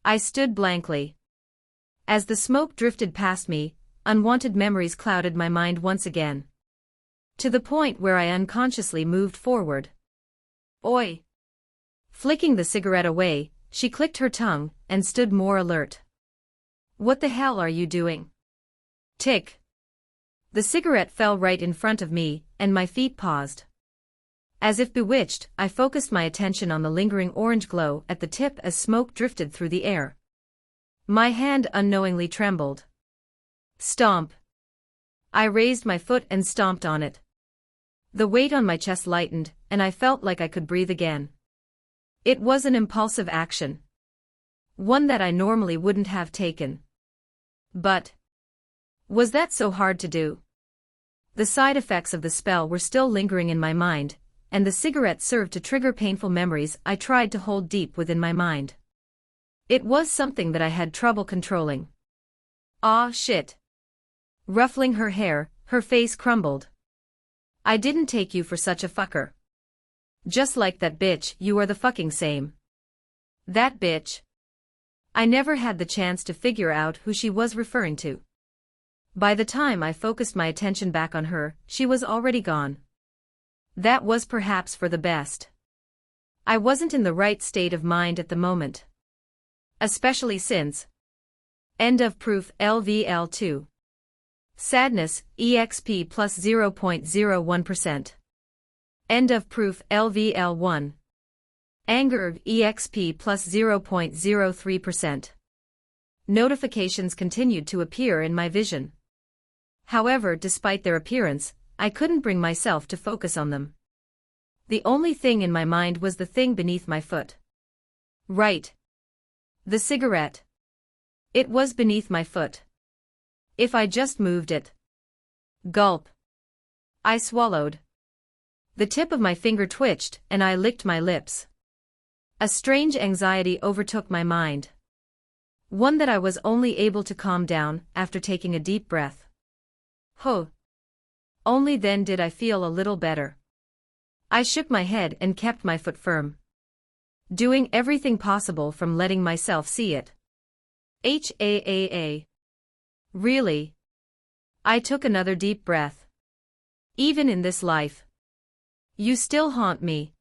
I stood blankly. As the smoke drifted past me, unwanted memories clouded my mind once again. To the point where I unconsciously moved forward. Oi! Flicking the cigarette away, she clicked her tongue and stood more alert. What the hell are you doing? Tick. The cigarette fell right in front of me, and my feet paused. As if bewitched, I focused my attention on the lingering orange glow at the tip as smoke drifted through the air. My hand unknowingly trembled. Stomp. I raised my foot and stomped on it. The weight on my chest lightened, and I felt like I could breathe again. It was an impulsive action. One that I normally wouldn't have taken. But was that so hard to do? The side effects of the spell were still lingering in my mind, and the cigarette served to trigger painful memories I tried to hold deep within my mind. It was something that I had trouble controlling. Aw, shit. Ruffling her hair, her face crumbled. I didn't take you for such a fucker. Just like that bitch, you are the fucking same. That bitch. I never had the chance to figure out who she was referring to. By the time I focused my attention back on her, she was already gone. That was perhaps for the best. I wasn't in the right state of mind at the moment. Especially since. End of proof LVL2. Sadness, EXP plus 0.01%. End of proof LVL1. Anger, EXP plus 0.03%. Notifications continued to appear in my vision. However, despite their appearance, I couldn't bring myself to focus on them. The only thing in my mind was the thing beneath my foot. Right. The cigarette. It was beneath my foot. If I just moved it. Gulp. I swallowed. The tip of my finger twitched, and I licked my lips. A strange anxiety overtook my mind. One that I was only able to calm down after taking a deep breath. Huh. Only then did I feel a little better. I shook my head and kept my foot firm. Doing everything possible from letting myself see it. HAAA. Really? I took another deep breath. Even in this life. You still haunt me.